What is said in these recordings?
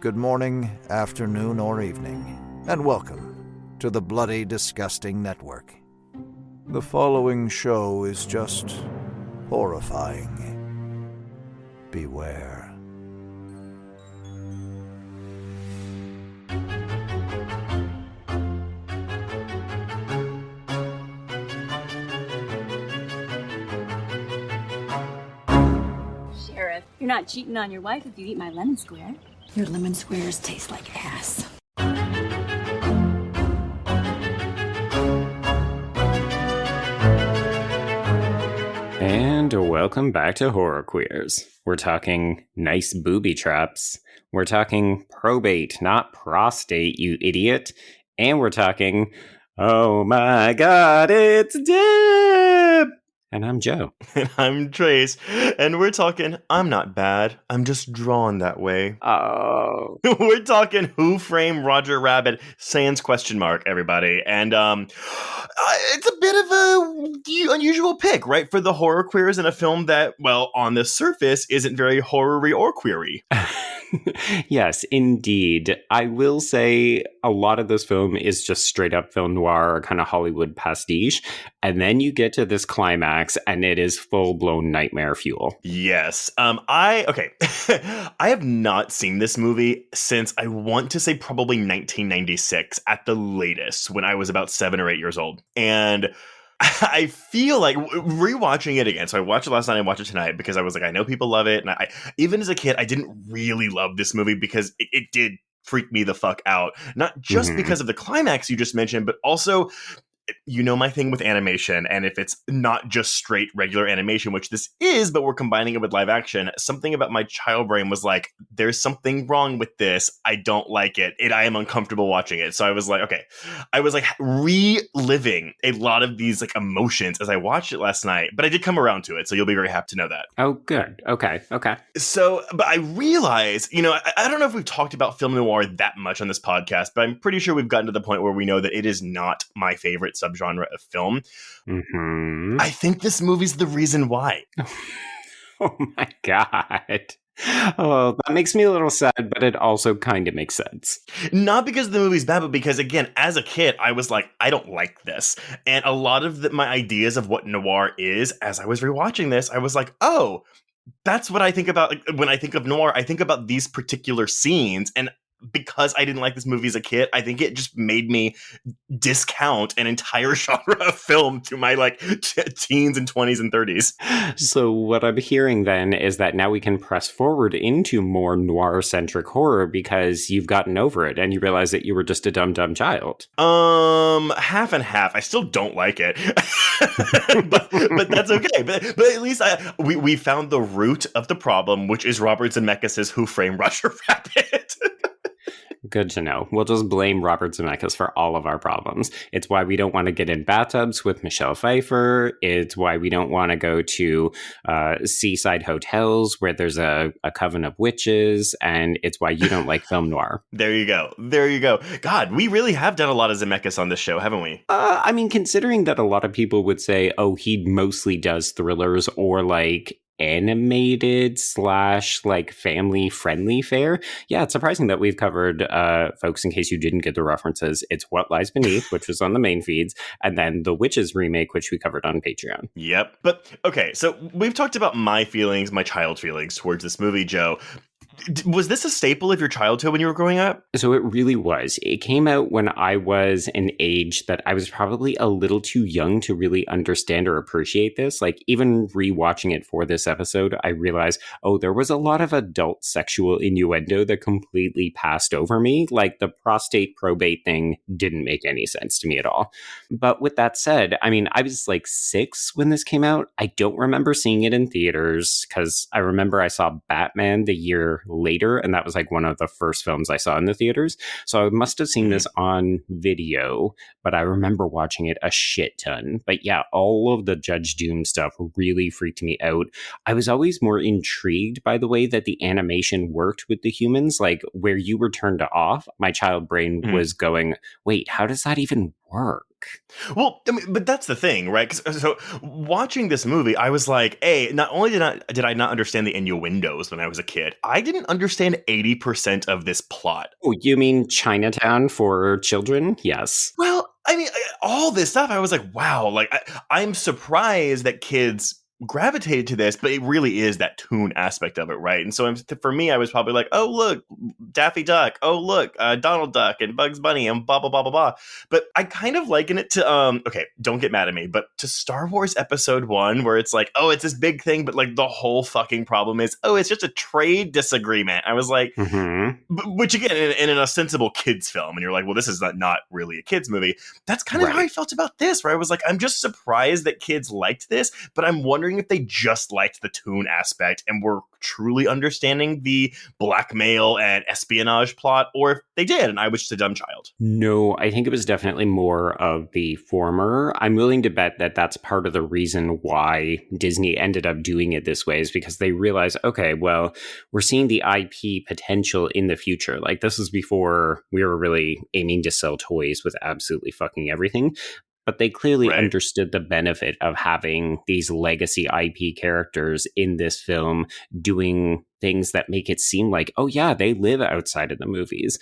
good morning, afternoon, or evening, and welcome to the Bloody Disgusting Network. The following show is just horrifying. Beware. Sheriff, you're not cheating on your wife if you eat my lemon square. Your lemon squares taste like ass. And welcome back to Horror Queers. We're talking nice booby traps. We're talking probate, not prostate, you idiot. And we're talking, oh my god, it's Deb! And I'm Joe. And I'm Trace. And we're talking, I'm not bad. I'm just drawn that way. Oh. We're talking Who Framed Roger Rabbit, sans question mark, everybody. And it's a bit of a unusual pick, right? For the horror queers in a film that, well, on the surface, isn't very horror-y or queery. Yes, indeed. I will say a lot of this film is just straight up film noir, kind of Hollywood pastiche. And then you get to this climax and it is full-blown nightmare fuel. Yes. I have not seen this movie since I want to say probably 1996 at the latest, when I was about 7 or 8 years old. And I feel like rewatching it again. So I watched it last night. I watched it tonight because I was like, I know people love it. And I even as a kid, I didn't really love this movie because it did freak me the fuck out. Not just because of the climax you just mentioned, but also, you know, my thing with animation. And if it's not just straight regular animation, which this is, but we're combining it with live action, something about my child brain was like, there's something wrong with this. I don't like it. I am uncomfortable watching it. So I was like, okay. I was like reliving a lot of these like emotions as I watched it last night, but I did come around to it. So you'll be very happy to know that. Oh, good. Okay. So, but I realize, you know, I don't know if we've talked about film noir that much on this podcast, but I'm pretty sure we've gotten to the point where we know that it is not my favorite subgenre of film. I think this movie's the reason why. Oh my god. Oh, that makes me a little sad, but it also kind of makes sense. Not because the movie's bad, but because, again, as a kid, I was like, I don't like this. And a lot of my ideas of what noir is, as I was rewatching this, I was like, oh, that's what I think about. Like, when I think of noir, I think about these particular scenes. And because I didn't like this movie as a kid, I think it just made me discount an entire genre of film to my like teens and 20s and 30s. So what I'm hearing then is that now we can press forward into more noir-centric horror because you've gotten over it and you realize that you were just a dumb child. Half and half. I still don't like it, but that's okay. But at least we found the root of the problem, which is Robert Zemeckis' Who Framed Roger Rabbit. Good to know. We'll just blame Robert Zemeckis for all of our problems. It's why we don't want to get in bathtubs with Michelle Pfeiffer. It's why we don't want to go to seaside hotels where there's a coven of witches. And it's why you don't like film noir. There you go. God, we really have done a lot of Zemeckis on this show, haven't we? I mean, considering that a lot of people would say, oh, he mostly does thrillers or like animated / like family friendly fare. Yeah, it's surprising that we've covered, folks, in case you didn't get the references, it's What Lies Beneath, which was on the main feeds, and then the Witches remake, which we covered on Patreon. Yep. But okay, so we've talked about my child feelings towards this movie, Joe. Was this a staple of your childhood when you were growing up? So it really was. It came out when I was an age that I was probably a little too young to really understand or appreciate this. Like, even rewatching it for this episode, I realized, oh, there was a lot of adult sexual innuendo that completely passed over me. Like, the prostate probate thing didn't make any sense to me at all. But with that said, I mean, I was like 6 when this came out. I don't remember seeing it in theaters because I remember I saw Batman the year later, and that was like one of the first films I saw in the theaters. So I must have seen this on video, but I remember watching it a shit ton. But yeah, all of the Judge Doom stuff really freaked me out. I was always more intrigued by the way that the animation worked with the humans, like where you were turned off. My child brain was going, wait, how does that even work? Well, I mean, but that's the thing, right? So watching this movie, I was like, hey, not only did I not understand the innuendos when I was a kid, I didn't understand 80% of this plot. Oh, you mean Chinatown for children? Yes. Well, I mean, all this stuff, I was like, wow, like I'm surprised that kids gravitated to this, but it really is that toon aspect of it, right? And so for me, I was probably like, oh, look, Daffy Duck. Oh, look, Donald Duck and Bugs Bunny and blah, blah, blah, blah, blah. But I kind of liken it to, okay, don't get mad at me, but to Star Wars Episode 1, where it's like, oh, it's this big thing, but like the whole fucking problem is, oh, it's just a trade disagreement. I was like, which again, in an ostensible kids film, and you're like, well, this is not really a kids movie. That's kind of how I felt about this, where I was like, I'm just surprised that kids liked this, but I'm wondering if they just liked the toon aspect and were truly understanding the blackmail and espionage plot, or if they did and I was just a dumb child. No, I think it was definitely more of the former. I'm willing to bet that that's part of the reason why Disney ended up doing it this way, is because they realized, okay, well, we're seeing the IP potential in the future. Like, this was before we were really aiming to sell toys with absolutely fucking everything. But they clearly understood the benefit of having these legacy IP characters in this film doing things that make it seem like, oh yeah, they live outside of the movies.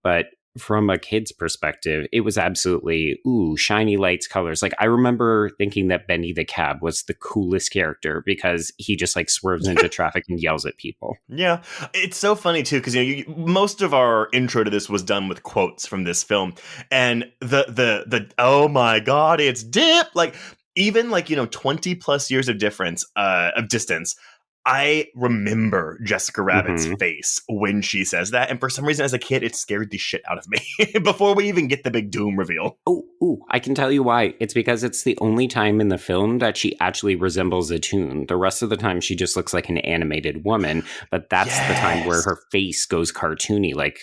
But from a kid's perspective, it was absolutely, ooh, shiny lights, colors. Like, I remember thinking that Benny the Cab was the coolest character because he just like swerves into traffic and yells at people. Yeah, it's so funny too, because most of our intro to this was done with quotes from this film, and the oh my god, it's Dip, like even like 20 plus years of distance. I remember Jessica Rabbit's face when she says that, and for some reason as a kid, it scared the shit out of me before we even get the big doom reveal. Oh, I can tell you why. It's because it's the only time in the film that she actually resembles a toon. The rest of the time, she just looks like an animated woman, but that's the time where her face goes cartoony, like,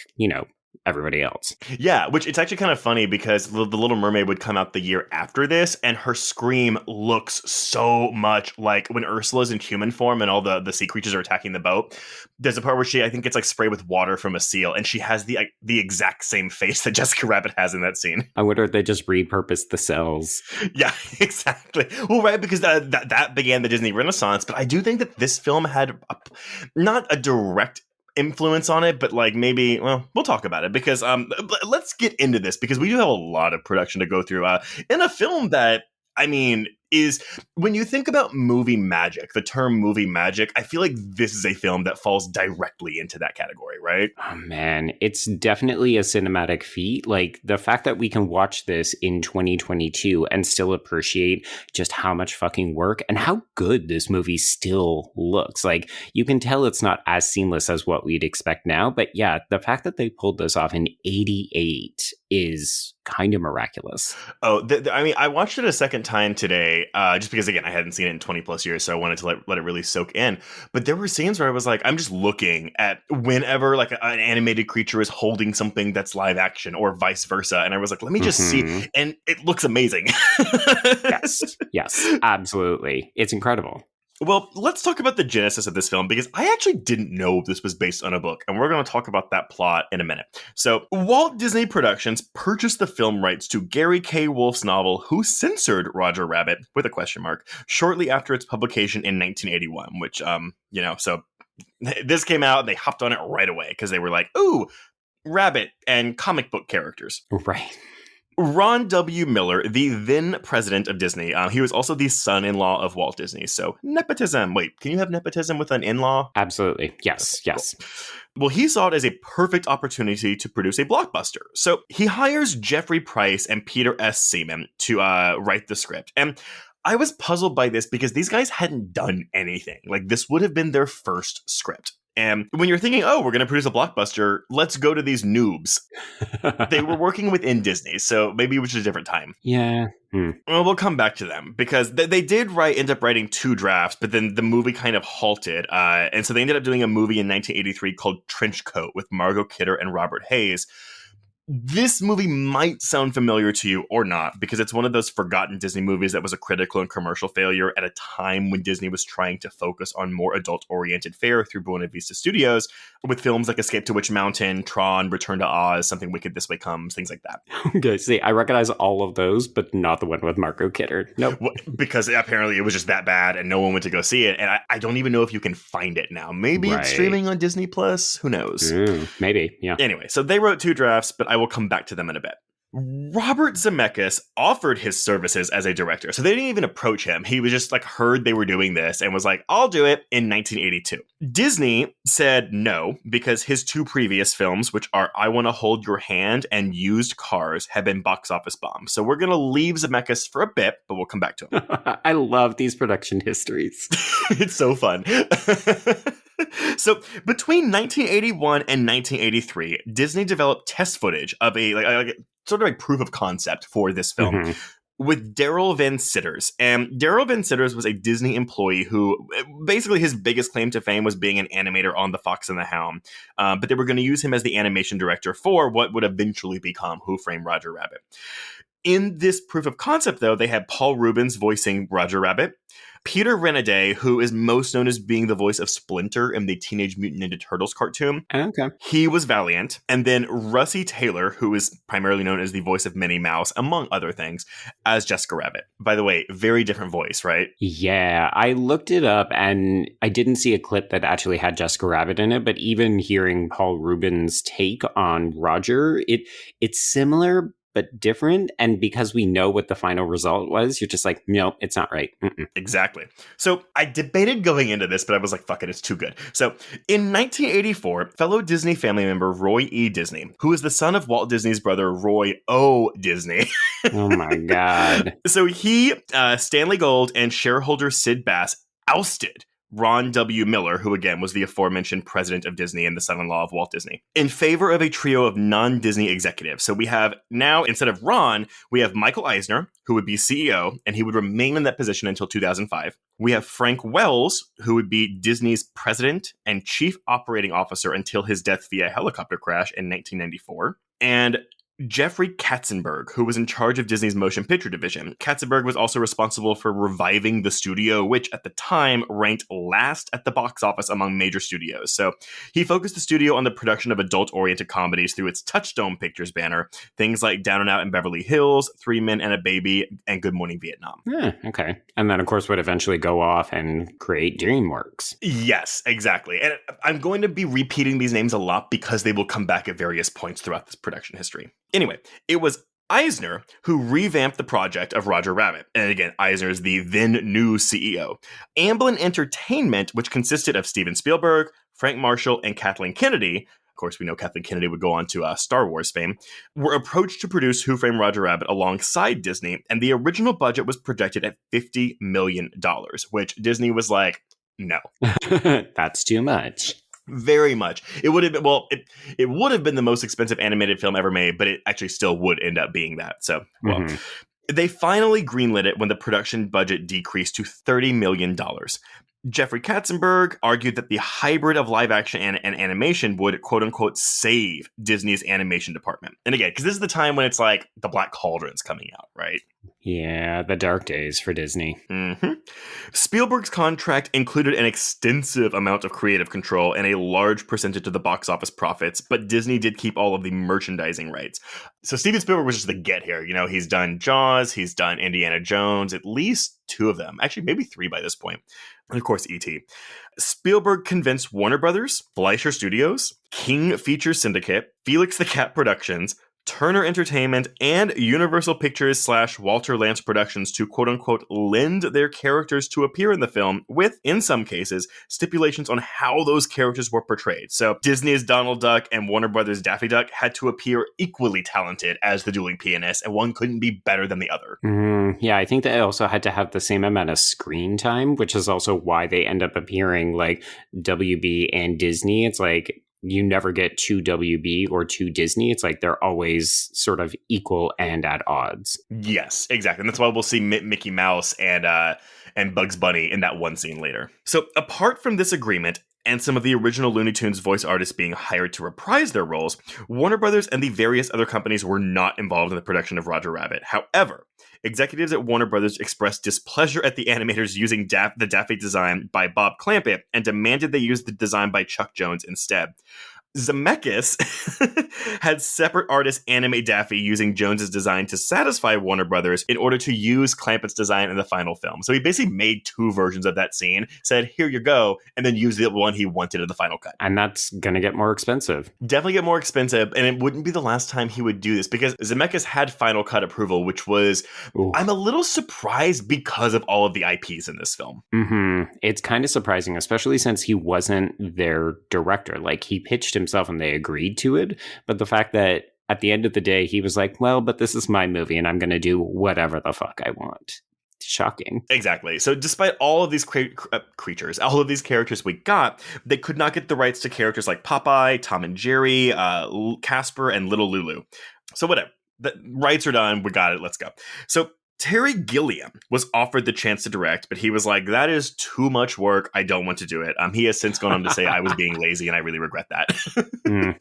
everybody else. Yeah, which it's actually kind of funny because the Little Mermaid would come out the year after this, and her scream looks so much like when Ursula's in human form and all the sea creatures are attacking the boat. There's a part where she, I think, gets like sprayed with water from a seal, and she has the exact same face that Jessica Rabbit has in that scene. I wonder if they just repurposed the cells. Yeah, exactly. Well, right, because that began the Disney Renaissance, but I do think that this film had not a direct influence on it, but like maybe, well, we'll talk about it because let's get into this because we do have a lot of production to go through in a film that, I mean, is when you think about movie magic, the term movie magic, I feel like this is a film that falls directly into that category, right? Oh man, it's definitely a cinematic feat. Like the fact that we can watch this in 2022 and still appreciate just how much fucking work and how good this movie still looks. Like you can tell it's not as seamless as what we'd expect now, but yeah, the fact that they pulled this off in 88 is kind of miraculous. Oh, I mean, I watched it a second time today, just because, again, I hadn't seen it in 20 plus years, so I wanted to let it really soak in. But there were scenes where I was like, I'm just looking at whenever like an animated creature is holding something that's live action or vice versa. And I was like, let me just see. And it looks amazing. Yes, absolutely. It's incredible. Well, let's talk about the genesis of this film because I actually didn't know this was based on a book, and we're going to talk about that plot in a minute. So, Walt Disney Productions purchased the film rights to Gary K. Wolfe's novel Who Censored Roger Rabbit, with a question mark, shortly after its publication in 1981, which, so this came out, they hopped on it right away because they were like, ooh, Rabbit and comic book characters. Right. Ron W. Miller, the then president of Disney, he was also the son-in-law of Walt Disney. So nepotism. Wait, can you have nepotism with an in-law? Absolutely. Yes. Well, he saw it as a perfect opportunity to produce a blockbuster. So he hires Jeffrey Price and Peter S. Seaman to write the script. And I was puzzled by this because these guys hadn't done anything. Like, this would have been their first script. And when you're thinking, oh, we're going to produce a blockbuster, let's go to these noobs. They were working within Disney, so maybe it was a different time. Yeah. Well, we'll come back to them because they did end up writing 2 drafts, but then the movie kind of halted. And so they ended up doing a movie in 1983 called Trench Coat with Margot Kidder and Robert Hayes. This movie might sound familiar to you or not, because it's one of those forgotten Disney movies that was a critical and commercial failure at a time when Disney was trying to focus on more adult-oriented fare through Buena Vista Studios, with films like Escape to Witch Mountain, Tron, Return to Oz, Something Wicked This Way Comes, things like that. Okay, see, I recognize all of those, but not the one with Marco Kidder. Nope. Because apparently it was just that bad and no one went to go see it, and I don't even know if you can find it now. Maybe it's streaming on Disney Plus. Who knows? Maybe, yeah. Anyway, so they wrote 2 drafts, but I will come back to them in a bit. Robert Zemeckis offered his services as a director, so they didn't even approach him. He was just heard they were doing this and was like, I'll do it in 1982. Disney said no, because his 2 previous films, which are I Want to Hold Your Hand and Used Cars, have been box office bombs. So we're going to leave Zemeckis for a bit, but we'll come back to him. I love these production histories. It's so fun. So between 1981 and 1983, Disney developed test footage of a sort of a proof of concept for this film with Daryl Van Sitters. And Daryl Van Sitters was a Disney employee who basically his biggest claim to fame was being an animator on The Fox and the Hound. But they were going to use him as the animation director for what would eventually become Who Framed Roger Rabbit. In this proof of concept, though, they had Paul Rubens voicing Roger Rabbit, Peter Renaday, who is most known as being the voice of Splinter in the Teenage Mutant Ninja Turtles cartoon. Okay. He was Valiant. And then Russie Taylor, who is primarily known as the voice of Minnie Mouse, among other things, as Jessica Rabbit. By the way, very different voice, right? Yeah, I looked it up and I didn't see a clip that actually had Jessica Rabbit in it, but even hearing Paul Rubens' take on Roger, it's similar but different. And because we know what the final result was, you're just like, no, it's not right. Mm-mm. Exactly. So I debated going into this, but I was like, fuck it, it's too good. So in 1984, fellow Disney family member Roy E. Disney, who is the son of Walt Disney's brother Roy O. Disney. Oh my God. So he, Stanley Gold, and shareholder Sid Bass ousted Ron W. Miller, who again was the aforementioned president of Disney and the son-in-law of Walt Disney, in favor of a trio of non-Disney executives. So we have now, instead of Ron, we have Michael Eisner, who would be CEO, and he would remain in that position until 2005. We have Frank Wells, who would be Disney's president and chief operating officer until his death via helicopter crash in 1994. And Jeffrey Katzenberg, who was in charge of Disney's motion picture division. Katzenberg was also responsible for reviving the studio, which at the time ranked last at the box office among major studios. So he focused the studio on the production of adult-oriented comedies through its Touchstone Pictures banner, things like Down and Out in Beverly Hills, 3 Men and a Baby, and Good Morning Vietnam. Yeah, okay. And then, of course, would eventually go off and create DreamWorks. Yes, exactly. And I'm going to be repeating these names a lot because they will come back at various points throughout this production history. Anyway, it was Eisner who revamped the project of Roger Rabbit. And again, Eisner is the then new CEO. Amblin Entertainment, which consisted of Steven Spielberg, Frank Marshall, and Kathleen Kennedy, of course, we know Kathleen Kennedy would go on to Star Wars fame, were approached to produce Who Framed Roger Rabbit alongside Disney, and the original budget was projected at $50 million, which Disney was like, no. That's too much. Very much. It would have been, well, it would have been the most expensive animated film ever made, but it actually still would end up being that. So, well, They finally greenlit it when the production budget decreased to $30 million. Jeffrey Katzenberg argued that the hybrid of live action and animation would, quote unquote, save Disney's animation department. And again, because this is the time when it's like the Black Cauldron's coming out, right? Yeah, the dark days for Disney. Mm-hmm. Spielberg's contract included an extensive amount of creative control and a large percentage of the box office profits, but Disney did keep all of the merchandising rights. So Steven Spielberg was just the get here. You know, he's done Jaws, he's done Indiana Jones, at least 2 of them. Actually, maybe 3 by this point. And of course, E.T. Spielberg convinced Warner Brothers, Fleischer Studios, King Features Syndicate, Felix the Cat Productions, Turner Entertainment, and Universal Pictures / Walter Lantz Productions to quote-unquote lend their characters to appear in the film with, in some cases, stipulations on how those characters were portrayed. So Disney's Donald Duck and Warner Brothers' Daffy Duck had to appear equally talented as the dueling pianists, and one couldn't be better than the other. Yeah, I think they also had to have the same amount of screen time, which is also why they end up appearing like WB and Disney. It's like, you never get 2 WB or 2 Disney. It's like they're always sort of equal and at odds. Yes, exactly. And that's why we'll see Mickey Mouse and Bugs Bunny in that one scene later. So apart from this agreement, and some of the original Looney Tunes voice artists being hired to reprise their roles, Warner Brothers and the various other companies were not involved in the production of Roger Rabbit. However, executives at Warner Brothers expressed displeasure at the animators using the Daffy design by Bob Clampett and demanded they use the design by Chuck Jones instead. Zemeckis had separate artists animate Daffy using Jones's design to satisfy Warner Brothers in order to use Clampett's design in the final film. So he basically made two versions of that scene, said, here you go, and then used the one he wanted in the final cut. And that's going to get more expensive. Definitely get more expensive, and it wouldn't be the last time he would do this because Zemeckis had final cut approval, which was, I'm a little surprised because of all of the IPs in this film. Mm-hmm. It's kind of surprising, especially since he wasn't their director. Like, he pitched himself and they agreed to it, but the fact that at the end of the day he was like, well, but this is my movie and I'm going to do whatever the fuck I want. Shocking. Exactly. So despite all of these creatures, all of these characters we got, they could not get the rights to characters like Popeye, Tom and Jerry, Casper, and Little Lulu. So whatever. The rights are done. We got it. Let's go. So Terry Gilliam was offered the chance to direct, but he was like, that is too much work. I don't want to do it. He has since gone on to say I was being lazy and I really regret that.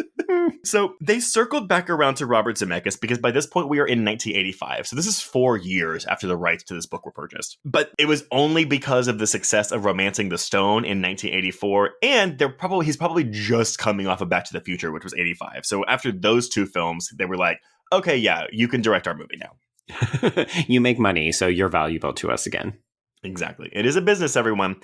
So they circled back around to Robert Zemeckis because by this point we are in 1985. So this is 4 years after the rights to this book were purchased. But it was only because of the success of Romancing the Stone in 1984. And he's probably just coming off of Back to the Future, which was 85. So after those two films, they were like, okay, yeah, you can direct our movie now. You make money, so you're valuable to us again. Exactly. It is a business, everyone.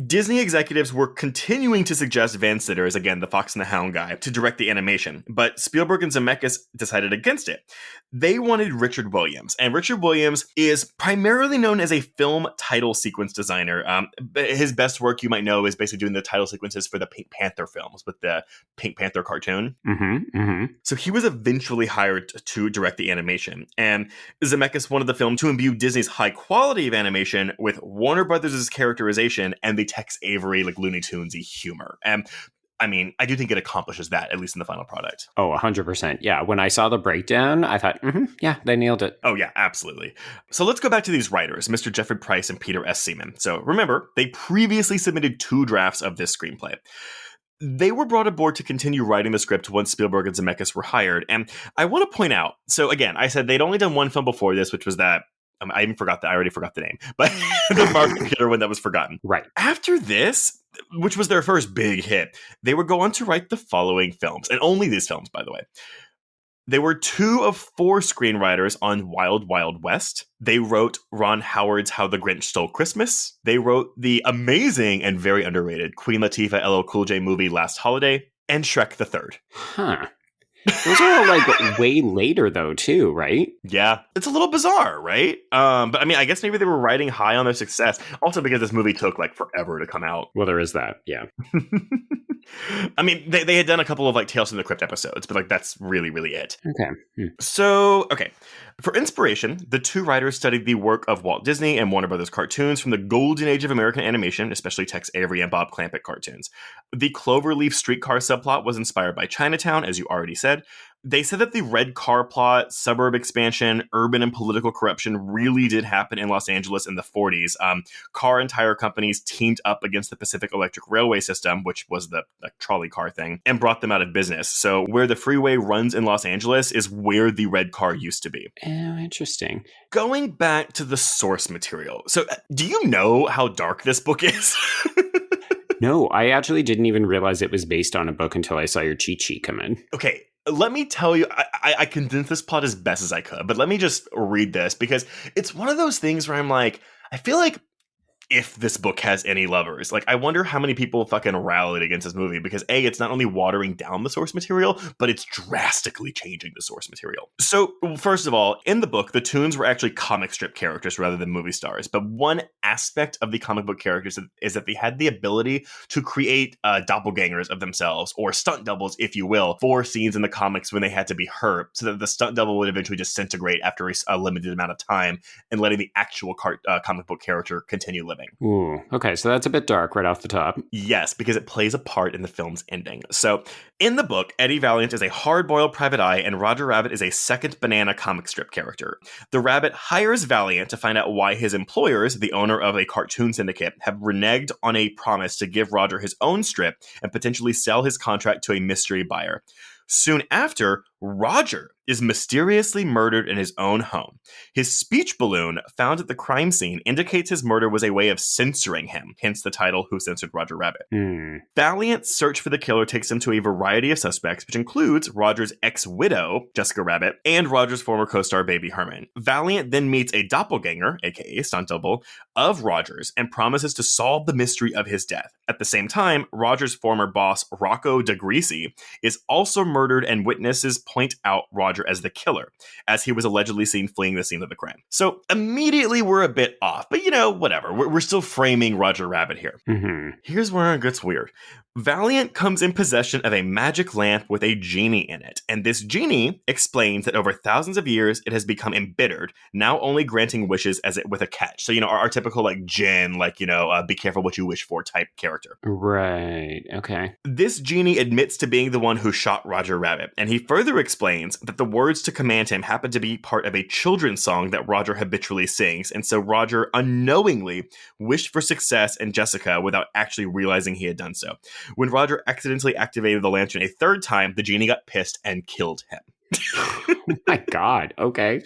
Disney executives were continuing to suggest Van Citters, again, the Fox and the Hound guy, to direct the animation, but Spielberg and Zemeckis decided against it. They wanted Richard Williams, and Richard Williams is primarily known as a film title sequence designer. His best work, you might know, is basically doing the title sequences for the Pink Panther films with the Pink Panther cartoon. Mm-hmm, mm-hmm. So he was eventually hired to direct the animation, and Zemeckis wanted the film to imbue Disney's high quality of animation with Warner Brothers' characterization and the Tex Avery, like Looney Tunes-y humor. And I mean, I do think it accomplishes that, at least in the final product. Oh, 100%. Yeah. When I saw the breakdown, I thought, yeah, they nailed it. Oh, yeah, absolutely. So let's go back to these writers, Mr. Jeffrey Price and Peter S. Seaman. So remember, they previously submitted 2 drafts of this screenplay. They were brought aboard to continue writing the script once Spielberg and Zemeckis were hired. And I want to point out, so again, I said they'd only done one film before this, which was that I even forgot that. I already forgot the name, but the Barbie Computer one that was forgotten. Right. After this, which was their first big hit, they would go on to write the following films, and only these films, by the way. They were 2 of 4 screenwriters on Wild Wild West. They wrote Ron Howard's How the Grinch Stole Christmas. They wrote the amazing and very underrated Queen Latifah LL Cool J movie Last Holiday, and Shrek the Third. Huh. Those are all like way later though too, right? Yeah. It's a little bizarre, right? But I mean, I guess maybe they were riding high on their success. Also because this movie took like forever to come out. Well, there is that. Yeah. I mean, they had done a couple of like Tales from the Crypt episodes, but like that's really, really it. Okay. So, okay. For inspiration, the 2 writers studied the work of Walt Disney and Warner Brothers cartoons from the golden age of American animation, especially Tex Avery and Bob Clampett cartoons. The Cloverleaf streetcar subplot was inspired by Chinatown, as you already said. They said that the red car plot, suburb expansion, urban and political corruption really did happen in Los Angeles in the 40s. Car and tire companies teamed up against the Pacific Electric Railway System, which was the trolley car thing, and brought them out of business. So where the freeway runs in Los Angeles is where the red car used to be. Oh, interesting. Going back to the source material. So do you know how dark this book is? No, I actually didn't even realize it was based on a book until I saw your cheat sheet come in. Okay. Let me tell you, I condensed this plot as best as I could, but let me just read this because it's one of those things where I'm like, I feel like if this book has any lovers, like I wonder how many people fucking rallied against this movie because A, it's not only watering down the source material, but it's drastically changing the source material. So first of all, in the book, the Toons were actually comic strip characters rather than movie stars. But one aspect of the comic book characters is that they had the ability to create doppelgangers of themselves or stunt doubles, if you will, for scenes in the comics when they had to be hurt so that the stunt double would eventually disintegrate after a limited amount of time and letting the actual comic book character continue living. living. Ooh, okay, so that's a bit dark right off the top. Yes, because it plays a part in the film's ending. So, in the book, Eddie Valiant is a hard-boiled private eye, and Roger Rabbit is a second banana comic strip character. The Rabbit hires Valiant to find out why his employers, the owner of a cartoon syndicate, have reneged on a promise to give Roger his own strip and potentially sell his contract to a mystery buyer. Soon after, Roger is mysteriously murdered in his own home. His speech balloon found at the crime scene indicates his murder was a way of censoring him, hence the title Who Censored Roger Rabbit. Valiant's search for the killer takes him to a variety of suspects, which includes Roger's ex-widow, Jessica Rabbit, and Roger's former co-star, Baby Herman. Valiant then meets a doppelganger, aka stunt double, of Roger's and promises to solve the mystery of his death. At the same time, Roger's former boss, Rocco DeGreasy, is also murdered, and witnesses point out Roger as the killer, as he was allegedly seen fleeing the scene of the crime. So immediately we're a bit off, but whatever. We're still framing Roger Rabbit here. Here's where it gets weird. Valiant comes in possession of a magic lamp with a genie in it, and this genie explains that over thousands of years it has become embittered, now only granting wishes as it with a catch. So, our typical Jinn, be careful what you wish for type character. Right, okay. This genie admits to being the one who shot Roger Rabbit, and he further explains that the words to command him happen to be part of a children's song that Roger habitually sings, and so Roger unknowingly wished for success in Jessica without actually realizing he had done so. When Roger accidentally activated the lantern a third time, the genie got pissed and killed him. Oh my God, okay.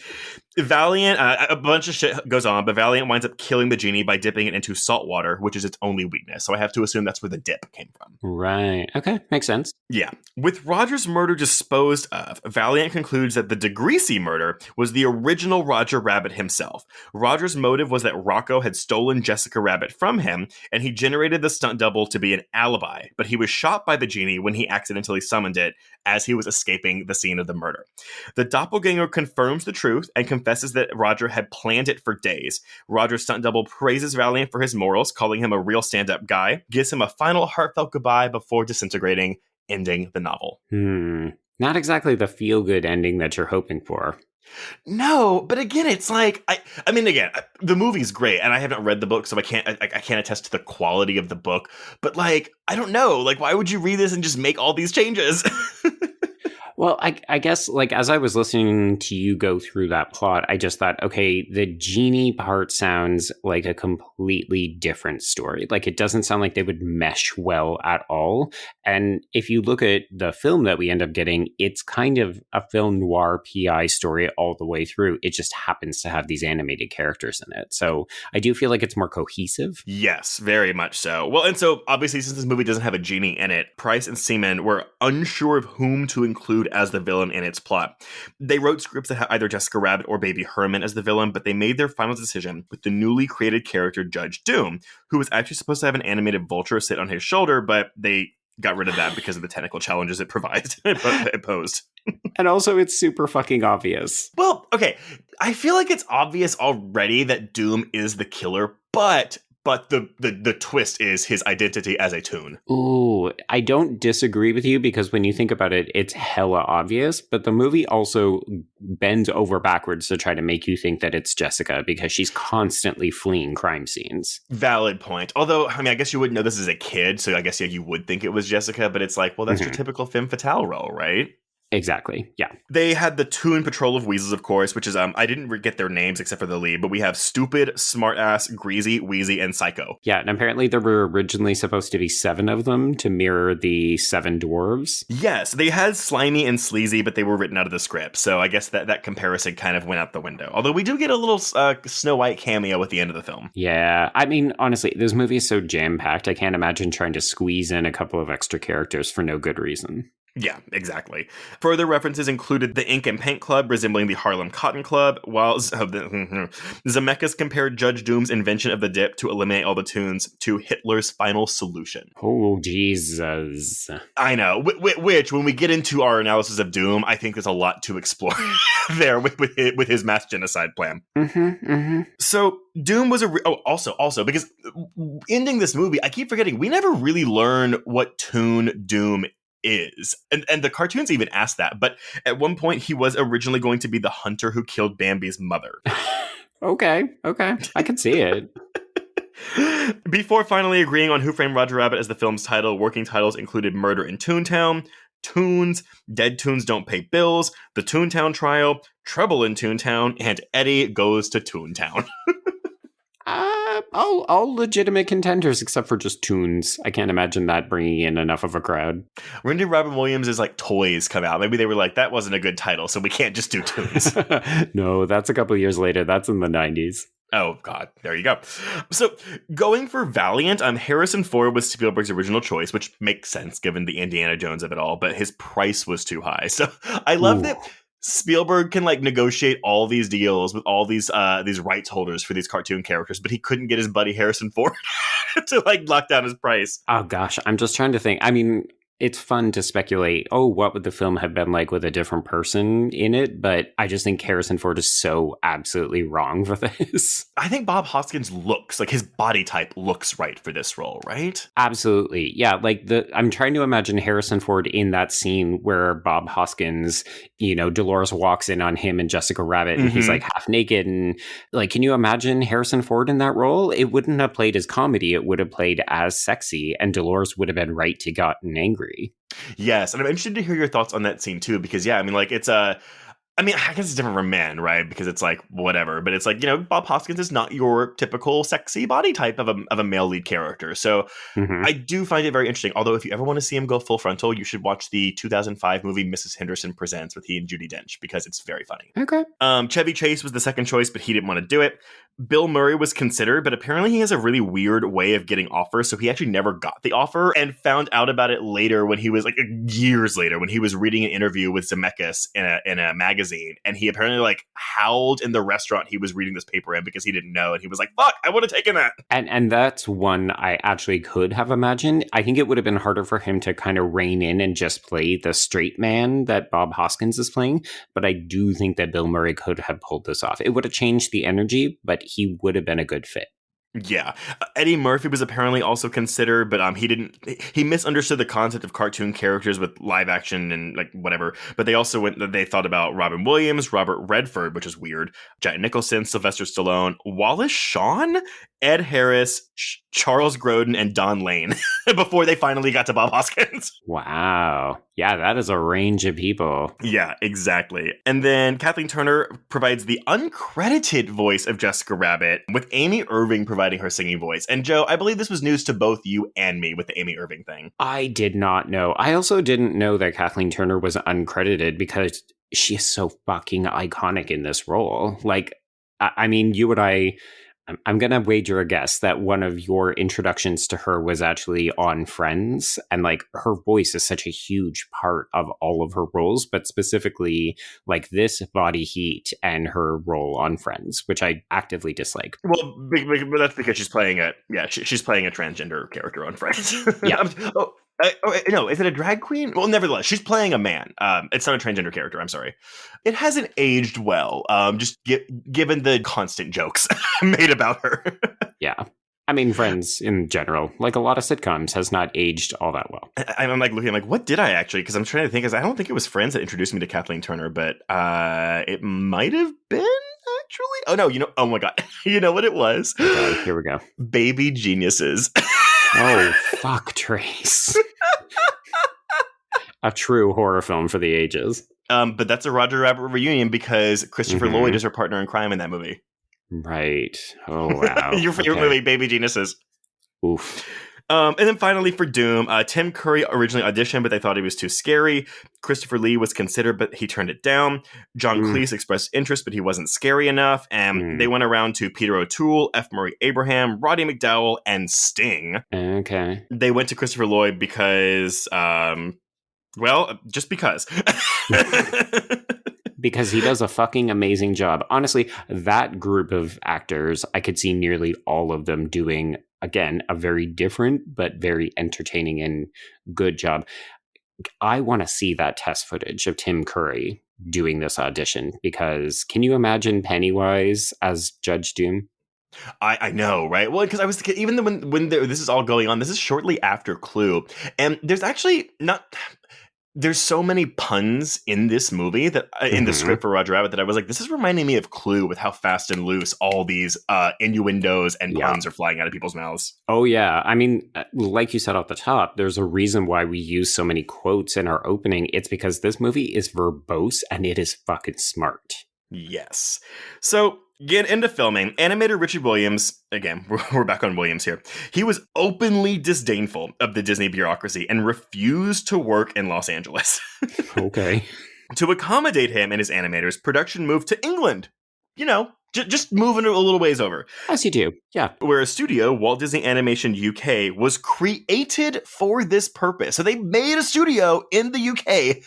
Valiant, a bunch of shit goes on, but Valiant winds up killing the genie by dipping it into salt water, which is its only weakness. So I have to assume that's where the dip came from. Right. Okay. Makes sense. Yeah. With Roger's murder disposed of, Valiant concludes that the DeGreasy murder was the original Roger Rabbit himself. Roger's motive was that Rocco had stolen Jessica Rabbit from him, and he generated the stunt double to be an alibi, but he was shot by the genie when he accidentally summoned it as he was escaping the scene of the murder. The doppelganger confirms the truth and confesses that Roger had planned it for days. Roger's stunt double praises Valiant for his morals, calling him a real stand-up guy, gives him a final heartfelt goodbye before disintegrating, ending the novel. Not exactly the feel-good ending that you're hoping for. No, but again, it's like the movie's great, and I haven't read the book, so I can't attest to the quality of the book. But I don't know, why would you read this and just make all these changes? Well, I guess, as I was listening to you go through that plot, I just thought, okay, the genie part sounds like a completely different story. It doesn't sound like they would mesh well at all. And if you look at the film that we end up getting, it's kind of a film noir PI story all the way through. It just happens to have these animated characters in it. So I do feel like it's more cohesive. Yes, very much so. Well, and so obviously, since this movie doesn't have a genie in it, Price and Seaman were unsure of whom to include as the villain in its plot. They wrote scripts that had either Jessica Rabbit or Baby Herman as the villain, but they made their final decision with the newly created character Judge Doom, who was actually supposed to have an animated vulture sit on his shoulder, but they got rid of that because of the technical challenges it provides. It posed. And also, it's super fucking obvious. Well, okay. I feel like it's obvious already that Doom is the killer, but the twist is his identity as a toon. Ooh, I don't disagree with you, because when you think about it, it's hella obvious, but the movie also bends over backwards to try to make you think that it's Jessica, because she's constantly fleeing crime scenes. Valid point. Although, I guess you wouldn't know this as a kid, so I guess you would think it was Jessica, but it's that's your typical femme fatale role, right? Exactly. Yeah. They had the Toon Patrol of Weasels, of course, which is I didn't get their names except for the lead, but we have Stupid, Smartass, Greasy, Wheezy, and Psycho. Yeah, and apparently there were originally supposed to be 7 of them to mirror the 7 dwarves. Yes, they had Slimy and Sleazy, but they were written out of the script, so I guess that comparison kind of went out the window. Although we do get a little Snow White cameo at the end of the film. Yeah, honestly, this movie is so jam-packed, I can't imagine trying to squeeze in a couple of extra characters for no good reason. Yeah, exactly. Further references included the Ink and Paint Club resembling the Harlem Cotton Club, while Zemeckis compared Judge Doom's invention of the dip to eliminate all the tunes to Hitler's final solution. Oh, Jesus. I know, which, when we get into our analysis of Doom, I think there's a lot to explore there with his mass genocide plan. So Doom was also, because ending this movie, I keep forgetting, we never really learn what Toon Doom is. And the cartoons even asked that, but at one point he was originally going to be the hunter who killed Bambi's mother. Okay, I can see it. Before finally agreeing on Who Framed Roger Rabbit as the film's title, working titles included Murder in Toontown, Toons, Dead Toons Don't Pay Bills, The Toontown Trial, Trouble in Toontown, and Eddie Goes to Toontown. All legitimate contenders except for just Toons. I can't imagine that bringing in enough of a crowd. When did Robin Williams' toys come out? Maybe they were like, that wasn't a good title, so we can't just do Toons. No, that's a couple of years later. That's in the 90s. Oh, God. There you go. So, going for Valiant, Harrison Ford was Spielberg's original choice, which makes sense given the Indiana Jones of it all, but his price was too high. So, I love that Spielberg can negotiate all these deals with all these rights holders for these cartoon characters, but he couldn't get his buddy Harrison Ford to lock down his price. Oh, gosh. I'm just trying to think. I mean, it's fun to speculate, what would the film have been like with a different person in it? But I just think Harrison Ford is so absolutely wrong for this. I think Bob Hoskins looks, his body type looks right for this role, right? Absolutely. Yeah, I'm trying to imagine Harrison Ford in that scene where Bob Hoskins, Dolores walks in on him and Jessica Rabbit, and he's half naked. And can you imagine Harrison Ford in that role? It wouldn't have played as comedy. It would have played as sexy, and Dolores would have been right to gotten angry. Yes, and I'm interested to hear your thoughts on that scene too, because it's I guess it's different from men, right? Because it's whatever, but it's Bob Hoskins is not your typical sexy body type of a male lead character. So I do find it very interesting. Although if you ever want to see him go full frontal, you should watch the 2005 movie Mrs. Henderson Presents with he and Judi Dench, because it's very funny. Okay. Chevy Chase was the second choice, but he didn't want to do it. Bill Murray was considered, but apparently he has a really weird way of getting offers, so he actually never got the offer and found out about it later when he was years later when he was reading an interview with Zemeckis in a magazine, and he apparently howled in the restaurant he was reading this paper in because he didn't know, and he was like, fuck, I would have taken that. And that's one I actually could have imagined. I think it would have been harder for him to kind of rein in and just play the straight man that Bob Hoskins is playing, but I do think that Bill Murray could have pulled this off. It would have changed the energy, but he would have been a good fit. Yeah. Eddie Murphy was apparently also considered, but he misunderstood the concept of cartoon characters with live action and whatever. But they thought about Robin Williams, Robert Redford, which is weird, Jack Nicholson, Sylvester Stallone, Wallace Shawn, Ed Harris, Charles Grodin, and Don Lane before they finally got to Bob Hoskins. Wow. Yeah, that is a range of people. Yeah, exactly. And then Kathleen Turner provides the uncredited voice of Jessica Rabbit, with Amy Irving providing her singing voice. And Joe, I believe this was news to both you and me with the Amy Irving thing. I did not know. I also didn't know that Kathleen Turner was uncredited because she is so fucking iconic in this role. You and I'm going to wager a guess that one of your introductions to her was actually on Friends. And her voice is such a huge part of all of her roles, but specifically this Body Heat and her role on Friends, which I actively dislike. Well, but that's because she's playing she's playing a transgender character on Friends. Yeah. No, is it a drag queen? Well, nevertheless, she's playing a man. It's not a transgender character. I'm sorry. It hasn't aged well. Given the constant jokes made about her. Yeah. I mean, Friends in general, like a lot of sitcoms, has not aged all that well. I'm looking what did I actually? Because I'm trying to think. I don't think it was Friends that introduced me to Kathleen Turner, but it might have been actually. Oh no, oh my god, you know what it was? Okay, here we go. Baby Geniuses. Oh fuck, Trace. A true horror film for the ages. But that's a Roger Rabbit reunion because Christopher Lloyd is her partner in crime in that movie. Right. Oh, wow. Your favorite movie, Baby Geniuses. Oof. And then finally for Doom, Tim Curry originally auditioned, but they thought he was too scary. Christopher Lee was considered, but he turned it down. John Cleese expressed interest, but he wasn't scary enough. And they went around to Peter O'Toole, F. Murray Abraham, Roddy McDowall, and Sting. Okay. They went to Christopher Lloyd because, just because. Because he does a fucking amazing job. Honestly, that group of actors, I could see nearly all of them doing, again, a very different but very entertaining and good job. I want to see that test footage of Tim Curry doing this audition, because can you imagine Pennywise as Judge Doom? I know, right? Well, because I was thinking, even when this is all going on, this is shortly after Clue, and there's actually not. there's so many puns in this movie that in the script for Roger Rabbit that I was like, this is reminding me of Clue with how fast and loose all these innuendos and puns are flying out of people's mouths. Oh, yeah. I mean, like you said off the top, there's a reason why we use so many quotes in our opening. It's because this movie is verbose and it is fucking smart. Yes. So, get into filming. Animator Richard Williams, again, we're back on Williams here. He was openly disdainful of the Disney bureaucracy and refused to work in Los Angeles. Okay. To accommodate him and his animators, production moved to England. You know, just moving a little ways over. As you do, yeah. Where a studio, Walt Disney Animation UK, was created for this purpose. So they made a studio in the UK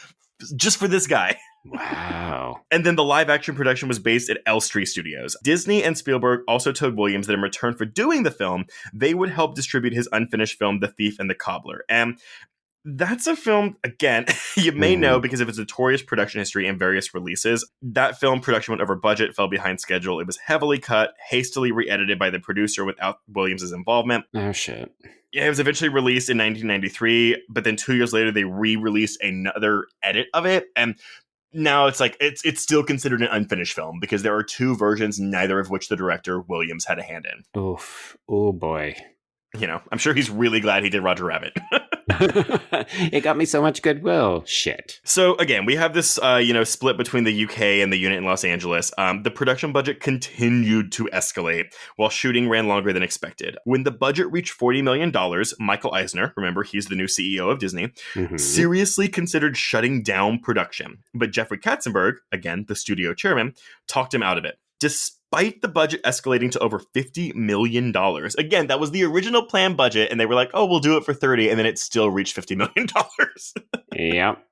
just for this guy. Wow. And then the live action production was based at Elstree Studios. Disney and Spielberg also told Williams that in return for doing the film, they would help distribute his unfinished film, The Thief and the Cobbler. And that's a film, again, you may know because of its notorious production history and various releases. That film production went over budget, fell behind schedule. It was heavily cut, hastily re-edited by the producer without Williams' involvement. Oh, shit. Yeah, it was eventually released in 1993, but then 2 years later, they re-released another edit of it. And now it's like, it's still considered an unfinished film because there are 2 versions, neither of which the director, Williams, had a hand in. Oof. Oh, boy. You know, I'm sure he's really glad he did Roger Rabbit. It got me so much goodwill. Shit. So again, we have this, split between the UK and the unit in Los Angeles. The production budget continued to escalate while shooting ran longer than expected. When the budget reached $40 million, Michael Eisner, remember he's the new CEO of Disney, seriously considered shutting down production. But Jeffrey Katzenberg, again, the studio chairman, talked him out of it. Despite the budget escalating to over $50 million. Again, that was the original planned budget, and they were like, oh, we'll do it for 30, and then it still reached $50 million. Yep.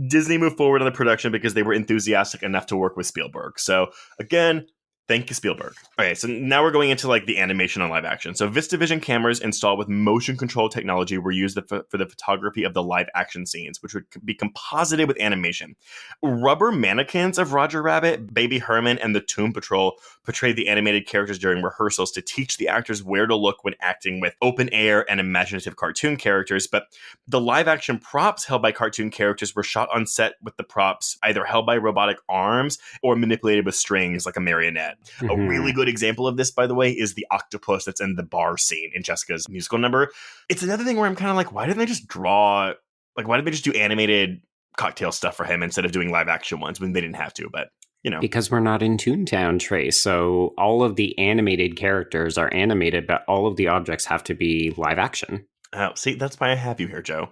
Disney moved forward on the production because they were enthusiastic enough to work with Spielberg. So, again, thank you, Spielberg. Okay, so now we're going into like the animation on live action. So VistaVision cameras installed with motion control technology were used for the photography of the live action scenes, which would be composited with animation. Rubber mannequins of Roger Rabbit, Baby Herman, and the Toon Patrol portrayed the animated characters during rehearsals to teach the actors where to look when acting with open air and imaginative cartoon characters. But the live action props held by cartoon characters were shot on set with the props either held by robotic arms or manipulated with strings like a marionette. A really good example of this, by the way, is the octopus that's in the bar scene in Jessica's musical number. It's another thing where I'm kind of like, why didn't they just do animated cocktail stuff for him instead of doing live action ones when they didn't have to? But, you know. Because we're not in Toontown, Trace. So all of the animated characters are animated, but all of the objects have to be live action. Oh, see, that's why I have you here, Joe.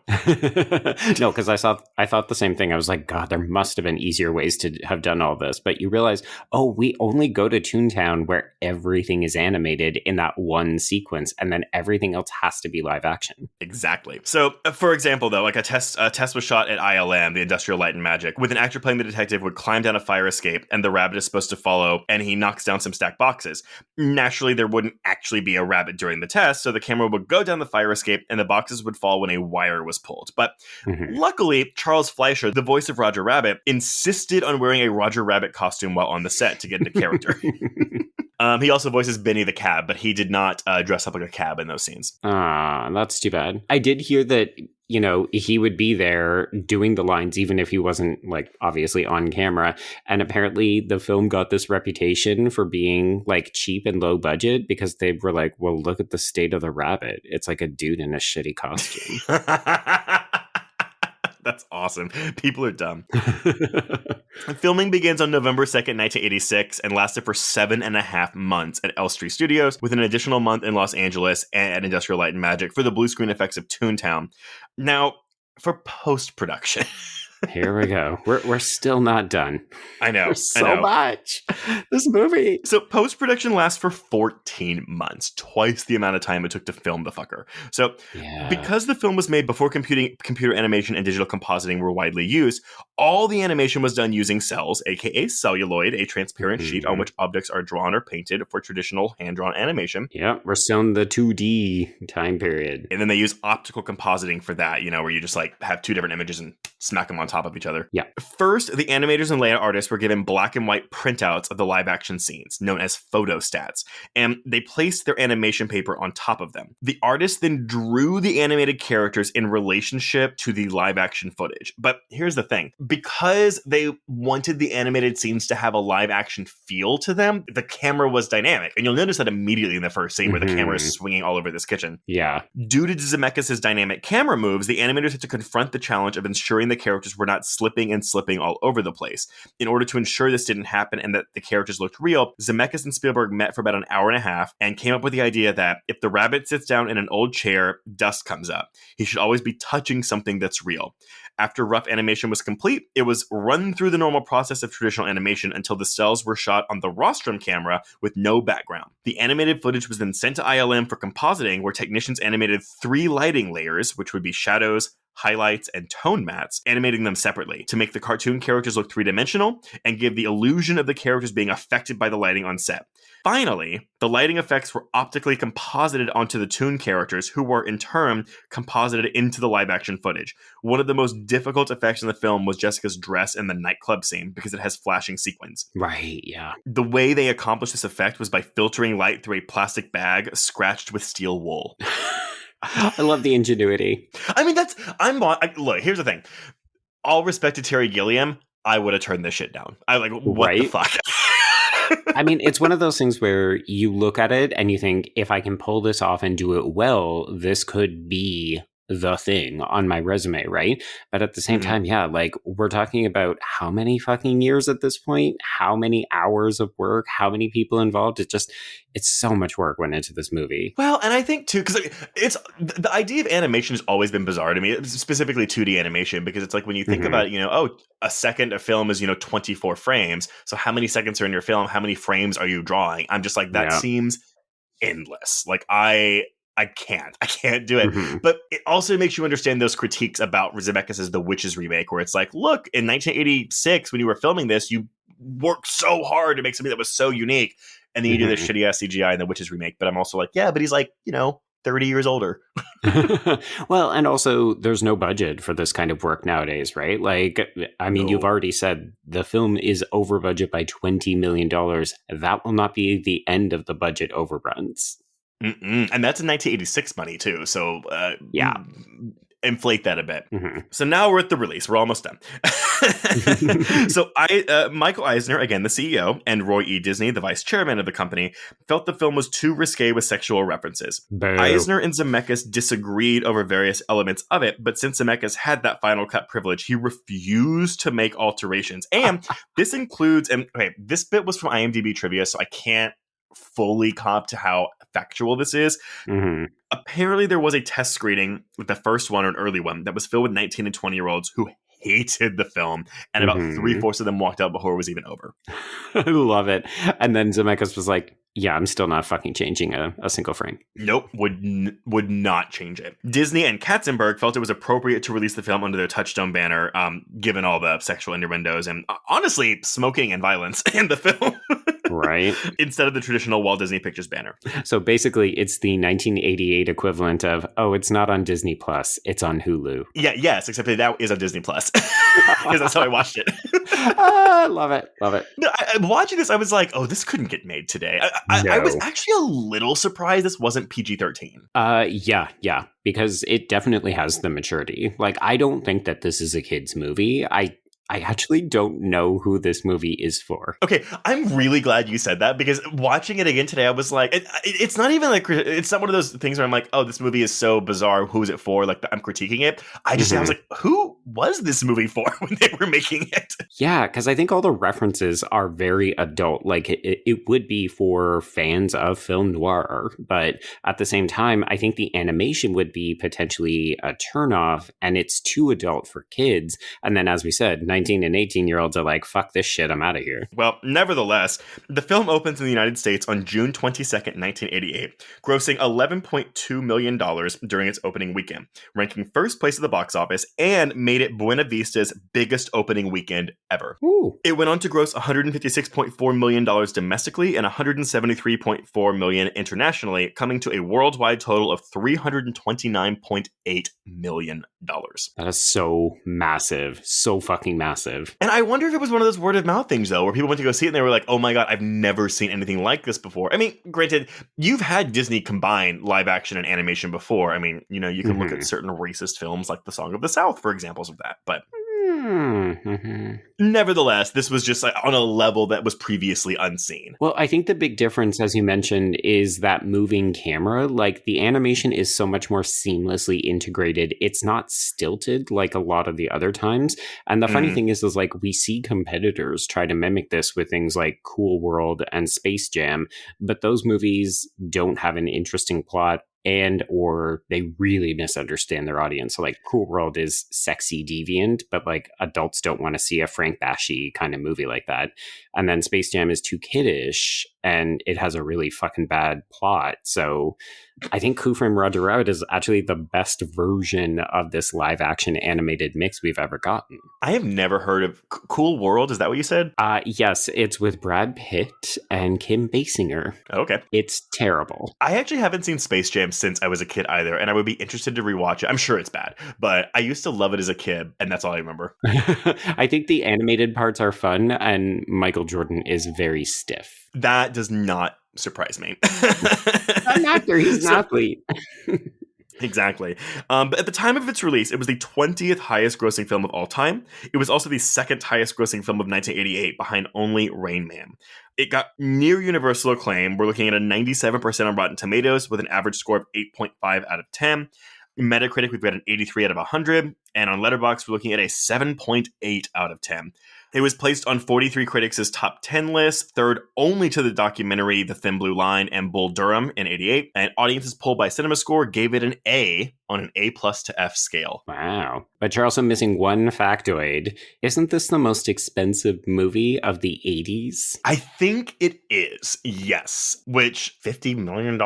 No, because I thought the same thing. I was like, God, there must have been easier ways to have done all this. But you realize, oh, we only go to Toontown where everything is animated in that one sequence, and then everything else has to be live action. Exactly. So, for example, though, like a test was shot at ILM, the Industrial Light and Magic, with an actor playing the detective would climb down a fire escape, and the rabbit is supposed to follow, and he knocks down some stacked boxes. Naturally, there wouldn't actually be a rabbit during the test, so the camera would go down the fire escape, and the boxes would fall when a wire was pulled. But luckily, Charles Fleischer, the voice of Roger Rabbit, insisted on wearing a Roger Rabbit costume while on the set to get into character. He also voices Benny the Cab, but he did not dress up like a cab in those scenes. That's too bad. I did hear that, you know, he would be there doing the lines even if he wasn't, like, obviously on camera. And apparently the film got this reputation for being, like, cheap and low budget because they were like, well, look at the state of the rabbit. It's like a dude in a shitty costume. That's awesome. People are dumb. Filming begins on November 2nd, 1986 and lasted for 7.5 months at Elstree Studios, with an additional month in Los Angeles and at Industrial Light and Magic for the blue screen effects of Toontown. Now, for post-production... Here we go. We're still not done. I know. There's so much. This movie. So post-production lasts for 14 months, twice the amount of time it took to film the fucker. So because the film was made before computer animation and digital compositing were widely used, all the animation was done using cells, aka celluloid, a transparent sheet on which objects are drawn or painted for traditional hand-drawn animation. Yeah, we're still in the 2D time period. And then they use optical compositing for that, you know, where you just like have two different images and smack them on top of each other. Yeah. First, the animators and layout artists were given black and white printouts of the live action scenes, known as photostats, and they placed their animation paper on top of them. The artists then drew the animated characters in relationship to the live action footage. But here's the thing. Because they wanted the animated scenes to have a live action feel to them, the camera was dynamic. And you'll notice that immediately in the first scene where the camera is swinging all over this kitchen. Yeah. Due to Zemeckis' dynamic camera moves, the animators had to confront the challenge of ensuring the characters were not slipping and slipping all over the place. In order to ensure this didn't happen and that the characters looked real, Zemeckis and Spielberg met for about an hour and a half and came up with the idea that if the rabbit sits down in an old chair, dust comes up. He should always be touching something that's real. After rough animation was complete, it was run through the normal process of traditional animation until the cells were shot on the rostrum camera with no background. The animated footage was then sent to ILM for compositing, where technicians animated 3 lighting layers, which would be shadows, highlights, and tone mats, animating them separately to make the cartoon characters look three-dimensional and give the illusion of the characters being affected by the lighting on set. Finally, the lighting effects were optically composited onto the toon characters, who were in turn composited into the live-action footage. One of the most difficult effects in the film was Jessica's dress in the nightclub scene because it has flashing sequins. Right, yeah. The way they accomplished this effect was by filtering light through a plastic bag scratched with steel wool. I love the ingenuity. I mean, look, here's the thing. All respect to Terry Gilliam, I would have turned this shit down. What the fuck? I mean, it's one of those things where you look at it and you think, if I can pull this off and do it well, this could be the thing on my resume, right? But at the same time, yeah, like, we're talking about how many fucking years at this point, how many hours of work, how many people involved. It's so much work went into this movie. Well, and I think too, because it's the idea of animation has always been bizarre to me, specifically 2D animation, because it's like when you think about it, a second of film is 24 frames. So how many seconds are in your film? How many frames are you drawing? I'm just like, that seems endless. Like I can't do it. But it also makes you understand those critiques about Zemeckis' The Witches remake, where it's like, look, in 1986, when you were filming this, you worked so hard to make something that was so unique. And then you do this shitty ass CGI in The Witches remake. But I'm also like, yeah, but he's like, 30 years older. Well, and also there's no budget for this kind of work nowadays, right? Like, I mean, You've already said the film is over budget by $20 million. That will not be the end of the budget overruns. And that's in 1986 money too. So yeah, inflate that a bit. So now we're at the release. We're almost done. So Michael Eisner, again the CEO, and Roy E. Disney, the vice chairman of the company, felt the film was too risque with sexual references. Boo. Eisner and Zemeckis disagreed over various elements of it, but since Zemeckis had that final cut privilege, he refused to make alterations. And this includes, and okay, this bit was from IMDb trivia, so I can't fully cop to how factual this is. Apparently there was a test screening with the first one, or an early one, that was filled with 19 and 20-year-olds who hated the film, and about 3/4 of them walked out before it was even over. I love it. And then Zemeckis was like, yeah, I'm still not fucking changing a single frame. Nope, would not change it. Disney and Katzenberg felt it was appropriate to release the film under their Touchstone banner, given all the sexual innuendos and honestly smoking and violence in the film. Right. Instead of the traditional Walt Disney Pictures banner. So basically it's the 1988 equivalent of, it's not on Disney Plus, it's on Hulu. Yeah, yes, except that is on Disney Plus. Because that's how I watched it. Love it. No, watching this, I was like, this couldn't get made today. I was actually a little surprised this wasn't PG-13. Yeah, because it definitely has the maturity. Like, I don't think that this is a kid's movie. I actually don't know who this movie is for. Okay, I'm really glad you said that, because watching it again today, I was like, it's not even like, it's not one of those things where I'm like, this movie is so bizarre, who's it for? Like, I'm critiquing it. I was like, who was this movie for when they were making it? Yeah, because I think all the references are very adult. Like, it would be for fans of film noir, but at the same time, I think the animation would be potentially a turnoff, and it's too adult for kids. And then, as we said, 19 and 18-year-olds are like, fuck this shit, I'm out of here. Well, nevertheless, the film opens in the United States on June 22nd, 1988, grossing $11.2 million during its opening weekend, ranking first place at the box office, and made it Buena Vista's biggest opening weekend ever. Ooh. It went on to gross $156.4 million domestically and $173.4 million internationally, coming to a worldwide total of $329.8 million. That is so massive. So fucking massive. And I wonder if it was one of those word of mouth things, though, where people went to go see it and they were like, oh my God, I've never seen anything like this before. I mean, granted, you've had Disney combine live action and animation before. I mean, you know, you can look at certain racist films like The Song of the South for examples of that. But nevertheless, this was just like on a level that was previously unseen. Well, I think the big difference, as you mentioned, is that moving camera. Like, the animation is so much more seamlessly integrated. It's not stilted like a lot of the other times. And the funny thing is like, we see competitors try to mimic this with things like Cool World and Space Jam, but those movies don't have an interesting plot, and or they really misunderstand their audience. So like Cool World is sexy deviant, but like adults don't want to see a Frank Bashy kind of movie like that. And then Space Jam is too kiddish and it has a really fucking bad plot. So I think Who Framed Roger Rabbit is actually the best version of this live action animated mix we've ever gotten. I have never heard of Cool World. Is that what you said? Yes, it's with Brad Pitt and Kim Basinger. Okay. It's terrible. I actually haven't seen Space Jam since I was a kid either, and I would be interested to rewatch it. I'm sure it's bad, but I used to love it as a kid, and that's all I remember. I think the animated parts are fun, and Michael Jordan is very stiff. That does not surprise me. An actor, he's an athlete. Exactly. But at the time of its release, it was the 20th highest grossing film of all time. It was also the second highest grossing film of 1988, behind only Rain Man. It got near universal acclaim. We're looking at a 97% on Rotten Tomatoes with an average score of 8.5 out of 10. Metacritic, we've got an 83 out of 100. And on Letterboxd, we're looking at a 7.8 out of 10. It was placed on 43 Critics' top 10 list, third only to the documentary The Thin Blue Line and Bull Durham in 88. And audiences polled by CinemaScore gave it an A on an A+ to F scale. Wow. But you're also missing one factoid. Isn't this the most expensive movie of the 80s? I think it is, yes. Which, $50 million?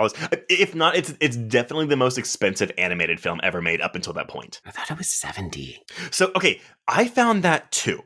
If not, it's definitely the most expensive animated film ever made up until that point. I thought it was 70. So, okay, I found that too.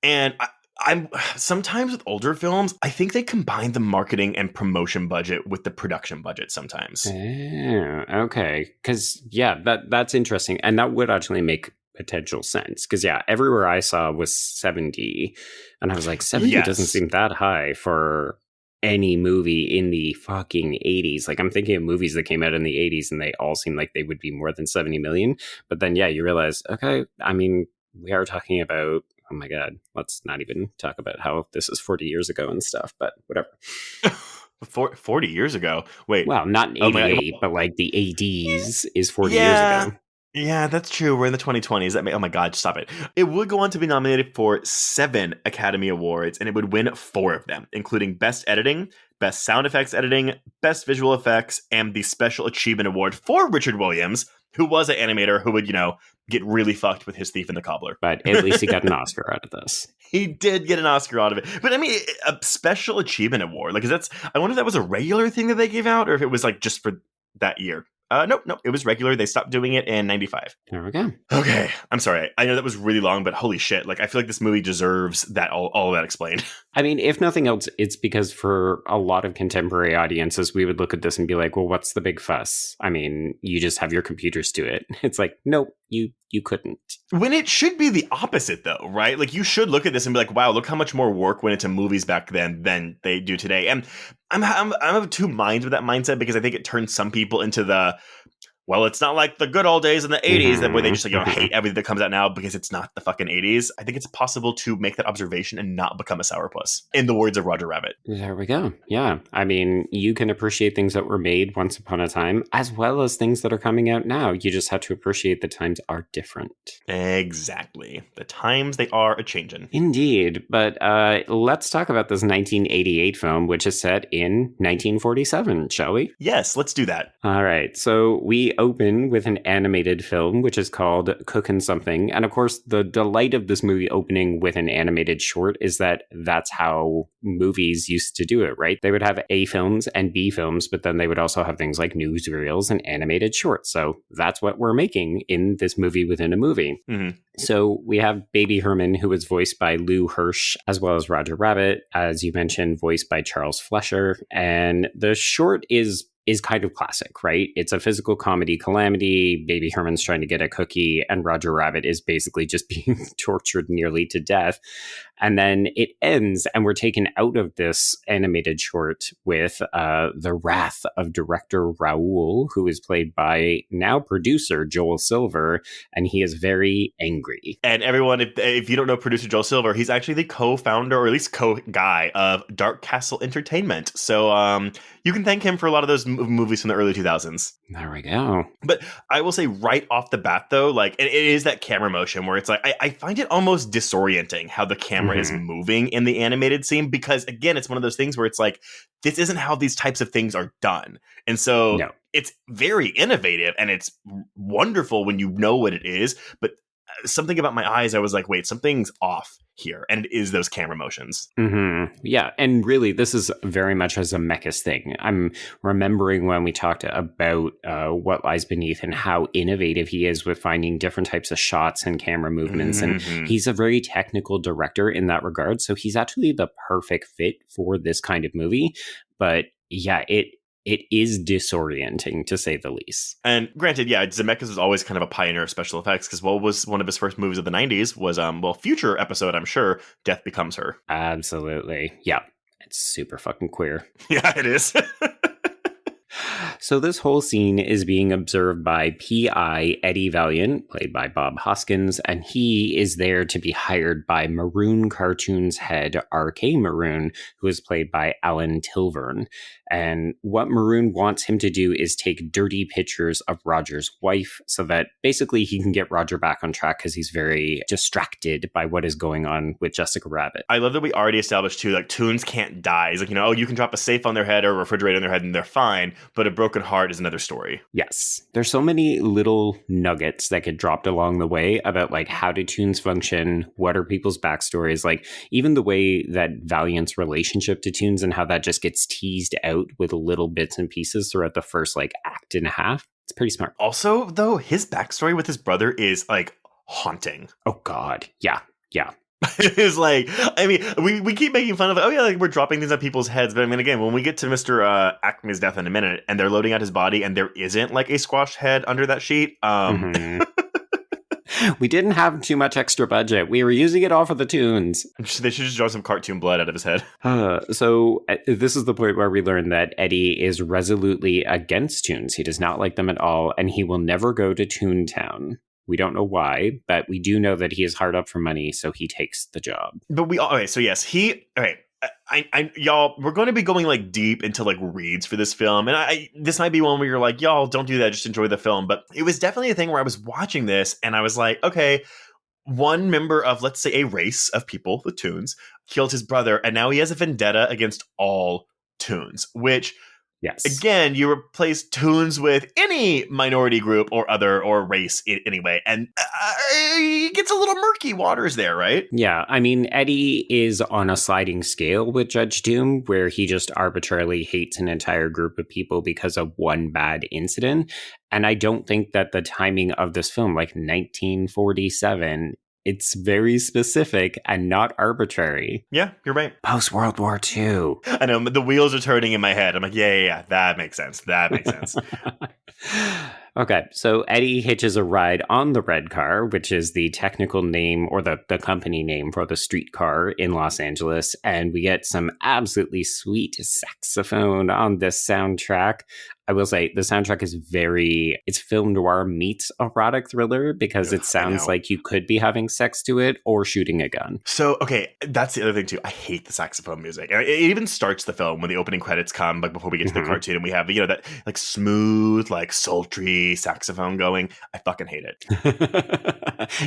And I'm sometimes with older films, I think they combine the marketing and promotion budget with the production budget sometimes. Okay. Because, yeah, that's interesting. And that would actually make potential sense. Because, yeah, everywhere I saw was 70. And I was like, 70 doesn't seem that high for any movie in the fucking 80s. Like, I'm thinking of movies that came out in the 80s and they all seem like they would be more than 70 million. But then, yeah, you realize, okay, I mean, we are talking about, oh my God, let's not even talk about how this is 40 years ago and stuff, but whatever. 40 years ago? Wait. Well, not in 88, but like the 80s is 40 years ago. Yeah, that's true. We're in the 2020s. Oh my God, stop it. It would go on to be nominated for 7 Academy Awards, and it would win 4 of them, including Best Editing, Best Sound Effects Editing, Best Visual Effects, and the Special Achievement Award for Richard Williams, who was an animator who would, get really fucked with his Thief and the Cobbler. But at least he got an Oscar out of this. He did get an Oscar out of it. But I mean, a Special Achievement Award, like, I wonder if that was a regular thing that they gave out or if it was like just for that year. Nope, it was regular. They stopped doing it in 95. There we go. Okay, I'm sorry. I know that was really long, but holy shit. Like, I feel like this movie deserves that all of that explained. I mean, if nothing else, it's because for a lot of contemporary audiences, we would look at this and be like, well, what's the big fuss? I mean, you just have your computers do it. It's like, nope, you couldn't. When it should be the opposite, though, right? Like, you should look at this and be like, wow, look how much more work went into movies back then than they do today. And I'm of two minds with that mindset because I think it turns some people into the, well, it's not like the good old days in the 80s that where they just hate everything that comes out now because it's not the fucking 80s. I think it's possible to make that observation and not become a sourpuss, in the words of Roger Rabbit. There we go. Yeah. I mean, you can appreciate things that were made once upon a time, as well as things that are coming out now. You just have to appreciate the times are different. Exactly. The times, they are a-changin'. Indeed. But let's talk about this 1988 film, which is set in 1947, shall we? Yes, let's do that. All right. So we we open with an animated film, which is called Cookin' Something. And of course, the delight of this movie opening with an animated short is that that's how movies used to do it, right? They would have A films and B films, but then they would also have things like newsreels and animated shorts. So that's what we're making in this movie within a movie. Mm-hmm. So we have Baby Herman, who was voiced by Lou Hirsch, as well as Roger Rabbit, as you mentioned, voiced by Charles Fleischer. And the short is kind of classic, right? It's a physical comedy calamity. Baby Herman's trying to get a cookie, and Roger Rabbit is basically just being tortured nearly to death. And then it ends, and we're taken out of this animated short with the wrath of director Raoul, who is played by now producer Joel Silver, and he is very angry. And everyone, if you don't know producer Joel Silver, he's actually the co-founder, or at least co-guy, of Dark Castle Entertainment. So you can thank him for a lot of those movies from the early 2000s. There we go. But I will say right off the bat, though, like it is that camera motion where it's like, I find it almost disorienting how the camera is moving in the animated scene, because again, it's one of those things where it's like, this isn't how these types of things are done. And so it's very innovative and it's wonderful when you know what it is. But something about my eyes, I was like, wait, something's off here. And it is those camera motions. Mm-hmm. Yeah. And really, this is very much a Zemeckis thing. I'm remembering when we talked about What Lies Beneath and how innovative he is with finding different types of shots and camera movements. Mm-hmm. And he's a very technical director in that regard. So he's actually the perfect fit for this kind of movie. But yeah, it is disorienting, to say the least. And granted, yeah, Zemeckis was always kind of a pioneer of special effects, because what was one of his first movies of the 90s was, future episode, I'm sure, Death Becomes Her. Absolutely. Yeah. It's super fucking queer. Yeah, it is. So this whole scene is being observed by P.I. Eddie Valiant, played by Bob Hoskins, and he is there to be hired by Maroon Cartoons head R.K. Maroon, who is played by Alan Tilvern. And what Maroon wants him to do is take dirty pictures of Roger's wife so that basically he can get Roger back on track, because he's very distracted by what is going on with Jessica Rabbit. I love that we already established, too, like, Toons can't die. It's like, you can drop a safe on their head or a refrigerator on their head and they're fine, but a broken heart is another story. Yes. There's so many little nuggets that get dropped along the way about, like, how do Toons function? What are people's backstories? Like, even the way that Valiant's relationship to Toons and how that just gets teased out with little bits and pieces throughout the first, like, act and a half. It's pretty smart. Also, though, his backstory with his brother is, like, haunting. Oh, God. Yeah. Yeah. It's like, I mean, we keep making fun of it. Oh, yeah, like we're dropping things on people's heads. But I mean, again, when we get to Mr. Acme's death in a minute and they're loading out his body and there isn't like a squashed head under that sheet. We didn't have too much extra budget. We were using it all for the Toons. They should just draw some cartoon blood out of his head. So this is the point where we learn that Eddie is resolutely against Toons. He does not like them at all, and he will never go to Toontown. We don't know why, but we do know that he is hard up for money, so he takes the job. But so yes, y'all, we're going to be going like deep into like reads for this film. And this might be one where you're like, y'all, don't do that. Just enjoy the film. But it was definitely a thing where I was watching this and I was like, okay, one member of, let's say, a race of people, the Toons, killed his brother. And now he has a vendetta against all Toons, which... Yes. Again, you replace Toons with any minority group or other or race anyway, and it gets a little murky waters there, right? Yeah, I mean, Eddie is on a sliding scale with Judge Doom, where he just arbitrarily hates an entire group of people because of one bad incident. And I don't think that the timing of this film, like 1947, it's very specific and not arbitrary. Yeah, you're right. Post-World War II. I know, the wheels are turning in my head. I'm like, yeah, that makes sense. That makes sense. Okay, so Eddie hitches a ride on the red car, which is the technical name or the company name for the streetcar in Los Angeles, and we get some absolutely sweet saxophone on this soundtrack. I will say the soundtrack is it's film noir meets erotic thriller because it sounds like you could be having sex to it or shooting a gun. So, okay, that's the other thing too. I hate the saxophone music. It even starts the film when the opening credits come, like before we get to the cartoon, and we have, that like smooth, like sultry saxophone going. I fucking hate it.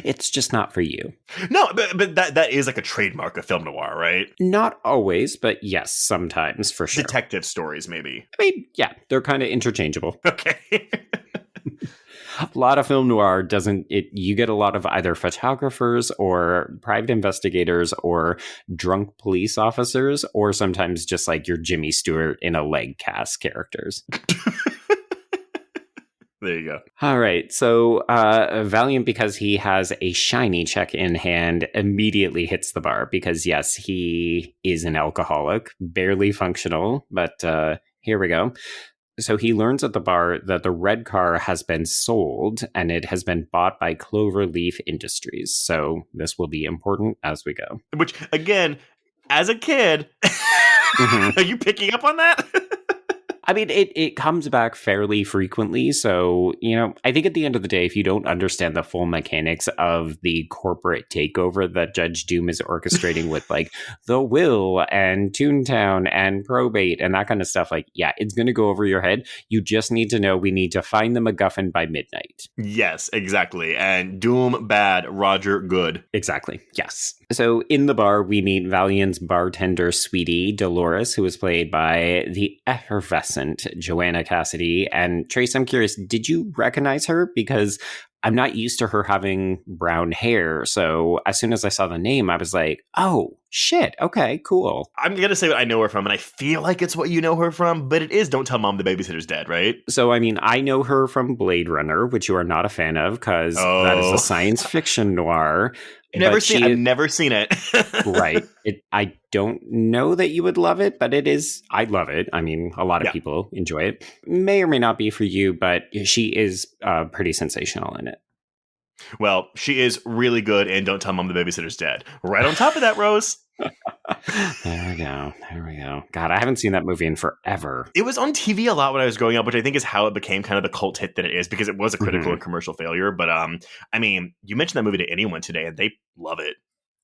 It's just not for you. No, but that is like a trademark of film noir, right? Not always, but yes, sometimes for sure. Detective stories, maybe. I mean, yeah, they're kind of interchangeable. Okay. A lot of film noir doesn't it you get a lot of either photographers or private investigators or drunk police officers or sometimes just like your Jimmy Stewart in a leg cast characters. There you go. All right. So Valiant, because he has a shiny check in hand, immediately hits the bar because, yes, he is an alcoholic, barely functional. But here we go. So he learns at the bar that the red car has been sold and it has been bought by Cloverleaf Industries. So this will be important as we go. Which, again, as a kid, are you picking up on that? I mean, it comes back fairly frequently. So, I think at the end of the day, if you don't understand the full mechanics of the corporate takeover that Judge Doom is orchestrating with like the will and Toontown and probate and that kind of stuff, like, yeah, it's going to go over your head. You just need to know we need to find the MacGuffin by midnight. Yes, exactly. And Doom bad, Roger good. Exactly. Yes. So in the bar, we meet Valiant's bartender sweetie, Dolores, who is played by the effervescent Joanna Cassidy. And Trace, I'm curious, did you recognize her? Because I'm not used to her having brown hair. So as soon as I saw the name, I was like, oh, shit. Okay, cool. I'm going to say what I know her from, and I feel like it's what you know her from, but it is Don't Tell Mom the Babysitter's Dead, right? So, I mean, I know her from Blade Runner, which you are not a fan of because that is a science fiction noir. I've never seen it. Right. I don't know that you would love it, but it is. I love it. I mean, a lot of people enjoy it. May or may not be for you, but she is pretty sensational in it. Well, she is really good in Don't Tell Mom the Babysitter's Dead. Right on top of that, Rose. There we go. God, I haven't seen that movie in forever. It was on TV a lot when I was growing up, which I think is how it became kind of the cult hit that it is, because it was a critical and commercial failure. But I mean, you mentioned that movie to anyone today and they love it.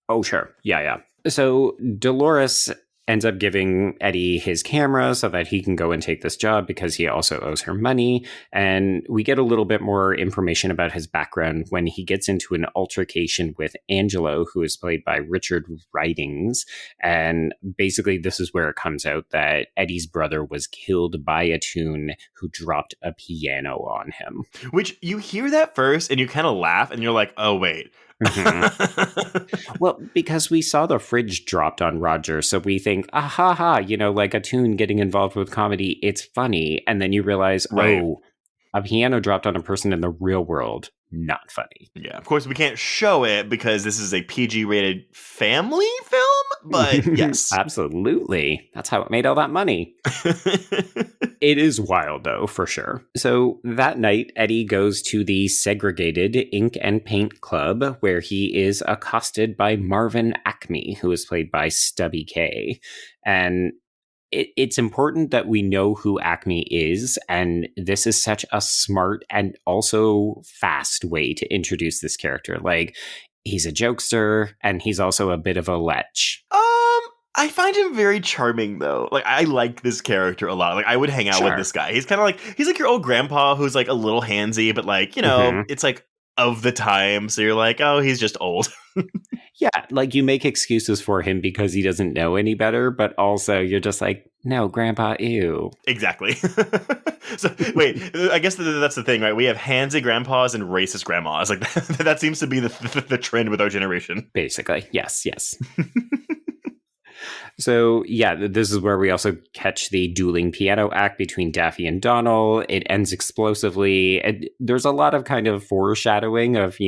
Oh, sure. Yeah. So Dolores ends up giving Eddie his camera so that he can go and take this job because he also owes her money. And we get a little bit more information about his background when he gets into an altercation with Angelo, who is played by Richard Ridings. And basically, this is where it comes out that Eddie's brother was killed by a toon who dropped a piano on him. Which you hear that first and you kind of laugh and you're like, oh, wait. Well, because we saw the fridge dropped on Roger, so we think, like a toon getting involved with comedy, it's funny. And then you realize, oh, a piano dropped on a person in the real world, not funny. Yeah, of course, we can't show it because this is a PG-rated family film, but yes. Absolutely. That's how it made all that money. It is wild, though, for sure. So that night, Eddie goes to the segregated Ink and Paint Club, where he is accosted by Marvin Acme, who is played by Stubby K. And it's important that we know who Acme is, and this is such a smart and also fast way to introduce this character. Like, he's a jokester, and he's also a bit of a lech. I find him very charming, though. Like, I like this character a lot. Like, I would hang out with this guy. He's kind of like, he's like your old grandpa who's like a little handsy, but like, it's like of the time. So you're like, oh, he's just old. Yeah, like you make excuses for him because he doesn't know any better, but also you're just like, no, grandpa, ew. Exactly. So, wait, I guess that's the thing, right? We have handsy grandpas and racist grandmas. Like, that seems to be the trend with our generation. Basically, yes. So, yeah, this is where we also catch the dueling piano act between Daffy and Donald. It ends explosively. And there's a lot of kind of foreshadowing of,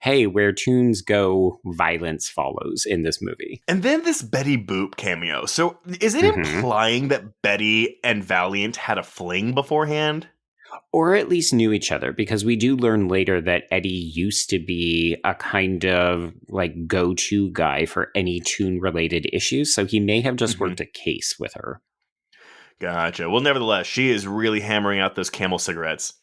hey, where tunes go, violence follows in this movie. And then this Betty Boop cameo. So is it implying that Betty and Valiant had a fling beforehand? Or at least knew each other, because we do learn later that Eddie used to be a kind of like go-to guy for any toon-related issues, so he may have just worked a case with her. Gotcha. Well, nevertheless, she is really hammering out those Camel cigarettes.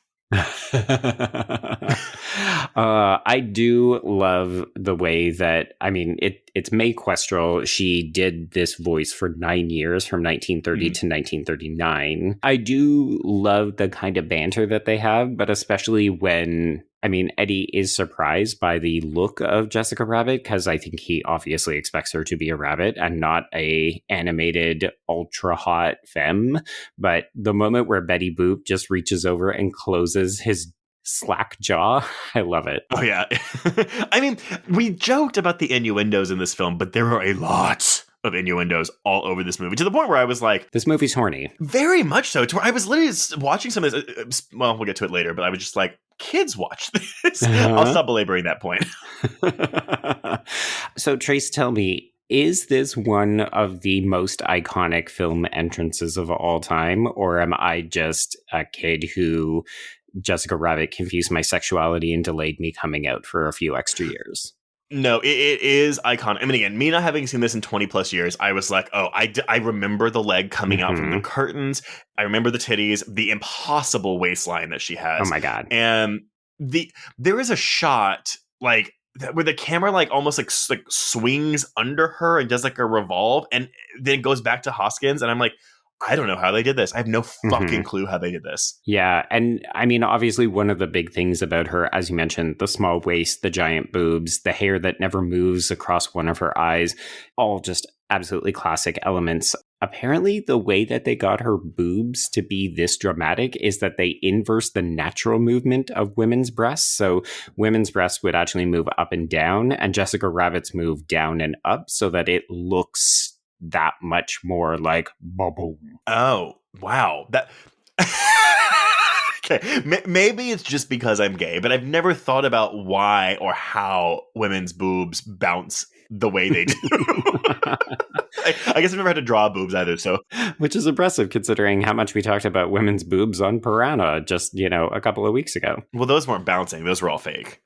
I do love the way that, I mean, it's Mae Questrell. She did this voice for 9 years, from 1930 to 1939. I do love the kind of banter that they have, but especially when, I mean, Eddie is surprised by the look of Jessica Rabbit, because I think he obviously expects her to be a rabbit and not a animated ultra hot femme. But the moment where Betty Boop just reaches over and closes his slack jaw. I love it. Oh, yeah. I mean, we joked about the innuendos in this film, but there are a lot of innuendos all over this movie, to the point where I was like, this movie's horny. Very much so. To where I was literally watching some of this. Well, we'll get to it later, but I was just like, kids watch this. I'll stop belaboring that point. So, Trace, tell me, is this one of the most iconic film entrances of all time, or am I just a kid who Jessica Rabbit confused my sexuality and delayed me coming out for a few extra years? No, it is iconic. I mean, again, me not having seen this in 20 plus years, I was like, oh, I remember the leg coming out from the curtains. I remember the titties, the impossible waistline that she has. Oh my God. And there is a shot like where the camera like almost like swings under her and does like a revolve, and then goes back to Hoskins. And I'm like, I don't know how they did this. I have no fucking clue how they did this. Yeah. And I mean, obviously, one of the big things about her, as you mentioned, the small waist, the giant boobs, the hair that never moves across one of her eyes, all just absolutely classic elements. Apparently, the way that they got her boobs to be this dramatic is that they inverse the natural movement of women's breasts. So women's breasts would actually move up and down, and Jessica Rabbit's move down and up so that it looks that much more like bubble. Oh, wow. That okay. Maybe it's just because I'm gay, but I've never thought about why or how women's boobs bounce the way they do. I guess I've never had to draw boobs either, so. Which is impressive considering how much we talked about women's boobs on Piranha just, a couple of weeks ago. Well, those weren't bouncing. Those were all fake.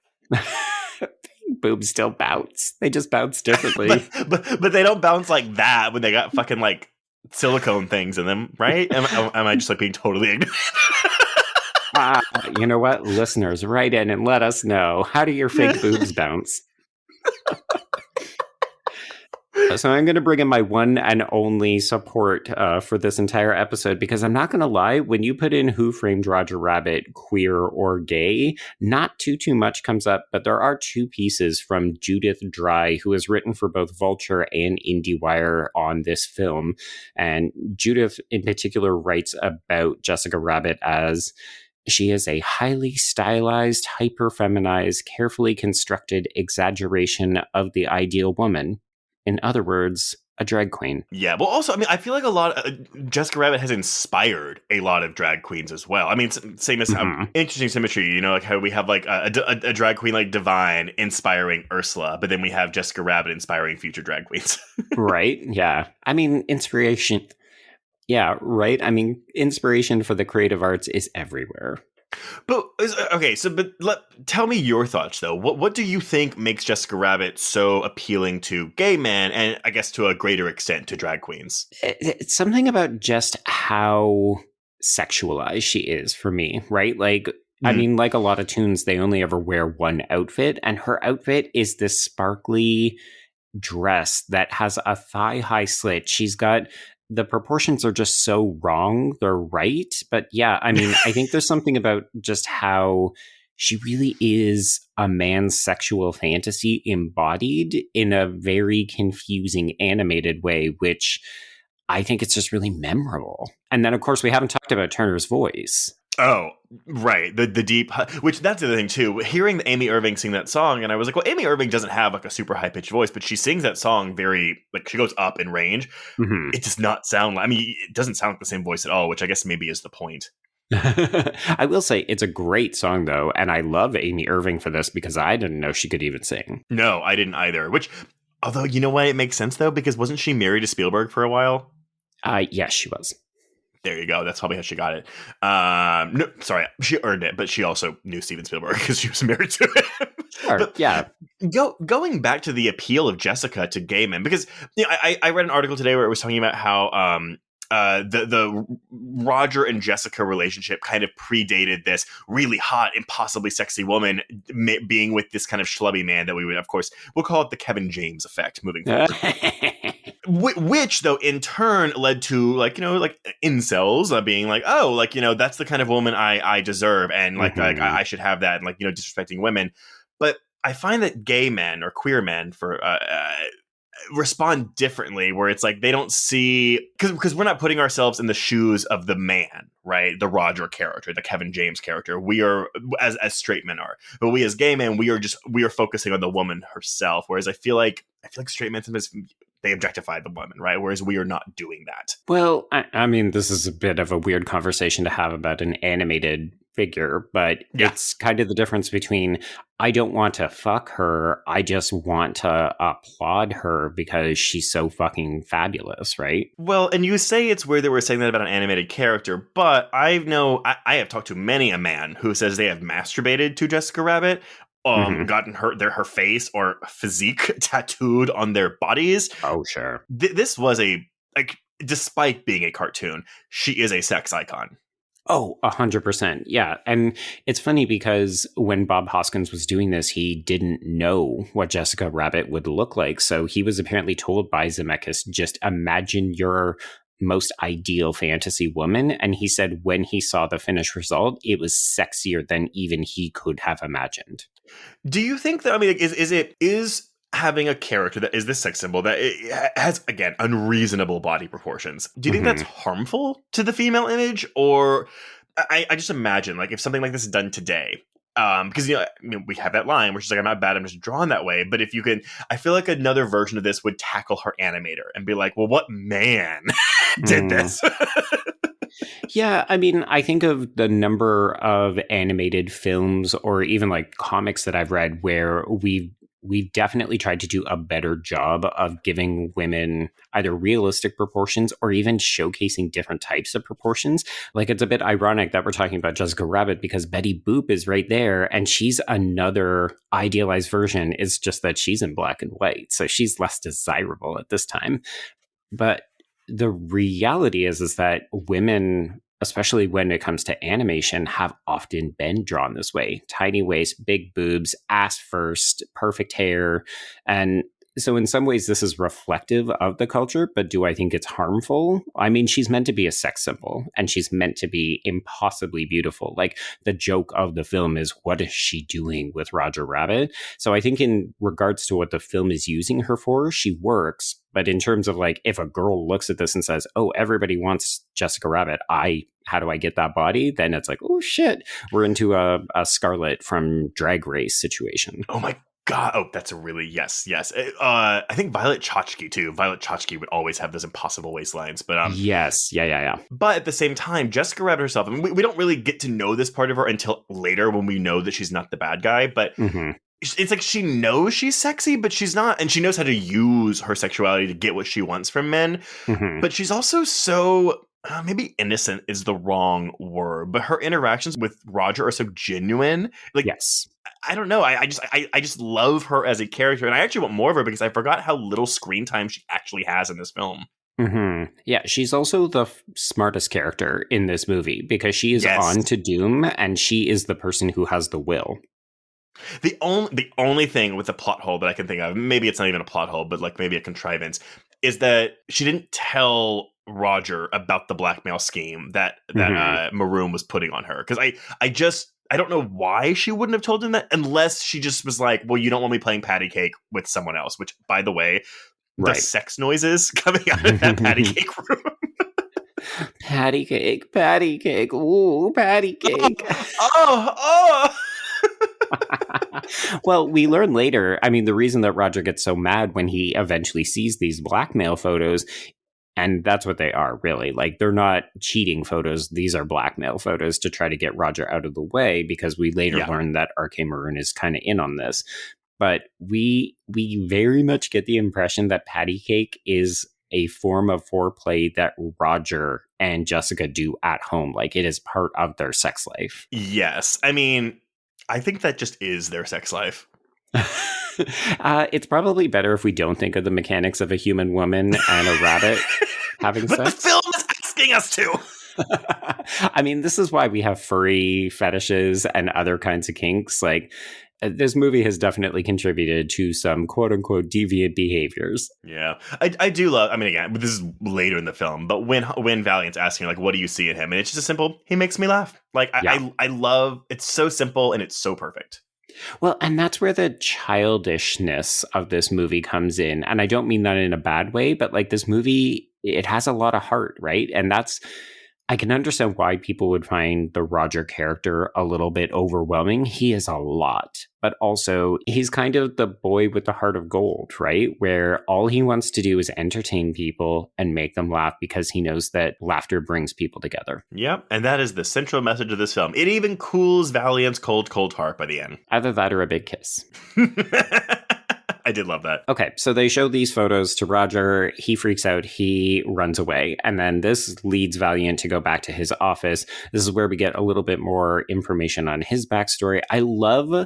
Boobs still bounce. They just bounce differently. but they don't bounce like that when they got fucking like silicone things in them, right? Am I just like being totally ignorant? You know what? Listeners, write in and let us know. How do your fake boobs bounce? So I'm going to bring in my one and only support for this entire episode, because I'm not going to lie, when you put in Who Framed Roger Rabbit, queer or gay, not too much comes up, but there are two pieces from Judith Dry, who has written for both Vulture and IndieWire on this film. And Judith in particular writes about Jessica Rabbit as she is a highly stylized, hyper-feminized, carefully constructed exaggeration of the ideal woman. In other words, a drag queen. Yeah, well, also, I mean, I feel like Jessica Rabbit has inspired a lot of drag queens as well. I mean, same as interesting symmetry, like how we have like a drag queen like Divine inspiring Ursula, but then we have Jessica Rabbit inspiring future drag queens. Right? Yeah. I mean, inspiration. Yeah, right. I mean, inspiration for the creative arts is everywhere. But okay, tell me your thoughts though. What do you think makes Jessica Rabbit so appealing to gay men, and I guess to a greater extent to drag queens? It's something about just how sexualized she is for me, right? Like, I mean, like a lot of tunes, they only ever wear one outfit, and her outfit is this sparkly dress that has a thigh-high slit. She's got the proportions are just so wrong. They're right. But yeah, I mean, I think there's something about just how she really is a man's sexual fantasy embodied in a very confusing animated way, which I think it's just really memorable. And then, of course, we haven't talked about Turner's voice. Oh, right. The deep, which that's the other thing too. Hearing Amy Irving sing that song, and I was like, well, Amy Irving doesn't have like a super high pitched voice, but she sings that song very, like, she goes up in range. Mm-hmm. It does not sound like, I mean, it doesn't sound like the same voice at all, which I guess maybe is the point. I will say it's a great song though, and I love Amy Irving for this because I didn't know she could even sing. No, I didn't either. Which, although, you know what, it makes sense though, because wasn't she married to Spielberg for a while? Yes, she was. There you go. That's probably how she got it. No, sorry, she earned it, but she also knew Steven Spielberg because she was married to him. Sure, but yeah. Going back to the appeal of Jessica to gay men, because I read an article today where it was talking about how the Roger and Jessica relationship kind of predated this really hot, impossibly sexy woman being with this kind of schlubby man that we would, of course, we'll call it the Kevin James effect moving forward. Which, though, in turn led to, like, like incels being like, oh, like, that's the kind of woman I deserve. And like, like I should have that. And like, disrespecting women. But I find that gay men or queer men respond differently, where it's like they don't see, because we're not putting ourselves in the shoes of the man, right? The Roger character, the Kevin James character. We are, as straight men are, but we as gay men, we are focusing on the woman herself. Whereas I feel like straight men sometimes they objectify the woman, right? Whereas we are not doing that. Well, I mean, this is a bit of a weird conversation to have about an animated figure, but it's kind of the difference between I don't want to fuck her, I just want to applaud her because she's so fucking fabulous, right? Well, and you say it's weird that we're saying that about an animated character, but I have talked to many a man who says they have masturbated to Jessica Rabbit, gotten her face or physique tattooed on their bodies. Oh, sure. This was despite being a cartoon, she is a sex icon. Oh, 100%. Yeah. And it's funny because when Bob Hoskins was doing this, he didn't know what Jessica Rabbit would look like. So he was apparently told by Zemeckis, just imagine your most ideal fantasy woman. And he said when he saw the finished result, it was sexier than even he could have imagined. Do you think that, I mean, is having a character that is this sex symbol that it has, again, unreasonable body proportions, do you think that's harmful to the female image? Or I just imagine, like, if something like this is done today, because we have that line where she's like, I'm not bad, I'm just drawn that way. But if you can, I feel like another version of this would tackle her animator and be like, well, what man did this? Yeah, I mean, I think of the number of animated films or even like comics that I've read where we've definitely tried to do a better job of giving women either realistic proportions or even showcasing different types of proportions. Like, it's a bit ironic that we're talking about Jessica Rabbit because Betty Boop is right there and she's another idealized version. It's just that she's in black and white, so she's less desirable at this time. But the reality is that women, especially when it comes to animation, have often been drawn this way. Tiny waist, big boobs, ass first, perfect hair. And so in some ways, this is reflective of the culture, but do I think it's harmful? I mean, she's meant to be a sex symbol and she's meant to be impossibly beautiful. Like, the joke of the film is, what is she doing with Roger Rabbit? So I think in regards to what the film is using her for, she works. But in terms of, like, if a girl looks at this and says, oh, everybody wants Jessica Rabbit, how do I get that body? Then it's like, oh shit, we're into a Scarlett from Drag Race situation. Oh my God. Oh, that's a really, yes. I think Violet Chachki too. Violet Chachki would always have those impossible waistlines, but yes. Yeah. But at the same time, Jessica Rabbit herself, I mean, we don't really get to know this part of her until later when we know that she's not the bad guy, but it's like she knows she's sexy, but she's not, and she knows how to use her sexuality to get what she wants from men. But she's also so, maybe innocent is the wrong word, but her interactions with Roger are so genuine. Like, yes. I don't know. I just love her as a character, and I actually want more of her because I forgot how little screen time she actually has in this film. Yeah, she's also the smartest character in this movie because she is on to doom, and she is the person who has the will. The only thing with the plot hole that I can think of, maybe it's not even a plot hole, but like maybe a contrivance, is that she didn't tell Roger about the blackmail scheme that Maroon was putting on her. Because I don't know why she wouldn't have told him that, unless she just was like, well, you don't want me playing patty cake with someone else, which, by the way, the sex noises coming out of that patty cake room. Patty cake, ooh, patty cake. Oh. Well, we learn later, I mean, the reason that Roger gets so mad when he eventually sees these blackmail photos, and that's what they are, really. Like, they're not cheating photos. These are blackmail photos to try to get Roger out of the way, because we later learn that R.K. Maroon is kind of in on this. But we very much get the impression that patty cake is a form of foreplay that Roger and Jessica do at home. Like, it is part of their sex life. Yes. I mean, I think that just is their sex life. It's probably better if we don't think of the mechanics of a human woman and a rabbit having sex. But the film is asking us to. I mean, this is why we have furry fetishes and other kinds of kinks. Like, this movie has definitely contributed to some quote unquote deviant behaviors. Yeah, I do love, I mean, again, this is later in the film, but when Valiant's asking, like, what do you see in him? And it's just a simple, he makes me laugh. Like, I love, it's so simple and it's so perfect. Well, and that's where the childishness of this movie comes in. And I don't mean that in a bad way, but like this movie, it has a lot of heart, right? And I can understand why people would find the Roger character a little bit overwhelming. He is a lot, but also he's kind of the boy with the heart of gold, right? Where all he wants to do is entertain people and make them laugh because he knows that laughter brings people together. Yep, and that is the central message of this film. It even cools Valiant's cold, cold heart by the end. Either that or a big kiss. I did love that. Okay, so they show these photos to Roger. He freaks out. He runs away. And then this leads Valiant to go back to his office. This is where we get a little bit more information on his backstory. I love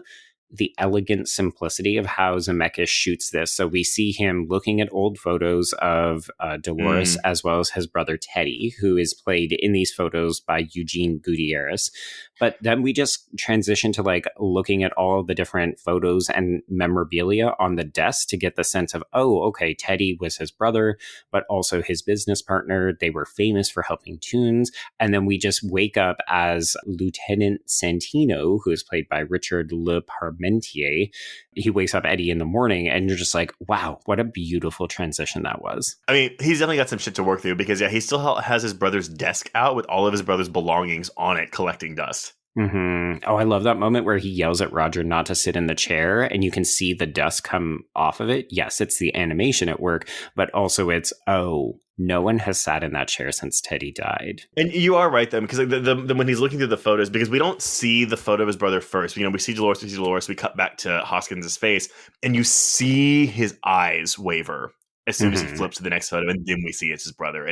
the elegant simplicity of how Zemeckis shoots this. So we see him looking at old photos of Dolores as well as his brother Teddy, who is played in these photos by Eugene Gutierrez. But then we just transition to like looking at all of the different photos and memorabilia on the desk to get the sense of, oh, okay, Teddy was his brother, but also his business partner. They were famous for helping Toons. And then we just wake up as Lieutenant Santino, who is played by Richard Le Parmentier. He wakes up Eddie in the morning and you're just like, wow, what a beautiful transition that was. I mean, he's definitely got some shit to work through because, yeah, he still has his brother's desk out with all of his brother's belongings on it collecting dust. Mm-hmm. Oh, I love that moment where he yells at Roger not to sit in the chair and you can see the dust come off of it. Yes, it's the animation at work, but also it's, oh, no one has sat in that chair since Teddy died. And you are right, then, because when he's looking through the photos, because we don't see the photo of his brother first. You know, we see Dolores, we cut back to Hoskins' face, and you see his eyes waver as soon as he flips to the next photo, and then we see it's his brother.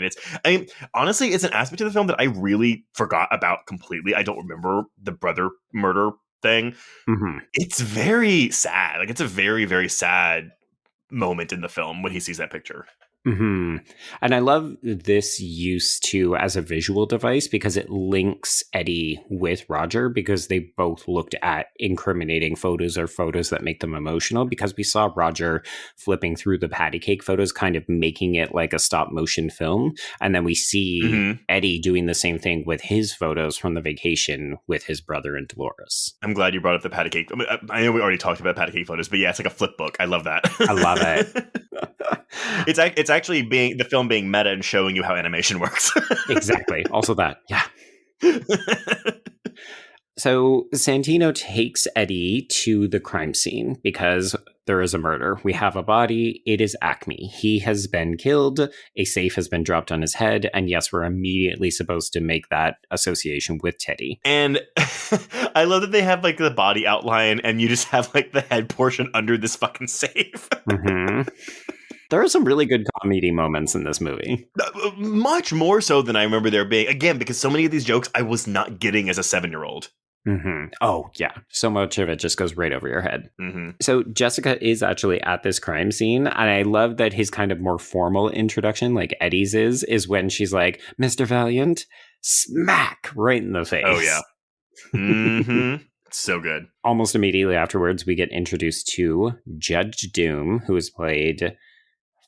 And honestly, it's an aspect of the film that I really forgot about completely. I don't remember the brother murder thing. It's very sad. Like, it's a very, very sad moment in the film when he sees that picture. And I love this use too as a visual device because it links Eddie with Roger because they both looked at incriminating photos or photos that make them emotional because we saw Roger flipping through the patty cake photos, kind of making it like a stop motion film. And then we see Eddie doing the same thing with his photos from the vacation with his brother and Dolores. I'm glad you brought up the patty cake. I know we already talked about patty cake photos, but yeah, it's like a flip book. I love that. I love it. It's actually the film being meta and showing you how animation works. Exactly. Also that. Yeah. So Santino takes Eddie to the crime scene because there is a murder. We have a body. It is Acme. He has been killed. A safe has been dropped on his head. And yes, we're immediately supposed to make that association with Teddy. And I love that they have like the body outline and you just have like the head portion under this fucking safe. There are some really good comedy moments in this movie. Much more so than I remember there being. Again, because so many of these jokes I was not getting as a 7-year-old. Oh, yeah. So much of it just goes right over your head. So Jessica is actually at this crime scene. And I love that his kind of more formal introduction, like Eddie's is when she's like, Mr. Valiant, smack right in the face. Oh, yeah. So good. Almost immediately afterwards, we get introduced to Judge Doom, who is played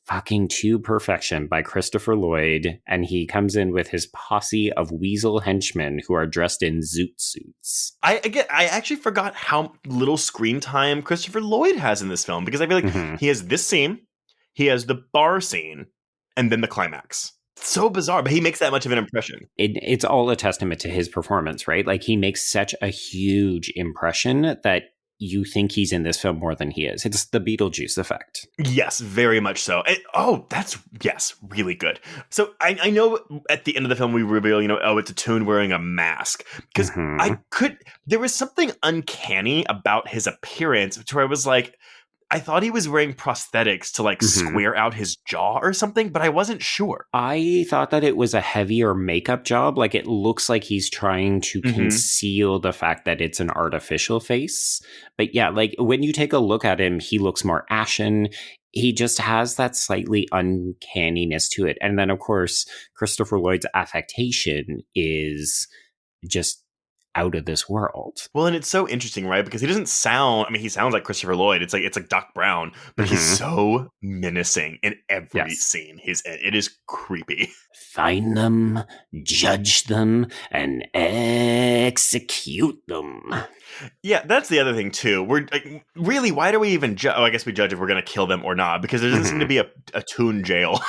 fucking to perfection by Christopher Lloyd, and he comes in with his posse of weasel henchmen who are dressed in zoot suits. I actually forgot how little screen time Christopher Lloyd has in this film, because I feel like he has this scene, he has the bar scene, and then the climax. It's so bizarre, but he makes that much of an impression. It's all a testament to his performance, right? Like, he makes such a huge impression that you think he's in this film more than he is. It's the Beetlejuice effect. Yes, very much so. Yes, really good. So I know at the end of the film we reveal, it's a Toon wearing a mask. Because there was something uncanny about his appearance, where I was like, I thought he was wearing prosthetics to like square out his jaw or something, but I wasn't sure. I thought that it was a heavier makeup job. Like, it looks like he's trying to conceal the fact that it's an artificial face. But yeah, like when you take a look at him, he looks more ashen. He just has that slightly uncanniness to it. And then, of course, Christopher Lloyd's affectation is just out of this world. Well, and it's so interesting, right? Because he doesn't sound, I mean, he sounds like Christopher Lloyd. It's like Doc Brown, but he's so menacing in every scene he's in. It is creepy. Find them, judge them, and execute them. Yeah, that's the other thing too. We're like, really, why do we even judge? Oh, I guess we judge if we're going to kill them or not, because there doesn't seem to be a Toon jail.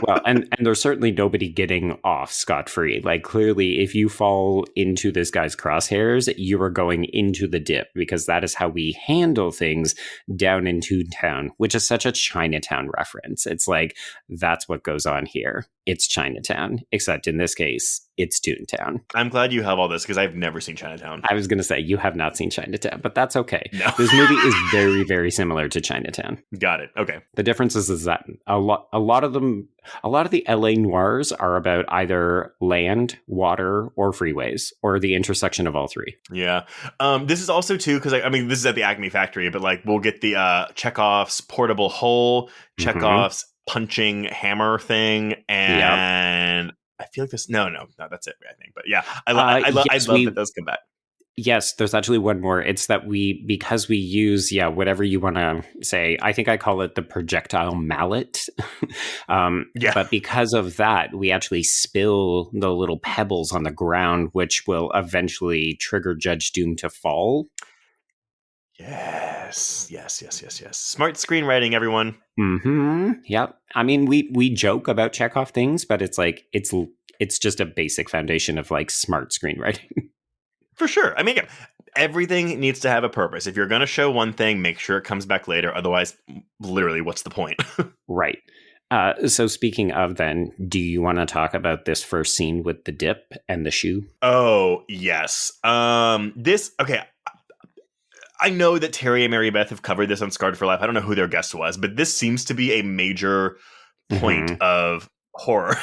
Well, and there's certainly nobody getting off scot-free. Like, clearly, if you fall into this guy's crosshairs, you are going into the dip, because that is how we handle things down in Toontown, which is such a Chinatown reference. It's like, that's what goes on here. It's Chinatown, except in this case, it's Toontown. I'm glad you have all this, because I've never seen Chinatown. I was going to say, you have not seen Chinatown, but that's okay. No. This movie is very, very similar to Chinatown. Got it. Okay. The difference is that a lot of the LA noirs are about either land, water, or freeways, or the intersection of all three. Yeah. This is also too, because I mean, this is at the Acme factory, but like we'll get the Chekhov's portable hole, Chekhov's punching hammer thing, and I feel like this. No, that's it. I think, but yeah, I love that those come back. Yes, there's actually one more. It's that because we use, whatever you want to say, I think I call it the projectile mallet. But because of that, we actually spill the little pebbles on the ground, which will eventually trigger Judge Doom to fall. Yes. Smart screenwriting, everyone. Yep. I mean, we joke about Chekhov things, but it's like, it's just a basic foundation of like smart screenwriting. For sure. I mean, everything needs to have a purpose. If you're going to show one thing, make sure it comes back later. Otherwise, literally, what's the point? Right. So speaking of then, do you want to talk about this first scene with the dip and the shoe? Oh, yes. Okay. I know that Terry and Mary Beth have covered this on Scarred for Life. I don't know who their guest was, but this seems to be a major point of horror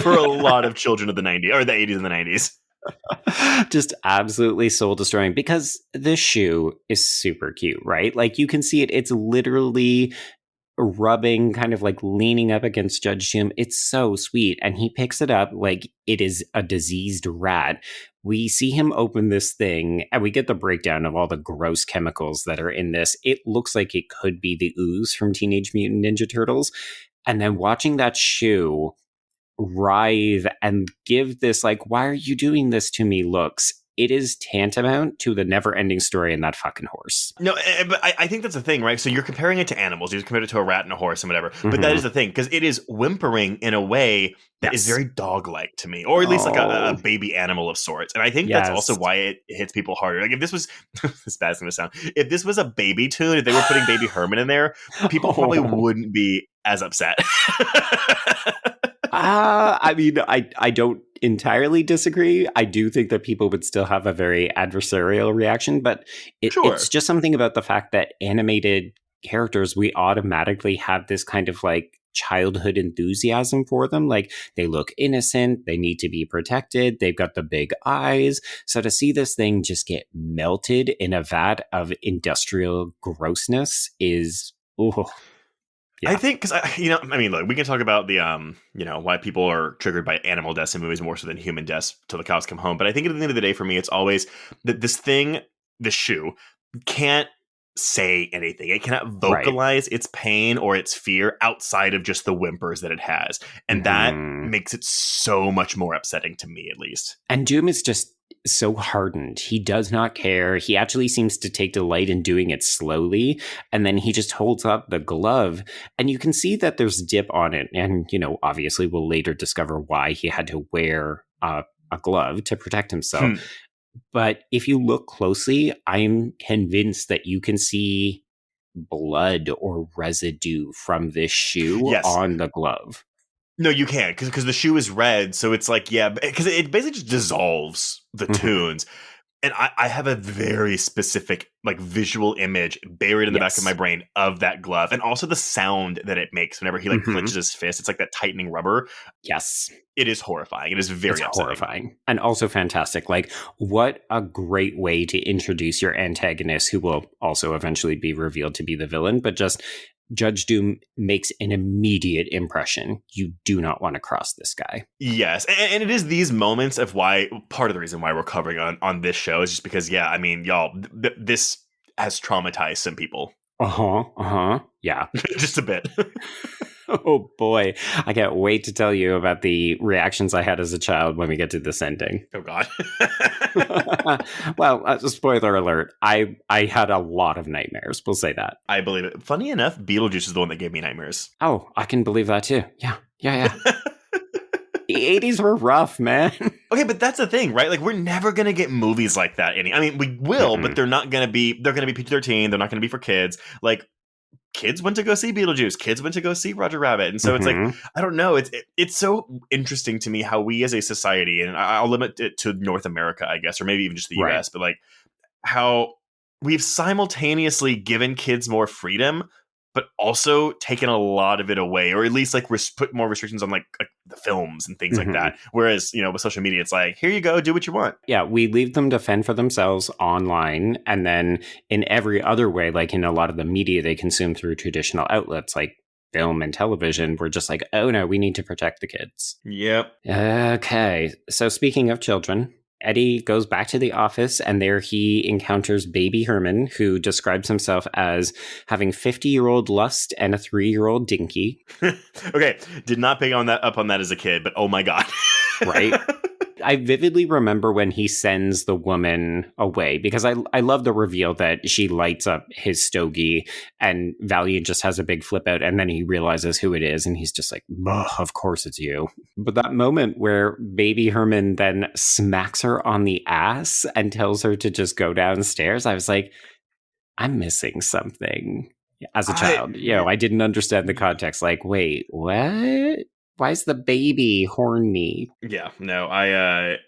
for a lot of children of the 90s or the 80s and the 90s. Just absolutely soul destroying, because this shoe is super cute, right? Like you can see it. It's literally rubbing, kind of like leaning up against Judge Doom. It's so sweet. And he picks it up like it is a diseased rat. We see him open this thing and we get the breakdown of all the gross chemicals that are in this. It looks like it could be the ooze from Teenage Mutant Ninja Turtles. And then watching that shoe writhe and give this like, why are you doing this to me looks, it is tantamount to the never-ending story in that fucking horse. No, but I think that's the thing, right? So you're comparing it to animals. You just compare it to a rat and a horse and whatever. But that is the thing, because it is whimpering in a way that is very dog-like to me, or at least like a baby animal of sorts. And I think that's also why it hits people harder. Like if this was, this bad going to sound, if this was a baby tune, if they were putting Baby Herman in there, people probably wouldn't be as upset. I mean, I don't entirely disagree. I do think that people would still have a very adversarial reaction, but it's just something about the fact that animated characters, we automatically have this kind of like childhood enthusiasm for them. Like they look innocent, they need to be protected, they've got the big eyes. So to see this thing just get melted in a vat of industrial grossness is, yeah. I think, because, I mean, look, we can talk about the, why people are triggered by animal deaths in movies more so than human deaths till the cows come home. But I think at the end of the day, for me, it's always that this thing, the shoe, can't say anything. It cannot vocalize its pain or its fear outside of just the whimpers that it has. And that makes it so much more upsetting to me, at least. And Doom is just so hardened. He does not care. He actually seems to take delight in doing it slowly. And then he just holds up the glove and you can see that there's dip on it. And, obviously we'll later discover why he had to wear a glove to protect himself. But if you look closely, I'm convinced that you can see blood or residue from this shoe on the glove. No, you can't, because the shoe is red, so it's like, because it basically just dissolves the tunes. And I have a very specific, like, visual image buried in the back of my brain of that glove, and also the sound that it makes whenever he like clenches his fist. It's like that tightening rubber. Yes, it is horrifying. It is very horrifying, and also fantastic. Like, what a great way to introduce your antagonist, who will also eventually be revealed to be the villain, but just Judge Doom makes an immediate impression. You do not want to cross this guy. Yes, and it is these moments of why, part of the reason why we're covering on this show is just because, yeah, I mean, y'all, this has traumatized some people. Yeah. Just a bit. Oh boy, I can't wait to tell you about the reactions I had as a child when we get to this ending. Oh God. Well, spoiler alert, I had a lot of nightmares, we'll say that. I believe it. Funny enough, Beetlejuice is the one that gave me nightmares. Oh, I can believe that too. Yeah. The 80s were rough, man. Okay, but that's the thing, right? Like, we're never going to get movies like that. I mean, we will, but they're going to be PG-13. They're not going to be for kids. Like, kids went to go see Beetlejuice. Kids went to go see Roger Rabbit. And so it's like, I don't know. It's so interesting to me how we as a society, and I'll limit it to North America, I guess, or maybe even just the US, but like how we've simultaneously given kids more freedom, but also taken a lot of it away, or at least like put more restrictions on like the films and things like that. Whereas, with social media, it's like, here you go, do what you want. Yeah, we leave them to fend for themselves online. And then in every other way, like in a lot of the media they consume through traditional outlets like film and television, we're just like, oh no, we need to protect the kids. Yep. Okay, so speaking of children, Eddie goes back to the office, and there he encounters Baby Herman, who describes himself as having 50-year-old lust and a 3-year-old dinky. Okay, did not pick up on that as a kid, but oh my God. Right? I vividly remember when he sends the woman away, because I love the reveal that she lights up his stogie and Valiant just has a big flip out, and then he realizes who it is and he's just like, of course it's you. But that moment where Baby Herman then smacks her on the ass and tells her to just go downstairs, I was like, I'm missing something. As a child, I didn't understand the context. Like, wait, what? Why is the baby horny? Yeah, no,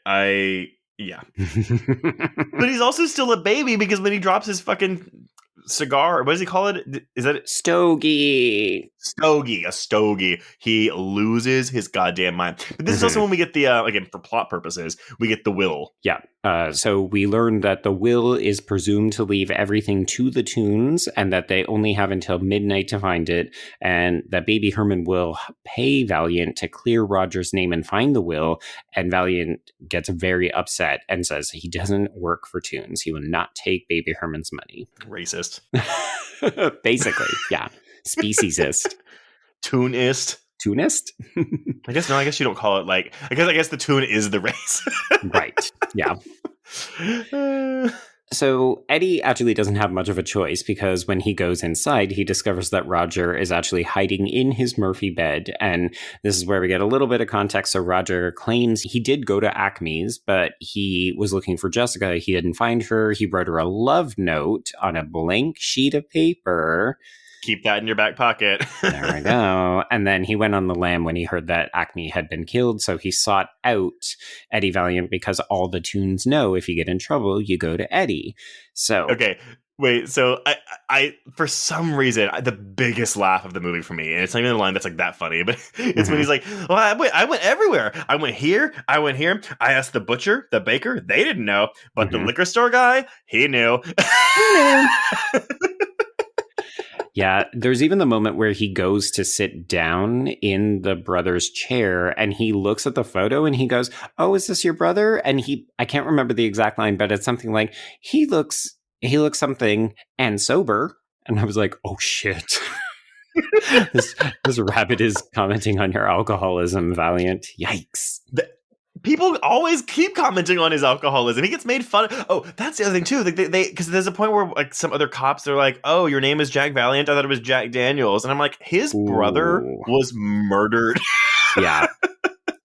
yeah. But he's also still a baby, because when he drops his fucking cigar, what does he call it? Is that Stogie? A stogie. He loses his goddamn mind. But this is also when we get the, again, for plot purposes, we get the will. Yeah. So we learned that the will is presumed to leave everything to the Toons, and that they only have until midnight to find it, and that Baby Herman will pay Valiant to clear Roger's name and find the will, and Valiant gets very upset and says he doesn't work for Toons. He will not take Baby Herman's money. Racist. Basically, yeah. Speciesist. Toonist. Toonist? I guess you don't call it like, I guess the Toon is the race. Right. Yeah. So Eddie actually doesn't have much of a choice, because when he goes inside, he discovers that Roger is actually hiding in his Murphy bed. And this is where we get a little bit of context. So Roger claims he did go to Acme's, but he was looking for Jessica. He didn't find her. He wrote her a love note on a blank sheet of paper. Keep that in your back pocket. There we go. And then he went on the lam when he heard that Acme had been killed. So he sought out Eddie Valiant, because all the Toons know if you get in trouble, you go to Eddie. So okay, wait. So I for some reason, the biggest laugh of the movie for me, and it's not even a line that's like that funny, but it's when he's like, "Well, I went everywhere. I went here. I went here. I asked the butcher, the baker. They didn't know, but the liquor store guy, he knew." Yeah, there's even the moment where he goes to sit down in the brother's chair, and he looks at the photo and he goes, "Oh, is this your brother?" And I can't remember the exact line, but it's something like, he looks something and sober. And I was like, oh shit. this rabbit is commenting on your alcoholism, Valiant. Yikes. People always keep commenting on his alcoholism. He gets made fun of. Oh, that's the other thing too. Like they because there's a point where like some other cops, they're like, "Oh, your name is Jack Valiant. I thought it was Jack Daniels." And I'm like, his brother was murdered. Yeah.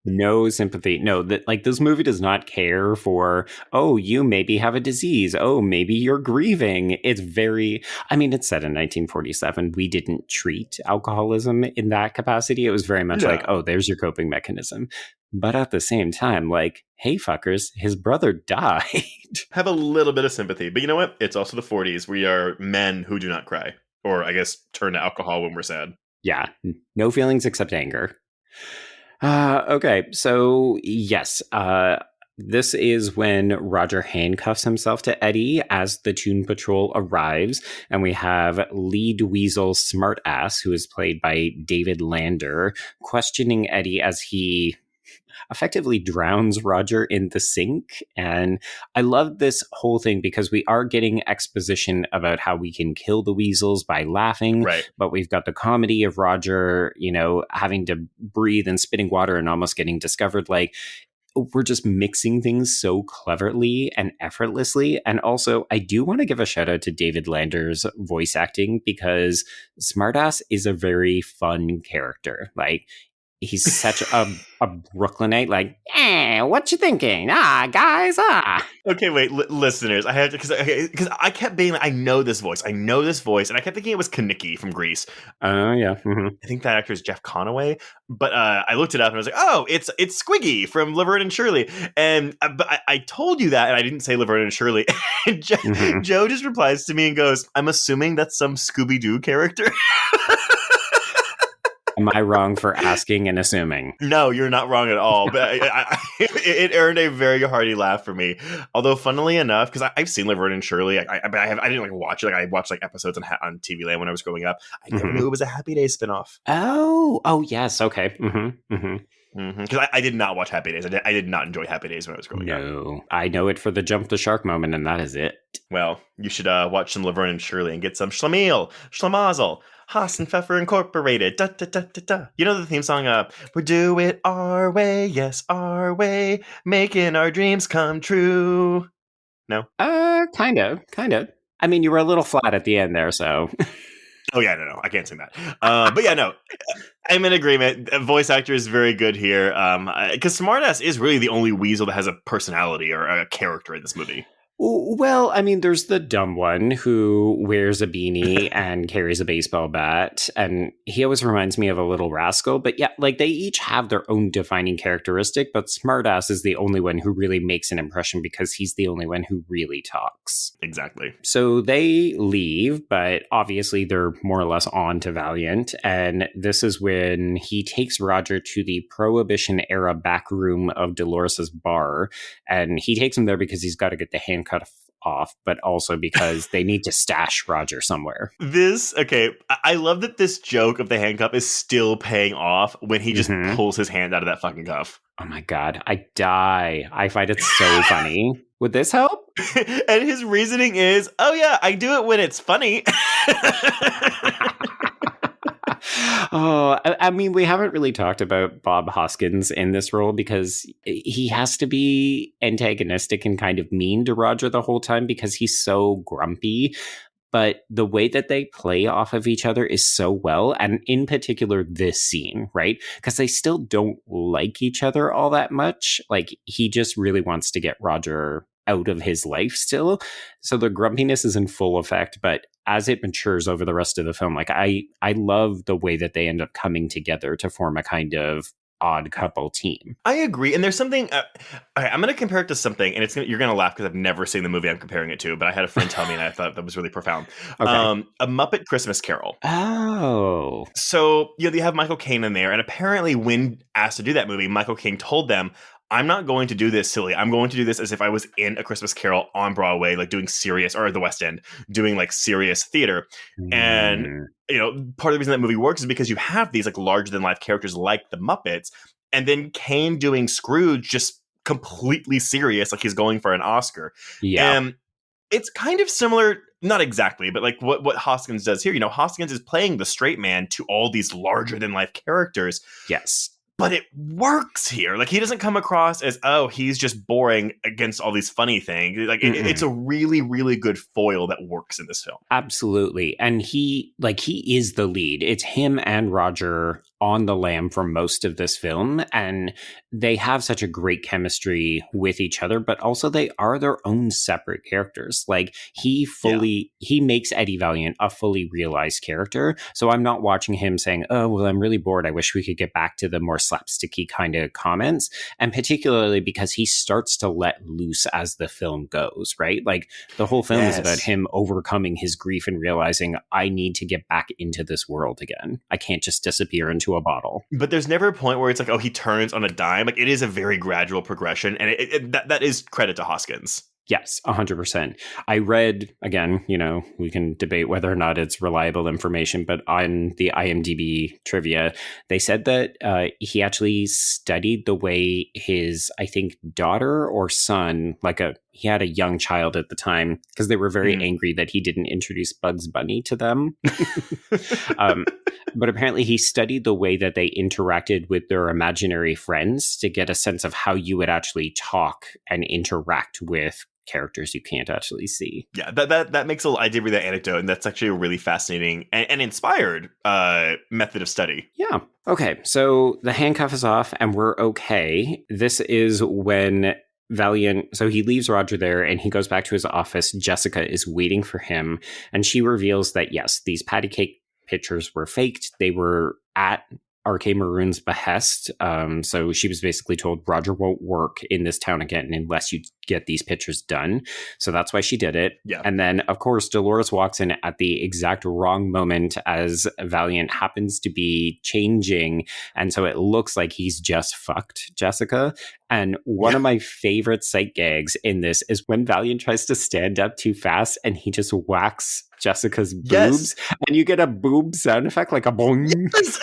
No sympathy. No, that like this movie does not care for, oh, you maybe have a disease. Oh, maybe you're grieving. It's it's set in 1947. We didn't treat alcoholism in that capacity. It was very much like, oh, there's your coping mechanism. But at the same time, like, hey, fuckers, his brother died. Have a little bit of sympathy. But you know what? It's also the 40s. We are men who do not cry. Or, I guess, turn to alcohol when we're sad. Yeah. No feelings except anger. Okay. So, yes. This is when Roger handcuffs himself to Eddie as the Toon Patrol arrives, and we have lead weasel Smartass, who is played by David Lander, questioning Eddie as he effectively drowns Roger in the sink. And I love this whole thing because we are getting exposition about how we can kill the weasels by laughing, Right. but we've got the comedy of Roger, having to breathe and spitting water and almost getting discovered. Like, we're just mixing things so cleverly and effortlessly. And also, I do want to give a shout out to David Lander's voice acting, because Smartass is a very fun character. Like, he's such a Brooklynite, like, what you thinking? Guys, Okay, wait, listeners, I have to, because I kept being like, I know this voice, and I kept thinking it was Kaneki from Grease. Oh, yeah. Mm-hmm. I think that actor is Jeff Conaway, but I looked it up and I was like, oh, it's Squiggy from Laverne and Shirley, and but I told you that, and I didn't say Laverne and Shirley, and Joe just replies to me and goes, I'm assuming that's some Scooby-Doo character. Am I wrong for asking and assuming? No, you're not wrong at all. But it earned a very hearty laugh for me. Although, funnily enough, because I've seen Laverne and Shirley, I didn't like watch it. Like, I watched like episodes on TV Land when I was growing up. I never knew it was a Happy Days spinoff. Oh, yes, okay. Because I did not watch Happy Days. I did not enjoy Happy Days when I was growing up. No, I know it for the jump the shark moment, and that is it. Well, you should watch some Laverne and Shirley and get some Schlemiel, Schlemazel, Haas and Pfeffer Incorporated. Da, da, da, da, da. You know the theme song? We do it our way, yes, our way, making our dreams come true. No? Kind of. I mean, you were a little flat at the end there, so. Oh, yeah, no, I can't sing that. But yeah, no, I'm in agreement. Voice actor is very good here. Because Smartass is really the only weasel that has a personality or a character in this movie. Well, I mean, there's the dumb one who wears a beanie and carries a baseball bat, and he always reminds me of a little rascal. But yeah, like, they each have their own defining characteristic, but Smartass is the only one who really makes an impression because he's the only one who really talks. Exactly. So they leave, but obviously they're more or less on to Valiant, and this is when he takes Roger to the Prohibition-era back room of Dolores's bar, and he takes him there because he's got to get the handcuff off, but also because they need to stash Roger somewhere. I love that this joke of the handcuff is still paying off when he just pulls his hand out of that fucking cuff. Oh my god, I die. I find it so funny. Would this help? And his reasoning is, oh yeah, I do it when it's funny. Oh, I mean, we haven't really talked about Bob Hoskins in this role because he has to be antagonistic and kind of mean to Roger the whole time because he's so grumpy. But the way that they play off of each other is so well, and in particular this scene, right? Because they still don't like each other all that much. Like, he just really wants to get Roger out of his life still. So the grumpiness is in full effect, but as it matures over the rest of the film, like, I love the way that they end up coming together to form a kind of odd couple team. I agree. And there's something, I'm going to compare it to something, and you're going to laugh because I've never seen the movie I'm comparing it to, but I had a friend tell me and I thought that was really profound. Okay. A Muppet Christmas Carol. Oh. So, they have Michael Caine in there, and apparently when asked to do that movie, Michael Caine told them, I'm not going to do this silly. I'm going to do this as if I was in A Christmas Carol on Broadway, like doing serious, or the West End, doing like serious theater. And, part of the reason that movie works is because you have these like larger than life characters like the Muppets, and then Caine doing Scrooge just completely serious, like he's going for an Oscar. Yeah. And it's kind of similar, not exactly, but like what Hoskins does here. Hoskins is playing the straight man to all these larger than life characters. Yes. But it works here. Like, he doesn't come across as, oh, he's just boring against all these funny things. Like, it's a really, really good foil that works in this film. Absolutely. And he is the lead. It's him and Roger on the lam for most of this film, and they have such a great chemistry with each other, but also they are their own separate characters. Like, he makes Eddie Valiant a fully realized character. So I'm not watching him saying, oh, well, I'm really bored. I wish we could get back to the more slapsticky kind of comments. And particularly because he starts to let loose as the film goes, right? Like, the whole film is about him overcoming his grief and realizing, I need to get back into this world again. I can't just disappear into into a bottle. But there's never a point where it's like, oh, he turns on a dime. Like, it is a very gradual progression, and that is credit to Hoskins. Yes, 100%. I read, again, we can debate whether or not it's reliable information, but on the IMDb trivia, they said that he actually studied the way his, I think, daughter or son, he had a young child at the time, because they were very angry that he didn't introduce Bugs Bunny to them. But apparently he studied the way that they interacted with their imaginary friends to get a sense of how you would actually talk and interact with characters you can't actually see. Yeah, that makes I did read that anecdote, and that's actually a really fascinating and inspired method of study. Yeah. Okay, so the handcuff is off and we're okay. This is when Valiant, so he leaves Roger there and he goes back to his office. Jessica is waiting for him, and she reveals that yes, these patty cake pictures were faked. They were at RK Maroon's behest. So she was basically told Roger won't work in this town again unless you get these pictures done. So that's why she did it. Yeah. And then, of course, Dolores walks in at the exact wrong moment as Valiant happens to be changing. And so it looks like he's just fucked Jessica. And one of my favorite sight gags in this is when Valiant tries to stand up too fast and he just whacks Jessica's boobs. And you get a boob sound effect like a boing. Yes.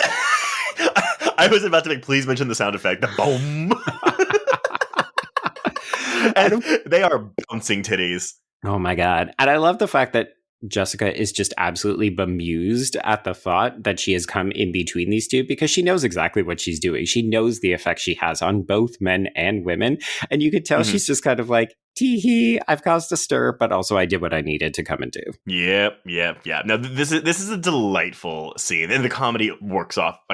I was about to please mention the sound effect, the boom. And they are bouncing titties. Oh my God. And I love the fact that Jessica is just absolutely bemused at the thought that she has come in between these two, because she knows exactly what she's doing. She knows the effect she has on both men and women. And you could tell she's just kind of like, tee-hee, I've caused a stir, but also I did what I needed to come and do. Yep. Now, this is a delightful scene, and the comedy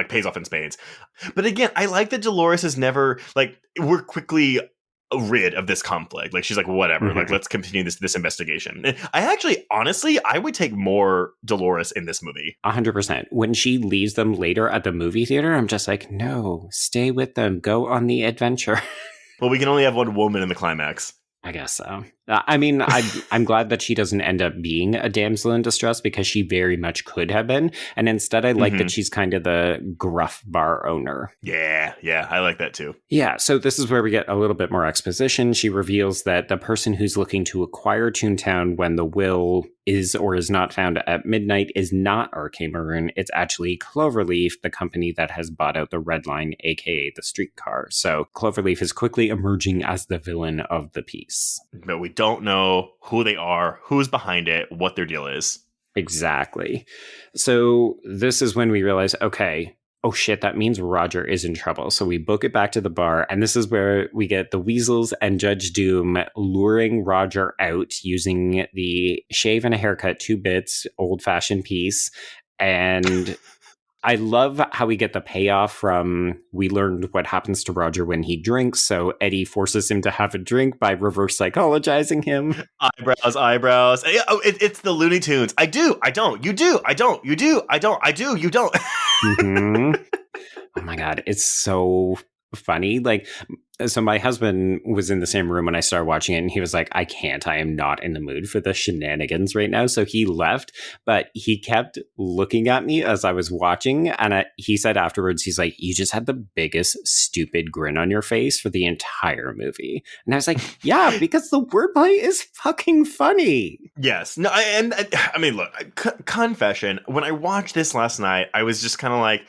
pays off in spades. But again, I like that Dolores is never, we're quickly rid of this conflict. Like, she's like, whatever, let's continue this investigation. Honestly, I would take more Dolores in this movie. 100%. When she leaves them later at the movie theater, I'm just like, no, stay with them. Go on the adventure. Well, we can only have one woman in the climax. I guess so. I mean, I'm glad that she doesn't end up being a damsel in distress, because she very much could have been. And instead, I like that she's kind of the gruff bar owner. Yeah, I like that too. Yeah, so this is where we get a little bit more exposition. She reveals that the person who's looking to acquire Toontown when the will is or is not found at midnight is not RK Maroon. It's actually Cloverleaf, the company that has bought out the Red Line, aka the streetcar. So Cloverleaf is quickly emerging as the villain of the piece. But we don't know who they are, who's behind it, what their deal is. Exactly. So this is when we realize, okay, oh shit, that means Roger is in trouble. So we book it back to the bar, and this is where we get the Weasels and Judge Doom luring Roger out using the shave and a haircut 2 bits old-fashioned piece. And I love how we get the payoff from, we learned what happens to Roger when he drinks, so Eddie forces him to have a drink by reverse psychologizing him. Eyebrows. Oh, it's the Looney Tunes. I do, I don't, you do, I don't, you do, I don't, I do, you don't. Oh my God, it's so funny. So my husband was in the same room when I started watching it, and he was like, I am not in the mood for the shenanigans right now. So he left, but he kept looking at me as I was watching. And he said afterwards, he's like, you just had the biggest stupid grin on your face for the entire movie. And I was like, yeah, because the wordplay is fucking funny. Yes. No, I mean, look, confession, when I watched this last night, I was just kind of like,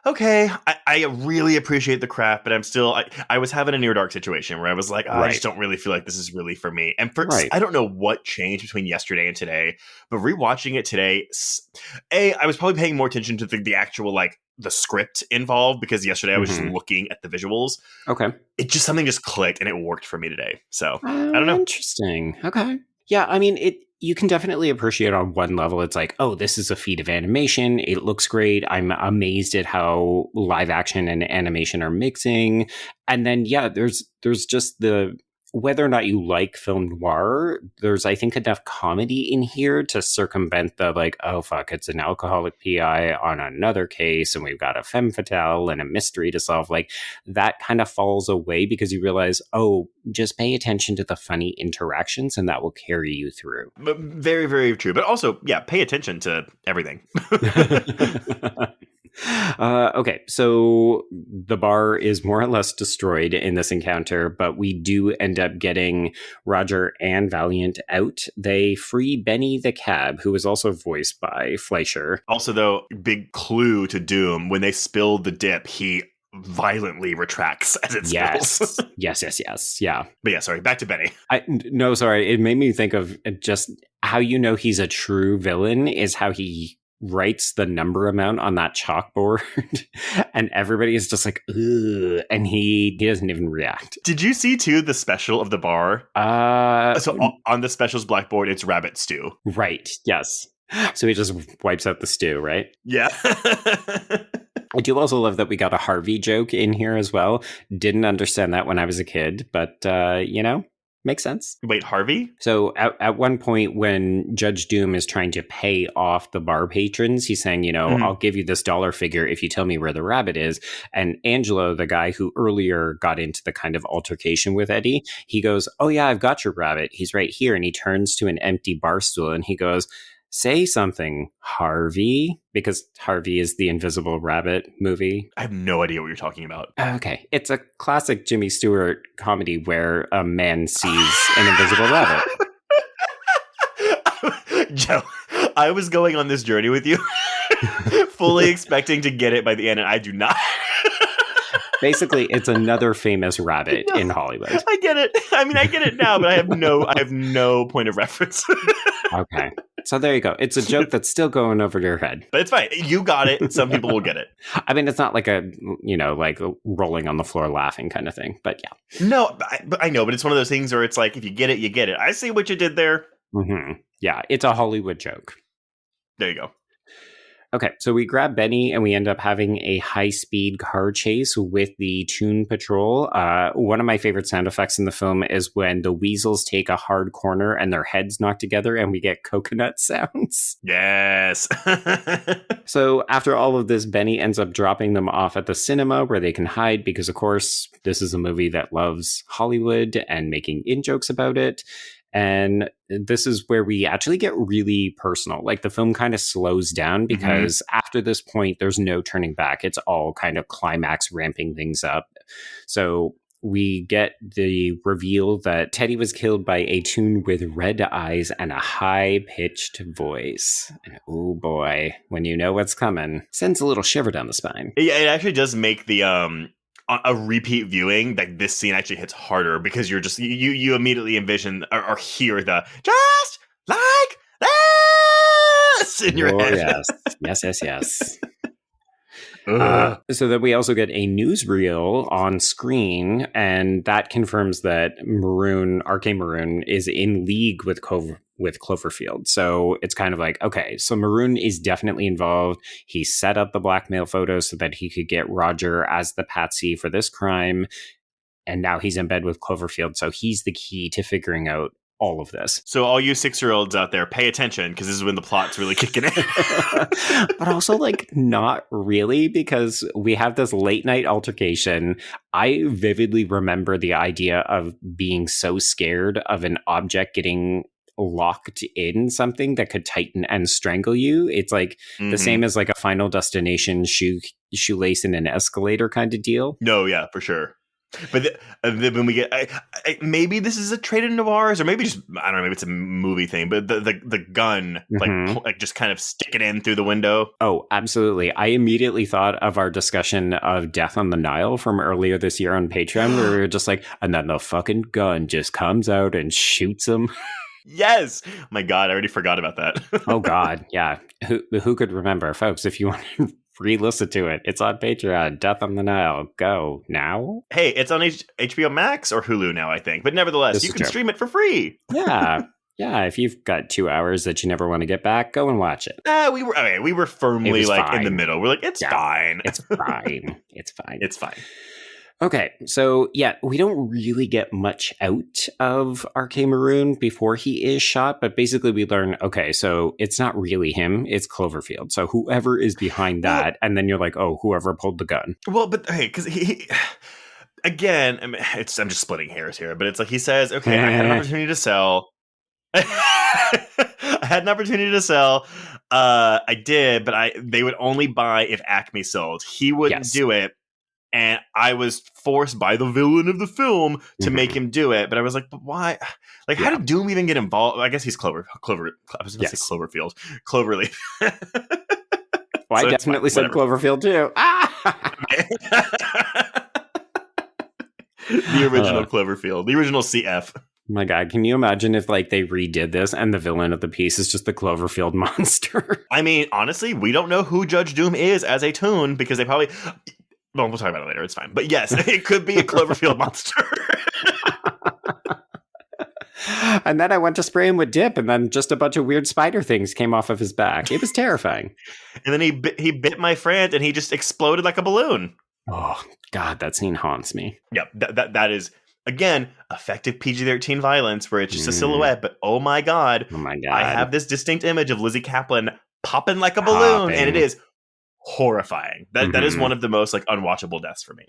okay, I really appreciate the craft, but I'm still, I was having a Near Dark situation where I was like, I just don't really feel like this is really for me. And I don't know what changed between yesterday and today, but rewatching it today, I was probably paying more attention to the actual, the script involved, because yesterday I was just looking at the visuals. Okay. Something just clicked and it worked for me today. So, I don't know. Interesting. Okay. Yeah, I mean, you can definitely appreciate on one level. It's like, oh, this is a feat of animation. It looks great. I'm amazed at how live action and animation are mixing. And then, yeah, there's just whether or not you like film noir, there's, I think, enough comedy in here to circumvent the oh, fuck, it's an alcoholic PI on another case, and we've got a femme fatale and a mystery to solve. That kind of falls away because you realize, oh, just pay attention to the funny interactions, and that will carry you through. But very, very true. But also, yeah, pay attention to everything. Okay, so the bar is more or less destroyed in this encounter, but we do end up getting Roger and Valiant out. They free Benny the cab, who is also voiced by Fleischer. Also, though, big clue to Doom, when they spill the dip, he violently retracts as it spills. Yes. Yeah. But yeah, sorry, back to Benny. No, sorry. It made me think of just how you know he's a true villain is how he writes the number amount on that chalkboard and everybody is just like, ugh, and he doesn't even react. Did you see too the special of the bar? So on the specials blackboard, it's rabbit stew. Right. Yes. So he just wipes out the stew, right? Yeah. I do also love that we got a Harvey joke in here as well. Didn't understand that when I was a kid, but makes sense. Wait, Harvey? So at one point when Judge Doom is trying to pay off the bar patrons, he's saying, I'll give you this dollar figure if you tell me where the rabbit is. And Angelo, the guy who earlier got into the kind of altercation with Eddie, he goes, oh yeah, I've got your rabbit. He's right here. And he turns to an empty bar stool and he goes, say something, Harvey, because Harvey is the Invisible Rabbit movie. I have no idea what you're talking about. Okay. It's a classic Jimmy Stewart comedy where a man sees an invisible rabbit. Joe, I was going on this journey with you, fully expecting to get it by the end, and I do not. Basically, it's another famous rabbit in Hollywood. I get it. I mean, I get it now, but I have no point of reference. Okay. So there you go. It's a joke that's still going over your head. But it's fine. You got it. Some people will get it. I mean, it's not like like rolling on the floor laughing kind of thing. But yeah. No, I know. But it's one of those things where it's like, if you get it, you get it. I see what you did there. Mm-hmm. Yeah. It's a Hollywood joke. There you go. Okay, so we grab Benny and we end up having a high-speed car chase with the Toon Patrol. One of my favorite sound effects in the film is when the weasels take a hard corner and their heads knock together and we get coconut sounds. Yes. So after all of this, Benny ends up dropping them off at the cinema where they can hide because, of course, this is a movie that loves Hollywood and making in-jokes about it. And this is where we actually get really personal. Like the film kind of slows down because after this point, there's no turning back. It's all kind of climax ramping things up. So we get the reveal that Teddy was killed by a Toon with red eyes and a high-pitched voice. And oh boy, when you know what's coming, sends a little shiver down the spine. Yeah, it actually does make the a repeat viewing, like this scene actually hits harder because you're just you immediately envision or hear the just like this in your head. Yes. So then we also get a newsreel on screen, and that confirms that RK Maroon is in league with Cloverfield. So it's kind of like, okay, so Maroon is definitely involved. He set up the blackmail photos so that he could get Roger as the patsy for this crime. And now he's in bed with Cloverfield. So he's the key to figuring out all of this. So all you 6-year-olds out there, pay attention because this is when the plot's really kicking in. But also like not really, because we have this late night altercation. I vividly remember the idea of being so scared of an object getting locked in something that could tighten and strangle you. It's like the same as like a Final Destination shoelace in an escalator kind of deal. No, yeah, for sure. But then when we get, maybe this is a trade in noirs, or maybe just, I don't know, maybe it's a movie thing, but the gun, like just kind of stick it in through the window. Oh, absolutely. I immediately thought of our discussion of Death on the Nile from earlier this year on Patreon, where we were just like, and then the fucking gun just comes out and shoots him. Yes. My God, I already forgot about that. Oh God, yeah. Who could remember, folks? If you want to re-listen to it, it's on Patreon. Death on the Nile. Go now. Hey, it's on HBO Max or Hulu now, I think. But nevertheless, you can stream it for free. Yeah. Yeah, if you've got 2 hours that you never want to get back, go and watch it. We were firmly like fine. In the middle. We're like, it's fine. It's fine. It's fine. It's fine. Okay, so yeah, we don't really get much out of RK Maroon before he is shot, but basically we learn, okay, so it's not really him, it's Cloverfield. So whoever is behind that, and then you're like, oh, whoever pulled the gun. Well, but hey, because he again, I mean, I'm just splitting hairs here, but it's like he says, okay, I had an opportunity to sell. I had an opportunity to sell. I did, but they would only buy if Acme sold. He wouldn't do it. And I was forced by the villain of the film to make him do it. But I was like, but why? Like, how did Doom even get involved? I guess he's Clover. I was going to say Cloverfield. Cloverleaf. Well, I definitely said Cloverfield too. The original Cloverfield. The original CF. Oh my God, can you imagine if like they redid this and the villain of the piece is just the Cloverfield monster? I mean, honestly, we don't know who Judge Doom is as a toon because they probably... Well, we'll talk about it later. It's fine. But yes, it could be a Cloverfield monster. And then I went to spray him with dip, and then just a bunch of weird spider things came off of his back. It was terrifying. And then he bit my friend, and he just exploded like a balloon. Oh, God, that scene haunts me. Yep, that is, again, effective PG-13 violence, where it's just a silhouette, but oh my God. I have this distinct image of Lizzie Kaplan popping like a balloon, and it is horrifying. That is one of the most like unwatchable deaths for me.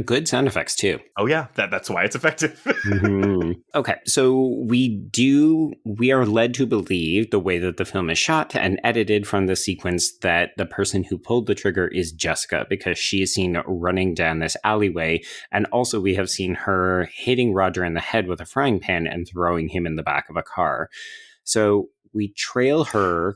Good sound effects too. Oh yeah, that's why it's effective. Okay, so we are led to believe the way that the film is shot and edited from the sequence that the person who pulled the trigger is Jessica, because she is seen running down this alleyway, and also we have seen her hitting Roger in the head with a frying pan and throwing him in the back of a car. So we trail her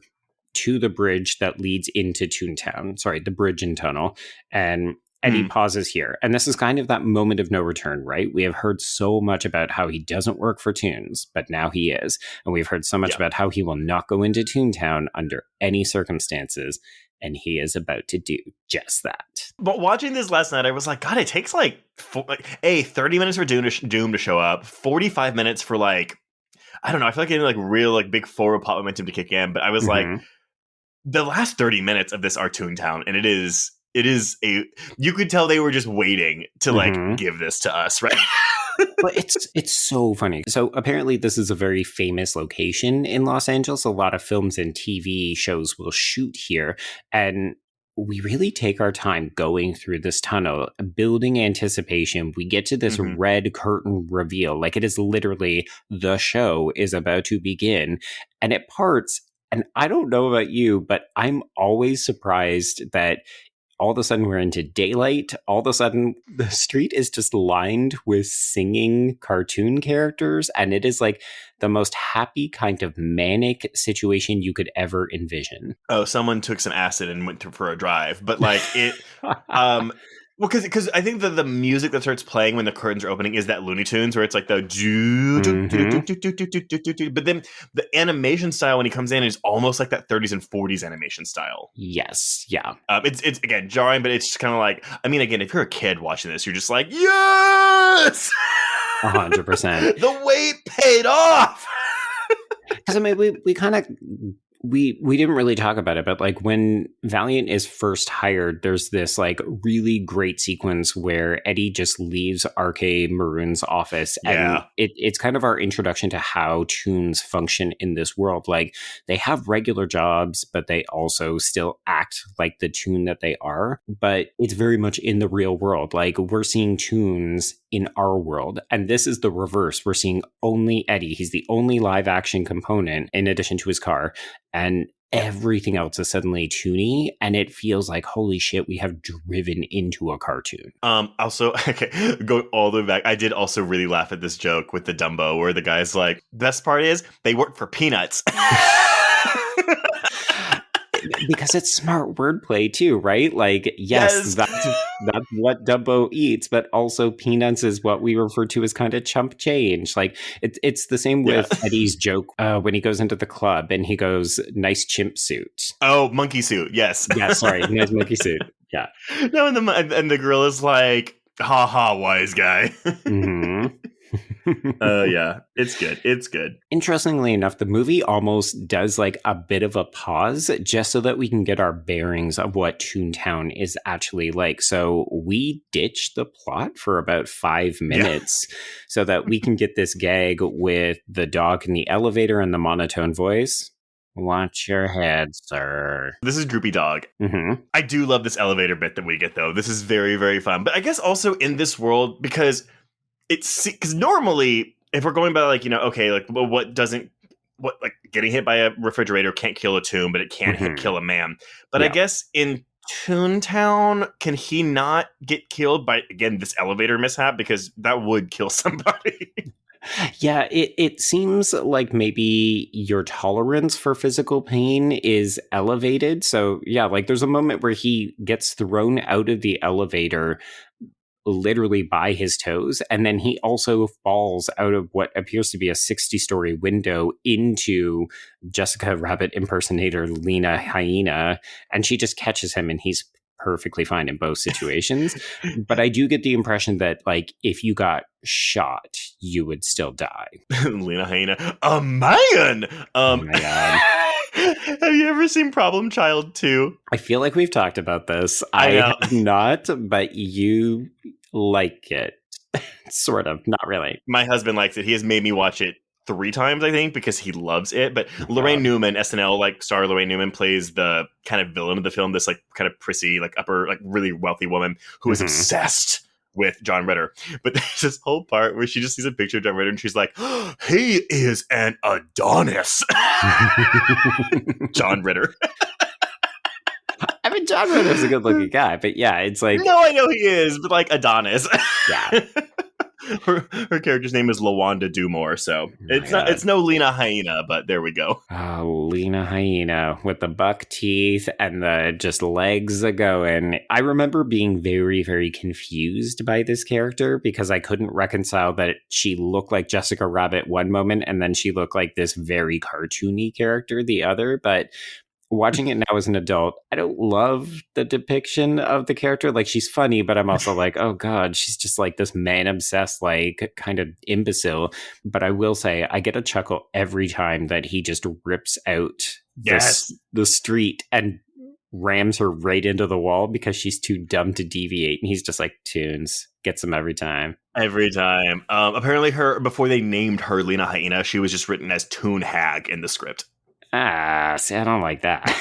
to the bridge that leads into Toontown. Sorry, the bridge and tunnel. And Eddie pauses here. And this is kind of that moment of no return, right? We have heard so much about how he doesn't work for Toons, but now he is. And we've heard so much about how he will not go into Toontown under any circumstances. And he is about to do just that. But watching this last night, I was like, God, it takes 30 minutes for Doom to show up, 45 minutes for I don't know, I feel like getting real big forward plot momentum to kick in. But I was like, the last 30 minutes of this are Toontown, and it is you could tell they were just waiting to give this to us, right? But it's so funny. So apparently this is a very famous location in Los Angeles. A lot of films and TV shows will shoot here, and we really take our time going through this tunnel, building anticipation. We get to this red curtain reveal, like it is literally the show is about to begin, and it parts. And I don't know about you, but I'm always surprised that all of a sudden we're into daylight. All of a sudden the street is just lined with singing cartoon characters. And it is like the most happy kind of manic situation you could ever envision. Oh, someone took some acid and went for a drive. But well, because I think that the music that starts playing when the curtains are opening is that Looney Tunes, where it's like the but then the animation style when he comes in is almost like that 30s and 40s animation style. Yes, yeah. It's again jarring, but it's just kind of like, I mean, again, if you're a kid watching this, you're just like, yes, 100%. The wait paid off. Because I mean, we kind of. We didn't really talk about it, but when Valiant is first hired, there's this really great sequence where Eddie just leaves RK Maroon's office. And it's kind of our introduction to how Toons function in this world. They have regular jobs, but they also still act like the Toon that they are. But it's very much in the real world. We're seeing Toons in our world. And this is the reverse. We're seeing only Eddie. He's the only live action component in addition to his car. And everything else is suddenly toony, and it feels like, holy shit, we have driven into a cartoon. Also, okay, go all the way back. I did also really laugh at this joke with the Dumbo, where the guy's like, best part is they work for peanuts. Because it's smart wordplay too, right? Yes. That's what Dumbo eats, but also peanuts is what we refer to as kind of chump change. It's the same with Eddie's joke when he goes into the club and he goes, nice chimp suit. Oh, monkey suit. Yes. Yeah, sorry. Nice monkey suit. Yeah. No, and the girl is like, ha ha, wise guy. Yeah, it's good. It's good. Interestingly enough, the movie almost does a bit of a pause just so that we can get our bearings of what Toontown is actually like. So we ditch the plot for about 5 minutes so that we can get this gag with the dog in the elevator and the monotone voice. Watch your head, sir. This is Droopy Dog. I do love this elevator bit that we get, though. This is very, very fun. But I guess also in this world, because normally, if we're going by what doesn't like getting hit by a refrigerator can't kill a toon, but it can kill a man. But I guess in Toontown, can he not get killed by, again, this elevator mishap? Because that would kill somebody. Yeah, it seems like maybe your tolerance for physical pain is elevated. So yeah, like there's a moment where he gets thrown out of the elevator literally by his toes, and then he also falls out of what appears to be a 60-story window into Jessica Rabbit impersonator Lena Hyena, and she just catches him and he's perfectly fine in both situations. But I do get the impression that like if you got shot you would still die. Lena Hyena, a man. Oh my God. Have you ever seen Problem Child 2? I feel like we've talked about this. I have not, but you like it. Sort of, not really. My husband likes it. He has made me watch it 3 times, I think, because he loves it. But Lorraine Newman, SNL like star Lorraine Newman, plays the kind of villain of the film, this like kind of prissy, like upper, like really wealthy woman who is obsessed with John Ritter. But there's this whole part where she just sees a picture of John Ritter and she's like, oh, he is an Adonis. John Ritter. I mean, John Ritter's a good looking guy, but yeah, it's like... No, I know he is, but like Adonis. Yeah. Her character's name is Lawanda Dumore, so it's no Lena Hyena, but there we go. Oh, Lena Hyena with the buck teeth and the just legs a-going. I remember being very, very confused by this character because I couldn't reconcile that she looked like Jessica Rabbit one moment and then she looked like this very cartoony character the other, but... Watching it now as an adult, I don't love the depiction of the character. Like, she's funny, but I'm also like, oh God, she's just like this man-obsessed, like, kind of imbecile. But I will say, I get a chuckle every time that he just rips out the street and rams her right into the wall because she's too dumb to deviate. And he's just like, tunes. Gets them every time. Every time. Apparently, before they named her Lena Hyena, she was just written as Toon Hag in the script. See, I don't like that.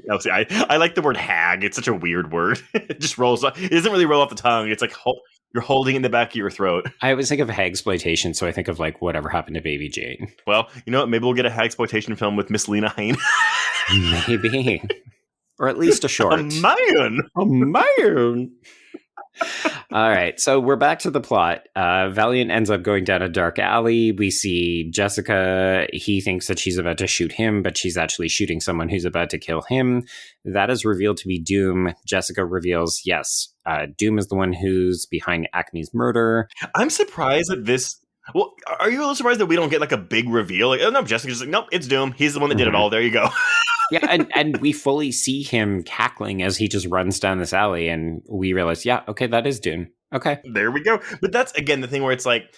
No, see, I like the word hag. It's such a weird word. It just rolls off. It doesn't really roll off the tongue. It's like you're holding it in the back of your throat. I always think of hagsploitation, so I think of like Whatever Happened to Baby Jane. Well, you know what? Maybe we'll get a hagsploitation film with Miss Lena Hyena. Maybe. Or at least a short. A man! A man! All right, so we're back to the plot. Valiant ends up going down a dark alley. We see Jessica. He thinks that she's about to shoot him, but she's actually shooting someone who's about to kill him. That is revealed to be Doom. Jessica reveals, yes, Doom is the one who's behind Acme's murder. I'm surprised that this... Well, are you a little surprised that we don't get like a big reveal? Like, oh no, Jessica's just like, nope, it's Doom. He's the one that did it all. There you go. Yeah, and we fully see him cackling as he just runs down this alley, and we realize, yeah, okay, that is Doom. Okay. There we go. But that's, again, the thing where it's like,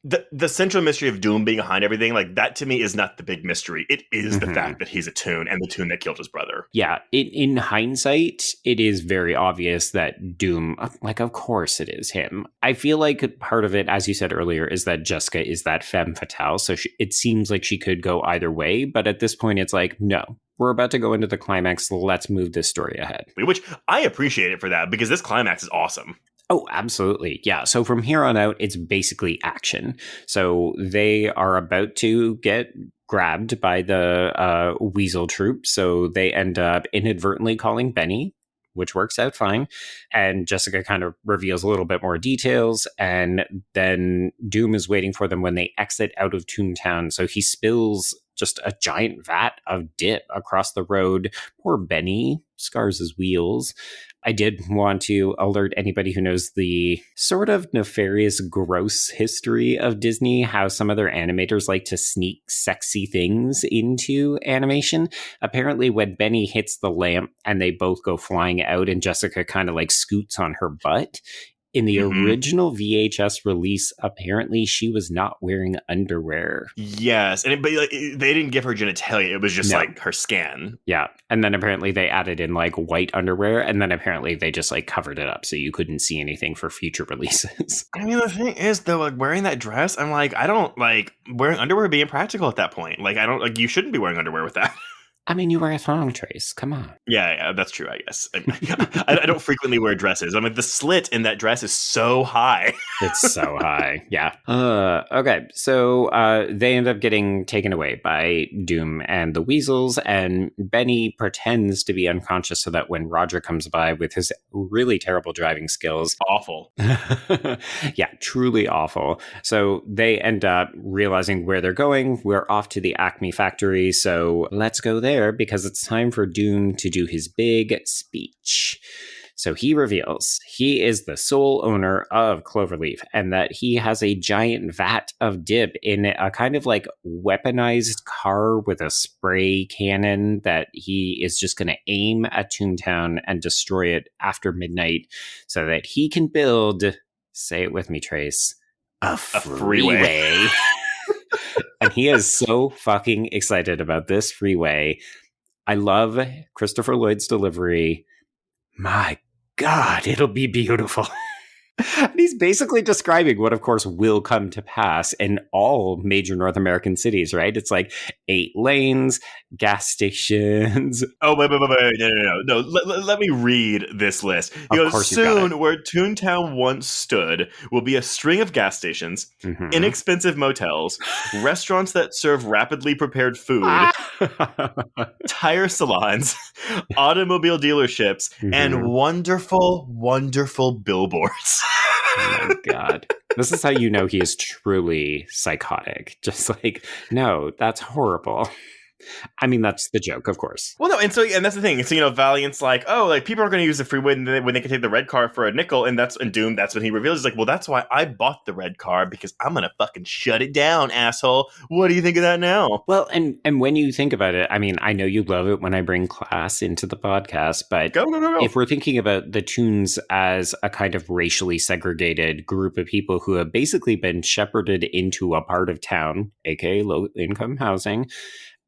the central mystery of Doom being behind everything, like, that to me is not the big mystery. It is the fact that he's a toon and the toon that killed his brother. Yeah, in hindsight, it is very obvious that Doom, like, of course it is him. I feel like part of it, as you said earlier, is that Jessica is that femme fatale, so it seems like she could go either way, but at this point, it's like, no. We're about to go into the climax. Let's move this story ahead. Which I appreciate it for that, because this climax is awesome. Oh, absolutely. Yeah. So from here on out, it's basically action. So they are about to get grabbed by the Weasel troop. So they end up inadvertently calling Benny, which works out fine. And Jessica kind of reveals a little bit more details. And then Doom is waiting for them when they exit out of Toontown. So he spills just a giant vat of dip across the road. Poor Benny scars his wheels. I did want to alert anybody who knows the sort of nefarious, gross history of Disney, how some of their animators like to sneak sexy things into animation. Apparently, when Benny hits the lamp and they both go flying out and Jessica kind of like scoots on her butt, in the original VHS release, apparently she was not wearing underwear. Yes, and but like, they didn't give her genitalia. It was just like her skin. Yeah, and then apparently they added in like white underwear, and then apparently they just like covered it up so you couldn't see anything for future releases. I mean, the thing is, though, like wearing that dress, I'm like, I don't like wearing underwear being practical at that point. Like, I don't like you shouldn't be wearing underwear with that. I mean, you wear a thong, Trace. Come on. Yeah, that's true, I guess. I don't frequently wear dresses. I mean, the slit in that dress is so high. It's so high. Yeah. Okay. So they end up getting taken away by Doom and the Weasels, and Benny pretends to be unconscious so that when Roger comes by with his really terrible driving skills. Awful. Yeah, truly awful. So they end up realizing where they're going. We're off to the Acme factory, so let's go there because it's time for Doom to do his big speech. So he reveals he is the sole owner of Cloverleaf and that he has a giant vat of dip in a kind of like weaponized car with a spray cannon that he is just going to aim at Toontown and destroy it after midnight so that he can build, say it with me, Trace, a freeway. And he is so fucking excited about this freeway. I love Christopher Lloyd's delivery. My God, it'll be beautiful. And he's basically describing what, of course, will come to pass in all major North American cities, right? It's like 8 lanes, gas stations. Oh, wait. No. Let me read this list. He goes, soon, where Toontown once stood will be a string of gas stations, inexpensive motels, restaurants that serve rapidly prepared food, tire salons, automobile dealerships, and wonderful, wonderful billboards. Oh my God. This is how you know he is truly psychotic. Just like, no, that's horrible. I mean, that's the joke, of course. Well, no, and that's the thing. So, Valiant's like, oh, like people are going to use the freeway when they can take the red car for a nickel, and Doom. That's when he reveals, he's like, well, that's why I bought the red car because I'm going to fucking shut it down, asshole. What do you think of that now? Well, and when you think about it, I mean, I know you love it when I bring class into the podcast, but go. If we're thinking about the Toons as a kind of racially segregated group of people who have basically been shepherded into a part of town, aka low-income housing.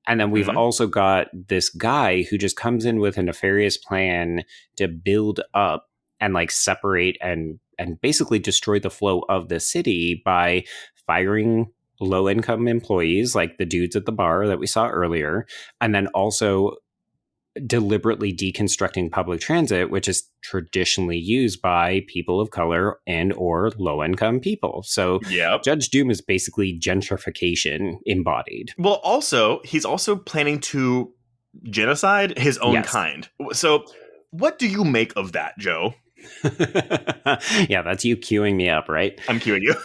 And then we've also got this guy who just comes in with a nefarious plan to build up and like separate and basically destroy the flow of the city by firing low-income employees like the dudes at the bar that we saw earlier, and then also deliberately deconstructing public transit, which is traditionally used by people of color and or low-income people. So Judge Doom is basically gentrification embodied. Well, also, he's also planning to genocide his own kind. So what do you make of that, Joe? Yeah, that's you queuing me up, right? I'm queuing you.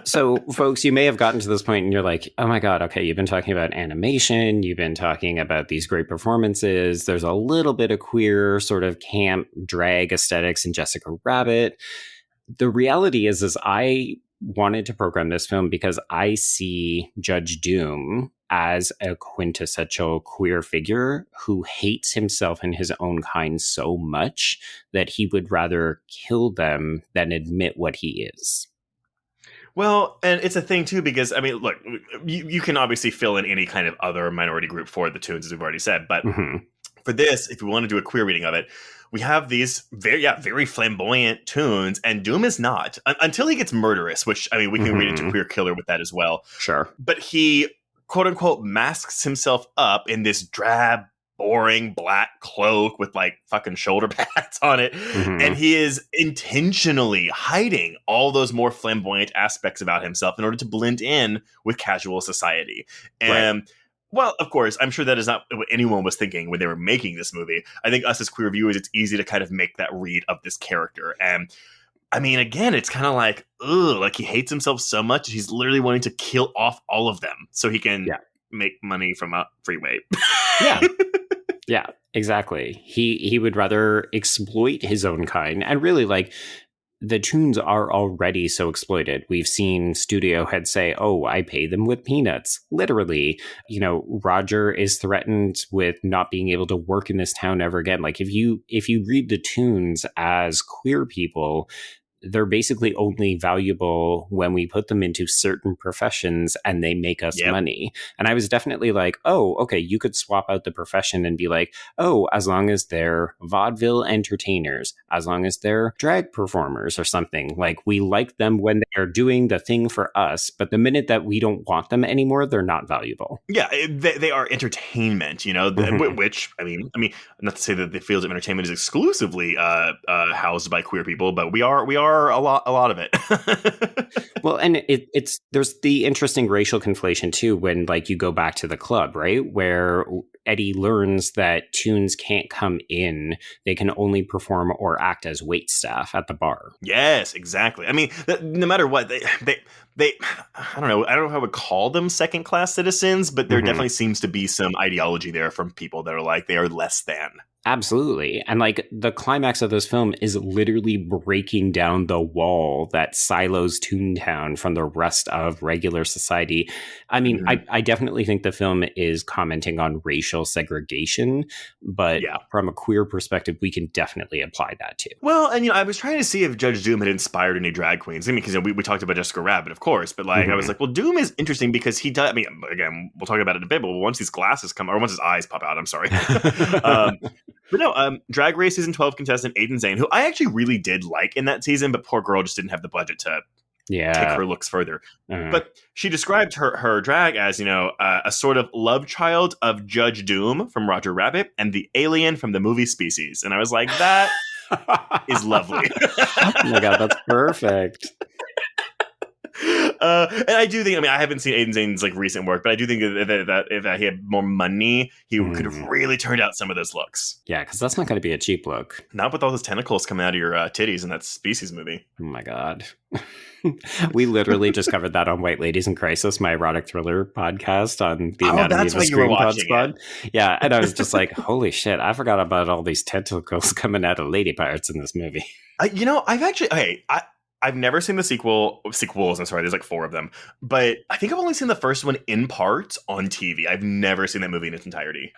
So, folks, you may have gotten to this point and you're like, oh my God, okay, you've been talking about animation, you've been talking about these great performances, there's a little bit of queer sort of camp drag aesthetics in Jessica Rabbit. The reality is I wanted to program this film because I see Judge Doom as a quintessential queer figure who hates himself and his own kind so much that he would rather kill them than admit what he is. Well, and it's a thing, too, because, I mean, look, you can obviously fill in any kind of other minority group for the Toons, as we've already said. But for this, if we want to do a queer reading of it, we have these very flamboyant Toons, and Doom is not. Until he gets murderous, which, I mean, we can read into Queer Killer with that as well. Sure. But he, quote-unquote, masks himself up in this drab, boring black cloak with like fucking shoulder pads on it, and he is intentionally hiding all those more flamboyant aspects about himself in order to blend in with casual society. And well, of course, I'm sure that is not what anyone was thinking when they were making this movie. I think us as queer viewers, it's easy to kind of make that read of this character. And I mean, again, it's kind of like, ugh, like he hates himself so much he's literally wanting to kill off all of them so he can make money from a freeway. Yeah, exactly. He would rather exploit his own kind. And really, like, the Toons are already so exploited. We've seen studio heads say, oh, I pay them with peanuts. Literally, Roger is threatened with not being able to work in this town ever again. Like, if you read the Toons as queer people, they're basically only valuable when we put them into certain professions and they make us money. And I was definitely like, oh, okay, you could swap out the profession and be like, oh, as long as they're vaudeville entertainers, as long as they're drag performers or something, like we like them when they They're doing the thing for us, but the minute that we don't want them anymore, they're not valuable. Yeah, they are entertainment, which, I mean, not to say that the field of entertainment is exclusively housed by queer people, but we are a lot of it. Well, and there's the interesting racial conflation too when like you go back to the club, right? Where Eddie learns that tunes can't come in. They can only perform or act as wait staff at the bar. Yes, exactly. I mean, no matter what, they I don't know if I would call them second class citizens, but there definitely seems to be some ideology there from people that are like they are less than. Absolutely. And like the climax of this film is literally breaking down the wall that silos Toontown from the rest of regular society. I mean, I definitely think the film is commenting on racial segregation, but from a queer perspective, we can definitely apply that too. Well, and I was trying to see if Judge Doom had inspired any drag queens. I mean, because we talked about Jessica Rabbit, of course, but like I was like, well, Doom is interesting because he does. I mean, again, we'll talk about it in a bit, but once his glasses come, or once his eyes pop out, I'm sorry. But no, Drag Race season 12 contestant Aiden Zane, who I actually really did like in that season, but poor girl just didn't have the budget to take her looks further. But she described her drag as, a sort of love child of Judge Doom from Roger Rabbit and the alien from the movie Species. And I was like, that is lovely. Oh my God, that's perfect. And I do think, I haven't seen Aiden Zane's like recent work, but I do think that if he had more money, he could have really turned out some of those looks. Yeah, because that's not going to be a cheap look. Not with all those tentacles coming out of your titties in that Species movie. Oh my God. We literally just covered that on White Ladies in Crisis, my erotic thriller podcast on the Anatomy of a Scream Pod Squad. Yeah, and I was just like, holy shit, I forgot about all these tentacles coming out of lady parts in this movie. I've never seen the sequels. I'm sorry, there's like 4 of them. But I think I've only seen the first one in part on TV. I've never seen that movie in its entirety.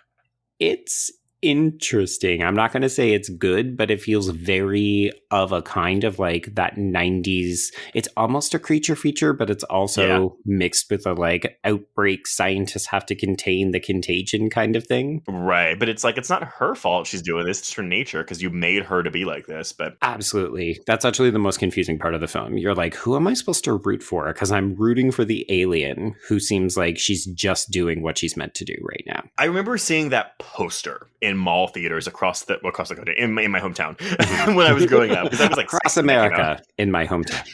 It's interesting. I'm not going to say it's good, but it feels very of a kind of like that 90s. It's almost a creature feature, but it's also mixed with a like outbreak scientists have to contain the contagion kind of thing. Right. But it's like, it's not her fault she's doing this. It's her nature because you made her to be like this. But absolutely. That's actually the most confusing part of the film. You're like, who am I supposed to root for? Because I'm rooting for the alien who seems like she's just doing what she's meant to do right now. I remember seeing that poster in mall theaters across the country, in my hometown when I was growing up. Because I was like across America in my hometown.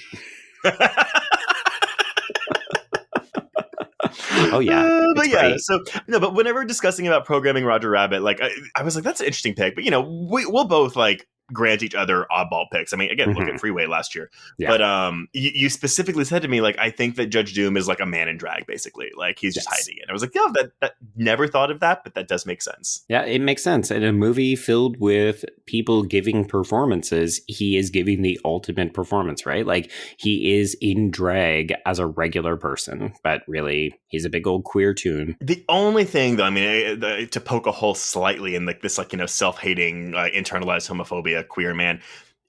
Oh yeah, but yeah. Great. So no, but whenever discussing about programming Roger Rabbit, like I was like, that's an interesting pick. But we'll both like grant each other oddball picks. I mean, again, look at Freeway last year. Yeah. But you specifically said to me, like, I think that Judge Doom is like a man in drag, basically. Like he's just hiding it. I was like, yeah, that never thought of that, but that does make sense. Yeah, it makes sense. In a movie filled with people giving performances, he is giving the ultimate performance, right? Like he is in drag as a regular person, but really he's a big old queer tune. The only thing, though, I mean, to poke a hole slightly in like this, like, self-hating, internalized homophobia queer man,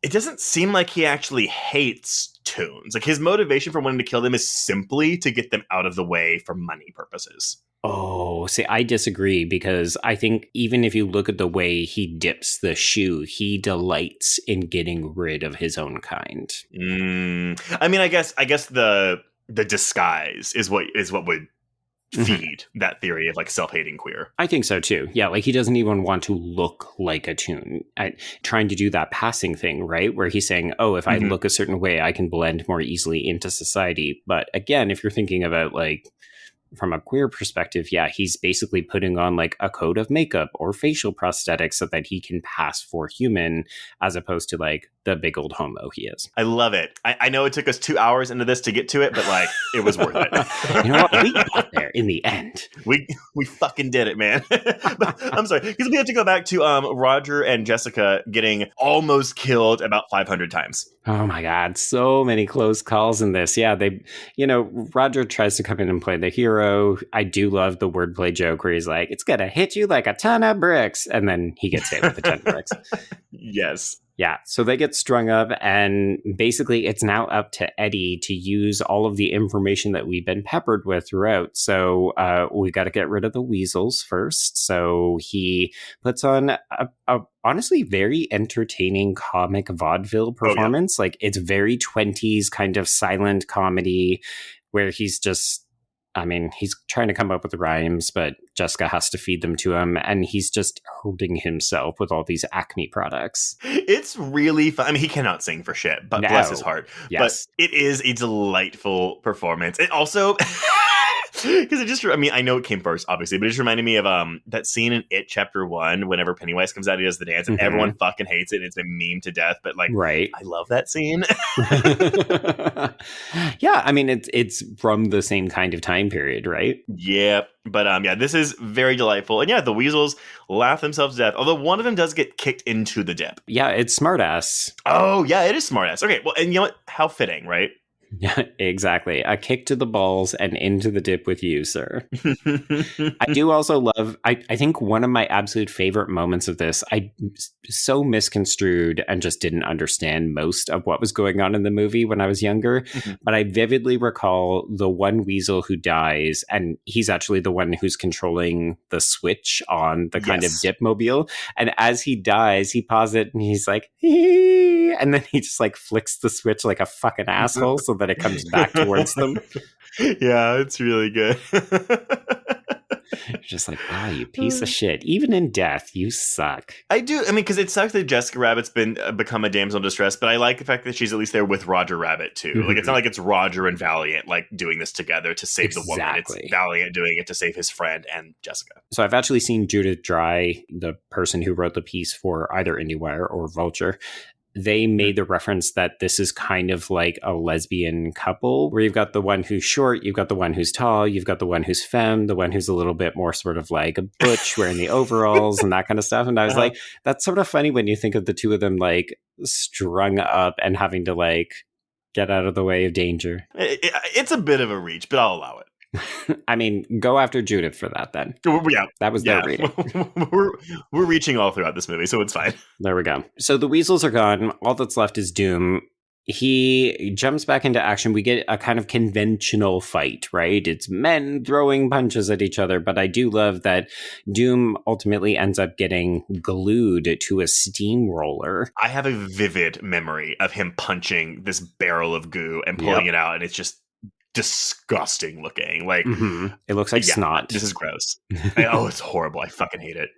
it doesn't seem like he actually hates tunes. Like his motivation for wanting to kill them is simply to get them out of the way for money purposes. Oh, see, I disagree because I think even if you look at the way he dips the shoe, he delights in getting rid of his own kind. I mean, I guess the disguise is what would feed that theory of like self-hating queer. I think so too. Yeah, like he doesn't even want to look like a tune. Trying to do that passing thing, right? Where he's saying, oh, if I look a certain way, I can blend more easily into society. But again, if you're thinking about like from a queer perspective, yeah, he's basically putting on like a coat of makeup or facial prosthetics so that he can pass for human, as opposed to like the big old homo he is. I love it. I know it took us 2 hours into this to get to it, but like it was worth it. You know what? We got there in the end. We fucking did it, man. But, I'm sorry, because we have to go back to Roger and Jessica getting almost killed about 500 times. Oh my God, so many close calls in this. Yeah, Roger tries to come in and play the hero. I do love the wordplay joke where he's like, it's gonna hit you like a ton of bricks. And then he gets hit with a ton of bricks. Yes. Yeah, so they get strung up, and basically it's now up to Eddie to use all of the information that we've been peppered with throughout. So we got to get rid of the weasels first. So he puts on a honestly very entertaining comic vaudeville performance. Like, it's very 20s kind of silent comedy where he's just, I mean, he's trying to come up with rhymes, but Jessica has to feed them to him, and he's just hurting himself with all these Acme products. It's really fun. I mean, he cannot sing for shit, but bless his heart. Yes. But it is a delightful performance. It also... Because it just, I mean, I know it came first, obviously, but it just reminded me of that scene in It Chapter 1, whenever Pennywise comes out, he does the dance, and everyone fucking hates it, and it's a meme to death, but like, right. I love that scene. Yeah, I mean, it's from the same kind of time period, right? Yep. But yeah, this is very delightful. And yeah, the weasels laugh themselves to death, although one of them does get kicked into the dip. Yeah, it's smartass. Oh, yeah, it is smartass. Okay, well, and you know what? How fitting, right? Yeah, exactly. A kick to the balls and into the dip with you, sir. I do also love, I think one of my absolute favorite moments of this, I so misconstrued and just didn't understand most of what was going on in the movie when I was younger. But I vividly recall the one weasel who dies, and he's actually the one who's controlling the switch on the kind of dip mobile. And as he dies, he pauses it and he's like, hee, and then he just like flicks the switch like a fucking asshole so that it comes back towards them. Yeah, it's really good. You're just like, you piece of shit. Even in death, you suck. I do. I mean, because it sucks that Jessica Rabbit's become a damsel in distress, but I like the fact that she's at least there with Roger Rabbit, too. Like, it's not like it's Roger and Valiant, like, doing this together to save the woman. It's Valiant doing it to save his friend and Jessica. So I've actually seen Judith Dry, the person who wrote the piece for either IndieWire or Vulture. They made the reference that this is kind of like a lesbian couple where you've got the one who's short, you've got the one who's tall, you've got the one who's femme, the one who's a little bit more sort of like a butch wearing the overalls and that kind of stuff. And I was like, that's sort of funny when you think of the two of them like strung up and having to like get out of the way of danger. It's a bit of a reach, but I'll allow it. I mean, go after Judith for that then. Yeah. That was their reading. We're reaching all throughout this movie, so it's fine. There we go. So the weasels are gone. All that's left is Doom. He jumps back into action. We get a kind of conventional fight, right? It's men throwing punches at each other, but I do love that Doom ultimately ends up getting glued to a steamroller. I have a vivid memory of him punching this barrel of goo and pulling it out, and it's just disgusting looking. Like, it looks like snot. This is gross. It's horrible. I fucking hate it.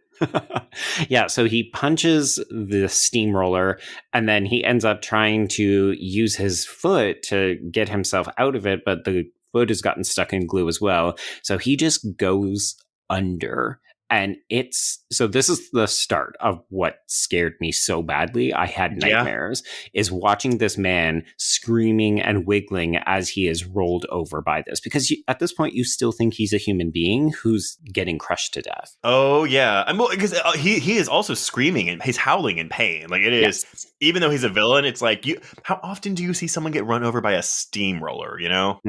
Yeah, so he punches the steamroller and then he ends up trying to use his foot to get himself out of it, but the foot has gotten stuck in glue as well. So he just goes under. And so this is the start of what scared me so badly. I had nightmares, is watching this man screaming and wiggling as he is rolled over by this. Because at this point, you still think he's a human being who's getting crushed to death. Oh, yeah. Because he is also screaming and he's howling in pain. Like, it is, even though he's a villain, it's like, how often do you see someone get run over by a steamroller, you know?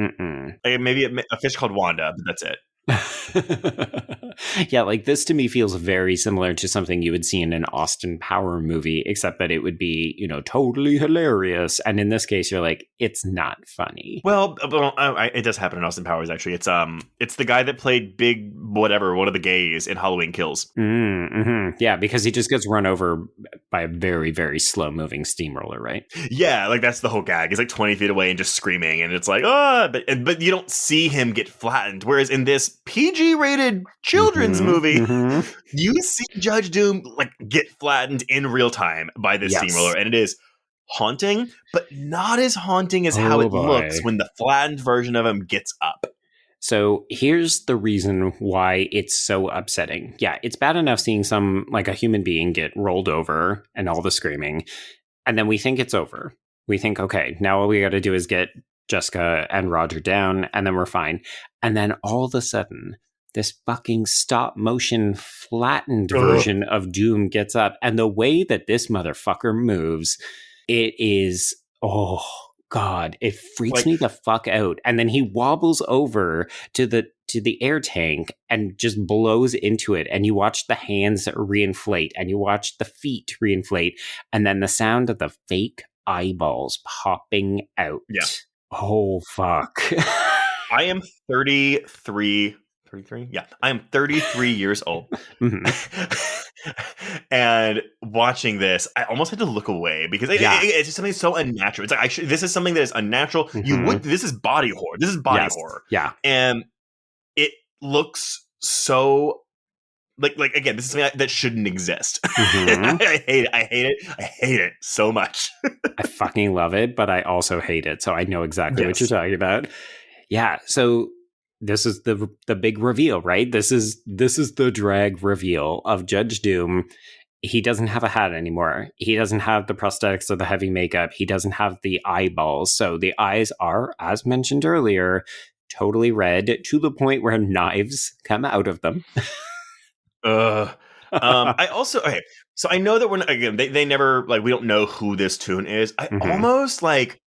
Like maybe a fish called Wanda, but that's it. Yeah, like this to me feels very similar to something you would see in an Austin Power movie, except that it would be, totally hilarious. And in this case, you're like, it's not funny. Well, it does happen in Austin Powers, actually. It's the guy that played Big whatever, one of the gays in Halloween Kills. Yeah, because he just gets run over by a very, very slow moving steamroller, right? Yeah, like that's the whole gag. He's like 20 feet away and just screaming, and it's like, but you don't see him get flattened. Whereas in this PG-rated children's movie, you see Judge Doom like get flattened in real time by this steamroller, and it is haunting, but not as haunting as how it looks when the flattened version of him gets up. So here's the reason why it's so upsetting. Yeah, it's bad enough seeing a human being get rolled over and all the screaming, and then we think it's over. We think, okay, now all we got to do is get Jessica and Roger down, and then we're fine. And then all of a sudden, this fucking stop motion flattened version of Doom gets up, and the way that this motherfucker moves, it is God, it freaks Like, me the fuck out. And then he wobbles over to the air tank and just blows into it. And you watch the hands reinflate and you watch the feet reinflate. And then the sound of the fake eyeballs popping out. yeah. Oh, fuck. I am 33. 33? Yeah. I am 33 years old. And watching this, I almost had to look away because it's just something so unnatural. It's like, this is something that is unnatural. This is body horror. This is body horror. Yeah. And it looks so like again, this is something that shouldn't exist. I hate it. I hate it so much. I fucking love it, but I also hate it. So I know exactly what you're talking about. Yeah. So this is the big reveal, right? This is the drag reveal of Judge Doom. He doesn't have a hat anymore. He doesn't have the prosthetics or the heavy makeup. He doesn't have the eyeballs. So the eyes are, as mentioned earlier, totally red to the point where knives come out of them. I also so I know that we're not, again, they never, like, we don't know who this tune is. I almost like,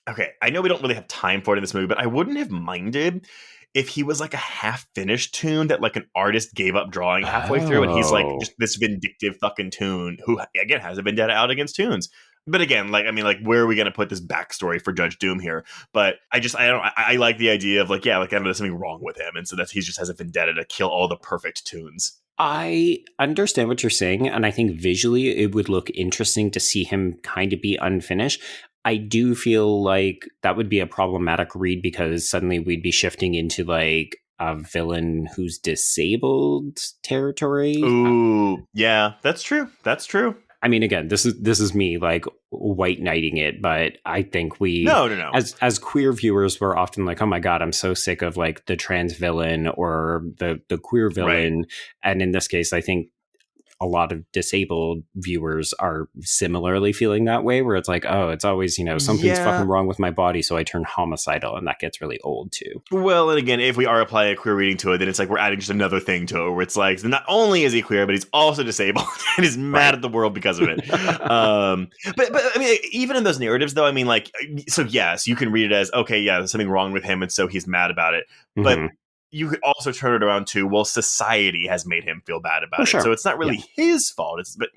I know we don't really have time for it in this movie, but I wouldn't have minded if he was like a half-finished tune that like an artist gave up drawing halfway through, and he's like just this vindictive fucking tune who again has a vendetta out against tunes. But again, like, I mean, like, where are we going to put this backstory for Judge Doom here? But I like the idea of like, yeah, like, I know there's something wrong with him, and so that he just has a vendetta to kill all the perfect tunes. I understand what you're saying, and I think visually it would look interesting to see him kind of be unfinished. I do feel like that would be a problematic read because suddenly we'd be shifting into like a villain who's disabled territory. Ooh, yeah, that's true. That's true. I mean, again, this is me like white knighting it, but I think we no. As queer viewers, we're often like, oh my God, I'm so sick of like the trans villain or the queer villain. Right. And in this case, I think a lot of disabled viewers are similarly feeling that way, where it's like, oh, it's always, something's fucking wrong with my body, so I turn homicidal, and that gets really old too. Well, and again, if we are applying a queer reading to it, then it's like we're adding just another thing to it, where it's like, not only is he queer, but he's also disabled and is mad at the world because of it. But I mean, even in those narratives, though, I mean, like, so yes, you can read it as, okay, yeah, there's something wrong with him, and so he's mad about it. But you could also turn it around to, well, society has made him feel bad about it. Sure. So it's not really his fault. But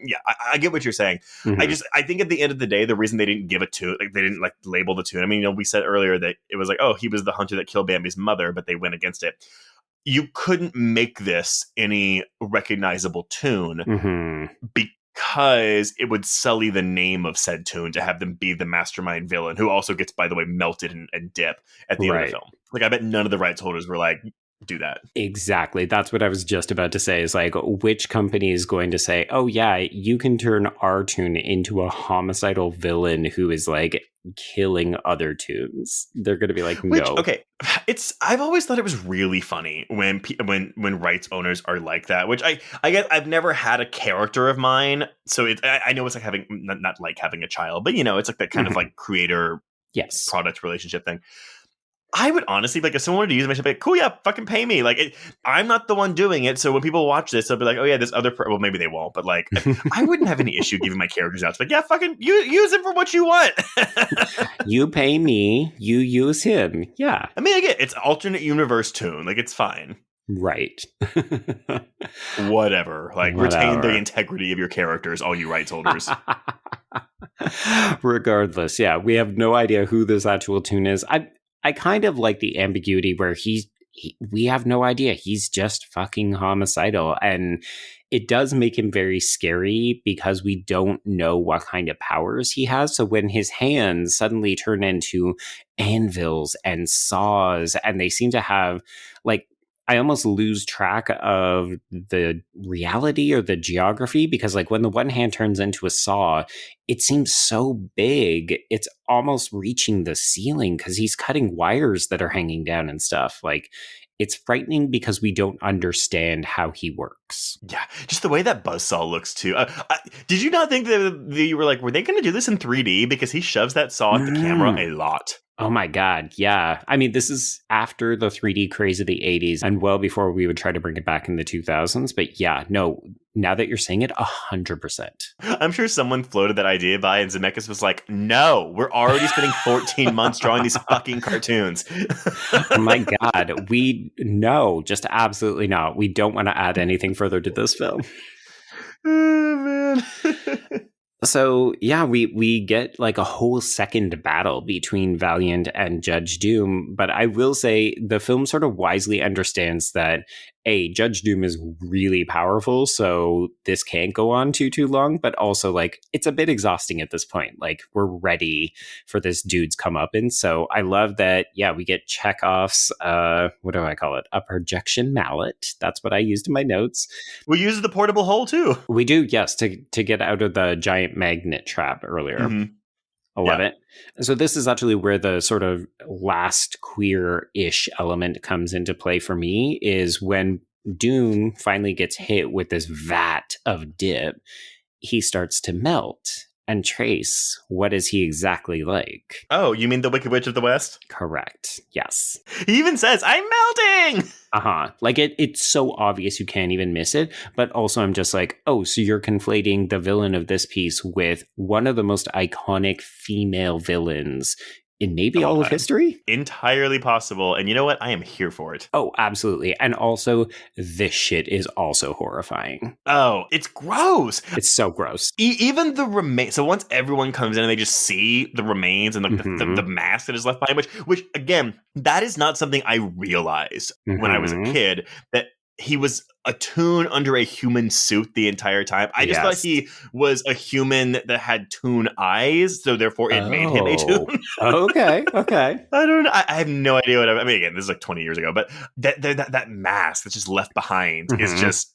I get what you're saying. I think at the end of the day, the reason they didn't give it to, like, they didn't like label the tune. I mean, we said earlier that it was like, oh, he was the hunter that killed Bambi's mother, but they went against it. You couldn't make this any recognizable tune because it would sully the name of said tune to have them be the mastermind villain, who also gets, by the way, melted and dip at the end of the film. Like, I bet none of the rights holders were like, do that. Exactly. That's what I was just about to say, is like, which company is going to say, oh yeah, you can turn our tune into a homicidal villain who is like killing other tunes? They're going to be like, no. Okay, I've always thought it was really funny when rights owners are like that, which I guess I've never had a character of mine, so I know it's like having not like having a child, but it's like that kind of like creator product relationship thing. I would honestly, like, if someone wanted to use it, I'd be like, cool, yeah, fucking pay me. Like, I'm not the one doing it, so when people watch this, they'll be like, oh yeah, this other well, maybe they won't, but like, I wouldn't have any issue giving my characters out. It's like, yeah, fucking use him for what you want. You pay me, you use him. Yeah. I mean, again, it's alternate universe tune. Like, it's fine. Right. Whatever. Like, retain the integrity of your characters, all you rights holders. Regardless, yeah, we have no idea who this actual tune is. I kind of like the ambiguity where we have no idea. He's just fucking homicidal. And it does make him very scary because we don't know what kind of powers he has. So when his hands suddenly turn into anvils and saws, and they seem to have, like, I almost lose track of the reality or the geography, because like when the one hand turns into a saw, it seems so big. It's almost reaching the ceiling because he's cutting wires that are hanging down and stuff. Like, it's frightening because we don't understand how he works. Yeah, just the way that buzzsaw looks too. Did you not think that you were like, were they going to do this in 3D? Because he shoves that saw at the camera a lot. Oh my God. Yeah. I mean, this is after the 3D craze of the 80s and well before we would try to bring it back in the 2000s. But yeah, no, now that you're saying it, 100%. I'm sure someone floated that idea by and Zemeckis was like, no, we're already spending 14 months drawing these fucking cartoons. Oh my God. No, just absolutely not. We don't want to add anything further to this film. Oh, man. So yeah, we get like a whole second battle between Valiant and Judge Doom, but I will say the film sort of wisely understands that Judge Doom is really powerful, so this can't go on too long, but also like it's a bit exhausting at this point. Like we're ready for this dude's comeuppance. So I love that, yeah, we get Chekhov's what do I call it? A projection mallet. That's what I used in my notes. We use the portable hole too. We do, yes, to get out of the giant magnet trap earlier. Mm-hmm. I love it. So this is actually where the sort of last queer-ish element comes into play for me, is when Doom finally gets hit with this vat of dip, he starts to melt. And Trace, what is he exactly like? Oh, you mean the Wicked Witch of the West? Correct. Yes. He even says, I'm melting! Like it's so obvious you can't even miss it. But also I'm just like, oh, so you're conflating the villain of this piece with one of the most iconic female villains in maybe all of history? Entirely possible. And you know what? I am here for it. Oh, absolutely. And also, this shit is also horrifying. Oh, it's gross. It's so gross. Even the remains. So once everyone comes in and they just see the remains and like the mask that is left behind, which again, that is not something I realized when I was a kid, that he was a toon under a human suit the entire time. I just thought he was a human that had toon eyes, so therefore it made him a toon. Okay. I don't know. I have no idea what I mean. Again, this is like 20 years ago, but that mask that's just left behind is just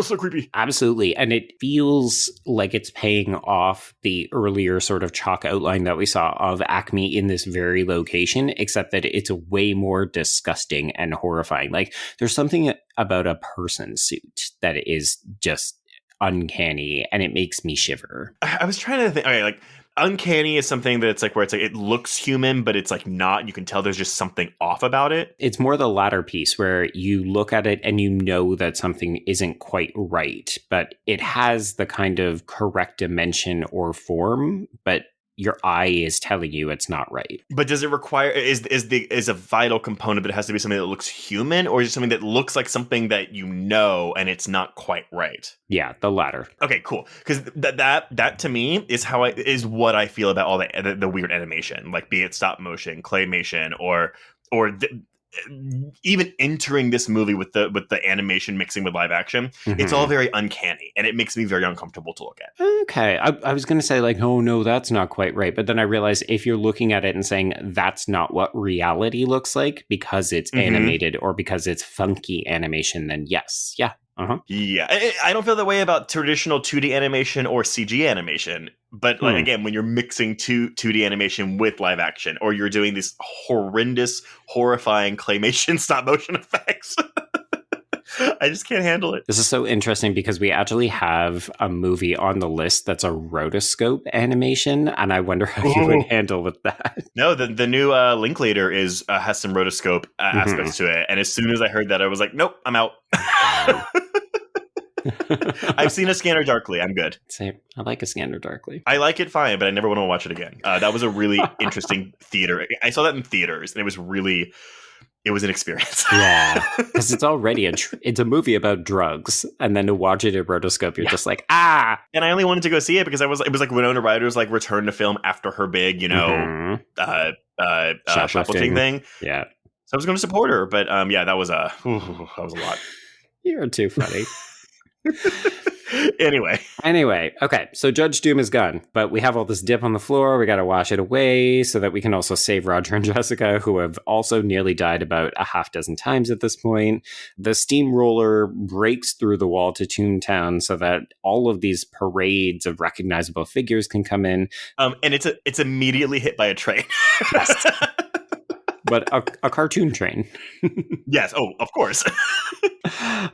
so creepy. Absolutely. And it feels like it's paying off the earlier sort of chalk outline that we saw of Acme in this very location, except that it's way more disgusting and horrifying. Like there's something about a person suit that is just uncanny and it makes me shiver. I was trying to think, okay, like uncanny is something that it's like where it's like it looks human, but it's like not. You can tell there's just something off about it. It's more the latter piece where you look at it and you know that something isn't quite right, but it has the kind of correct dimension or form, but your eye is telling you it's not right. But does it require is a vital component, but it has to be something that looks human, or is it something that looks like something that you know and it's not quite right? Yeah, the latter. Okay, cool. Because that to me is what I feel about all the weird animation, like be it stop motion, claymation, or even entering this movie with the animation mixing with live action. It's all very uncanny, and it makes me very uncomfortable to look at. Okay, I was going to say like, oh no, that's not quite right. But then I realized if you're looking at it and saying that's not what reality looks like because it's animated or because it's funky animation, then yes, yeah. Yeah, I don't feel that way about traditional 2D animation or CG animation. But like again, when you're mixing 2D animation with live action, or you're doing these horrendous, horrifying claymation stop motion effects, I just can't handle it. This is so interesting because we actually have a movie on the list that's a rotoscope animation, and I wonder how you would handle with that. No, the new Linklater has some rotoscope aspects to it, and as soon as I heard that, I was like, nope, I'm out. I've seen A Scanner Darkly. I'm good. Same. I like A Scanner Darkly. I like it fine, but I never want to watch it again. That was a really interesting theater. I saw that in theaters, and it was an experience. Yeah, because it's already it's a movie about drugs, and then to watch it in rotoscope, you're just like, ah. And I only wanted to go see it because it was like Winona Ryder's like return to film after her big, shoplifting thing. Yeah, so I was going to support her, but that was a lot. You're too funny. Anyway, okay, so Judge Doom is gone, but we have all this dip on the floor. We got to wash it away so that we can also save Roger and Jessica, who have also nearly died about a half dozen times at this point. The steamroller breaks through the wall to Toontown so that all of these parades of recognizable figures can come in. And it's immediately hit by a train. but a cartoon train. Yes. Oh, of course.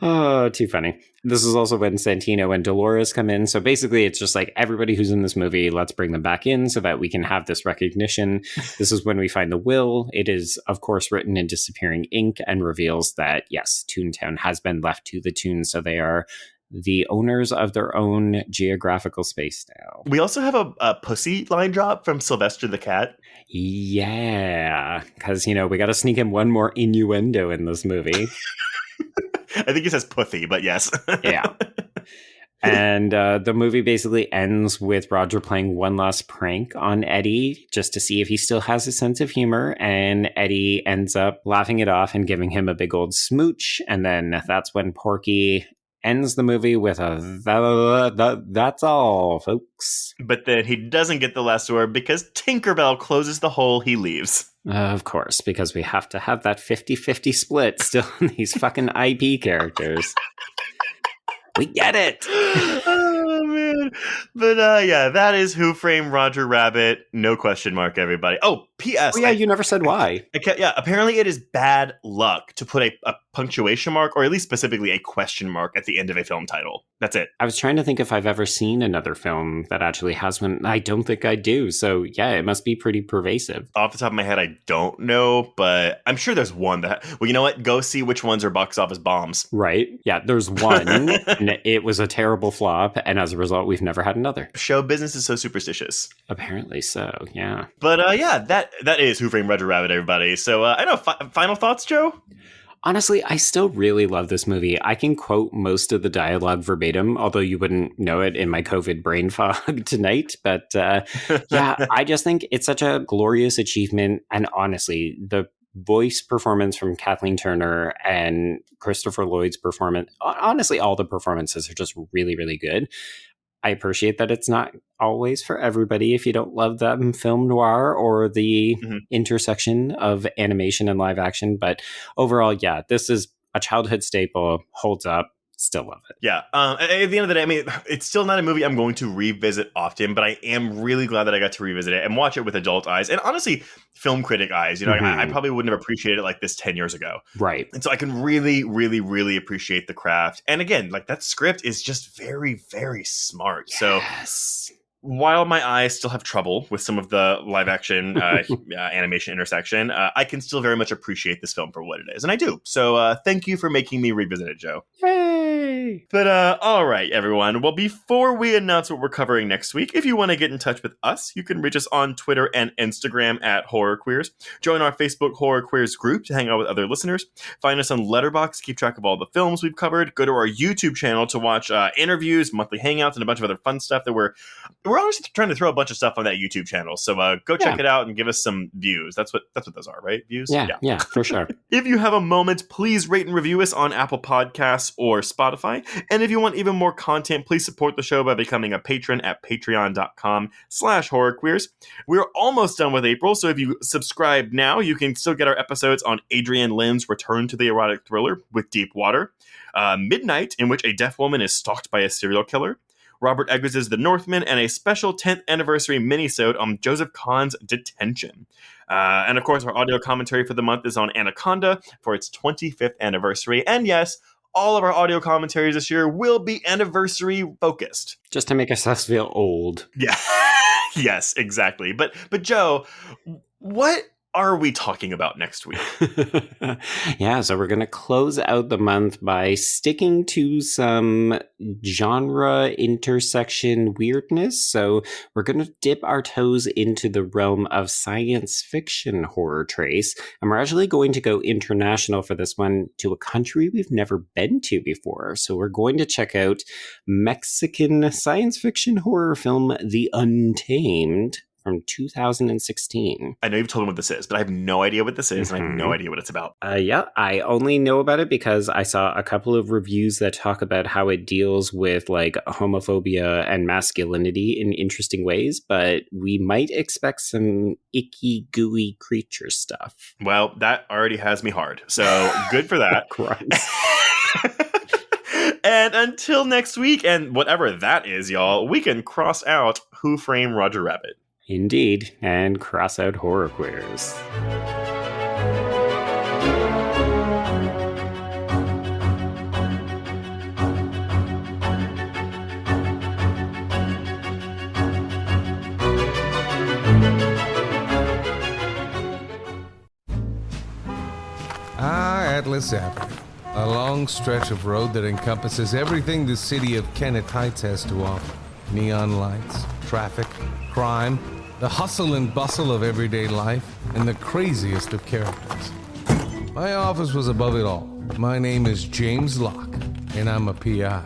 Oh, too funny. This is also when Santino and Dolores come in. So basically, it's just like everybody who's in this movie, let's bring them back in so that we can have this recognition. This is when we find the will. It is, of course, written in disappearing ink and reveals that, yes, Toontown has been left to the Toons. So they are the owners of their own geographical space now. We also have a pussy line drop from Sylvester the cat. Yeah, because, we got to sneak in one more innuendo in this movie. I think he says pussy, but yes. Yeah. And the movie basically ends with Roger playing one last prank on Eddie just to see if he still has a sense of humor. And Eddie ends up laughing it off and giving him a big old smooch. And then that's when Porky ends the movie with that's all, folks. But then he doesn't get the last word because Tinkerbell closes the hole he leaves. Of course, because we have to have that 50-50 split still in these fucking IP characters. We get it. Oh, man. But yeah, that is Who Framed Roger Rabbit. No question mark, everybody. Oh, P.S. Oh, yeah, you never said why. Yeah, apparently it is bad luck to put a punctuation mark, or at least specifically a question mark at the end of a film title. That's it. I was trying to think if I've ever seen another film that actually has one. I don't think I do. So yeah, it must be pretty pervasive. Off the top of my head, I don't know, but I'm sure there's one that... Well, you know what? Go see which ones are box office bombs. Right. Yeah, there's one, and it was a terrible flop, and as a result, we've never had another. Show business is so superstitious. Apparently so, yeah. But yeah, that is Who Framed Roger Rabbit, everybody. So I know, final thoughts, Joe? Honestly, I still really love this movie. I can quote most of the dialogue verbatim, although you wouldn't know it in my COVID brain fog tonight. But yeah, I just think it's such a glorious achievement. And honestly, the voice performance from Kathleen Turner and Christopher Lloyd's performance, honestly, all the performances are just really, really good. I appreciate that it's not always for everybody if you don't love them film noir or the intersection of animation and live action. But overall, yeah, this is a childhood staple, holds up. Still love it. Yeah. At the end of the day, I mean, it's still not a movie I'm going to revisit often, but I am really glad that I got to revisit it and watch it with adult eyes and honestly, film critic eyes. I probably wouldn't have appreciated it like this 10 years ago. Right. And so I can really, really, really appreciate the craft. And again, like that script is just very, very smart. Yes. So while my eyes still have trouble with some of the live action animation intersection, I can still very much appreciate this film for what it is. And I do. So thank you for making me revisit it, Joe. Yay! But all right, everyone. Well, before we announce what we're covering next week, if you want to get in touch with us, you can reach us on Twitter and Instagram at Horror Queers. Join our Facebook Horror Queers group to hang out with other listeners. Find us on Letterboxd, keep track of all the films we've covered. Go to our YouTube channel to watch interviews, monthly hangouts, and a bunch of other fun stuff that we're always trying to throw a bunch of stuff on that YouTube channel. So go check it out and give us some views. That's what those are, right? Views? Yeah, for sure. If you have a moment, please rate and review us on Apple Podcasts or Spotify. And if you want even more content, please support the show by becoming a patron at patreon.com/horrorqueers. We're almost done with April, so if you subscribe now, you can still get our episodes on Adrienne Lynn's Return to the Erotic Thriller with Deep Water, Midnight, in which a deaf woman is stalked by a serial killer, Robert Eggers' The Northman, and a special 10th anniversary minisode on Joseph Kahn's Detention. And of course, our audio commentary for the month is on Anaconda for its 25th anniversary. And yes, all of our audio commentaries this year will be anniversary focused. Just to make us feel old. Yeah. Yes, exactly. But Joe, what are we talking about next week? Yeah, so we're going to close out the month by sticking to some genre intersection weirdness. So we're going to dip our toes into the realm of science fiction horror trace. And we're actually going to go international for this one to a country we've never been to before. So we're going to check out Mexican science fiction horror film The Untamed from 2016. I know you've told me what this is, but I have no idea what this is, and I have no idea what it's about. Yeah, I only know about it because I saw a couple of reviews that talk about how it deals with like homophobia and masculinity in interesting ways, but we might expect some icky, gooey creature stuff. Well, that already has me hard, so good for that. And until next week, and whatever that is, y'all, we can cross out Who Framed Roger Rabbit. Indeed, and cross out Horror Queers. Atlas Avenue, a long stretch of road that encompasses everything the city of Kennett Heights has to offer. Neon lights, traffic, crime, the hustle and bustle of everyday life, and the craziest of characters. My office was above it all. My name is James Locke, and I'm a PI.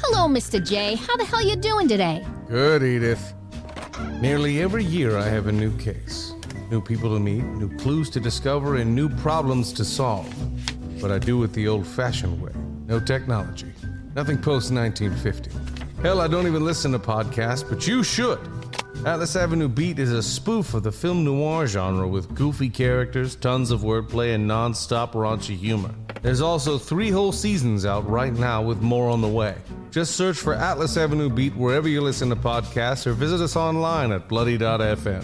Hello, Mr. J. How the hell you doing today? Good, Edith. Nearly every year I have a new case. New people to meet, new clues to discover, and new problems to solve. But I do it the old-fashioned way. No technology. Nothing post-1950. Hell, I don't even listen to podcasts, but you should. Atlas Avenue Beat is a spoof of the film noir genre with goofy characters, tons of wordplay, and non-stop raunchy humor. There's also 3 whole seasons out right now with more on the way. Just search for Atlas Avenue Beat wherever you listen to podcasts or visit us online at bloody.fm.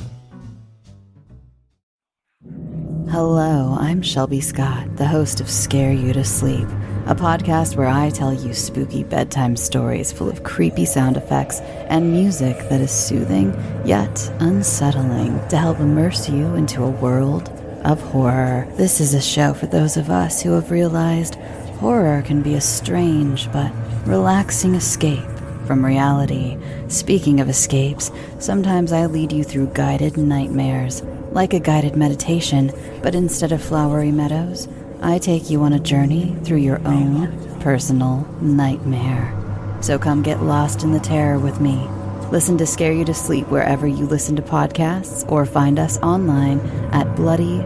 Hello, I'm Shelby Scott, the host of Scare You to Sleep, a podcast where I tell you spooky bedtime stories full of creepy sound effects and music that is soothing yet unsettling to help immerse you into a world of horror. This is a show for those of us who have realized horror can be a strange but relaxing escape from reality. Speaking of escapes, sometimes I lead you through guided nightmares, like a guided meditation, but instead of flowery meadows, I take you on a journey through your own personal nightmare. So come get lost in the terror with me. Listen to Scare You to Sleep wherever you listen to podcasts or find us online at bloody.fm.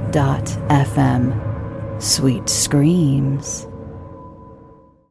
Sweet screams.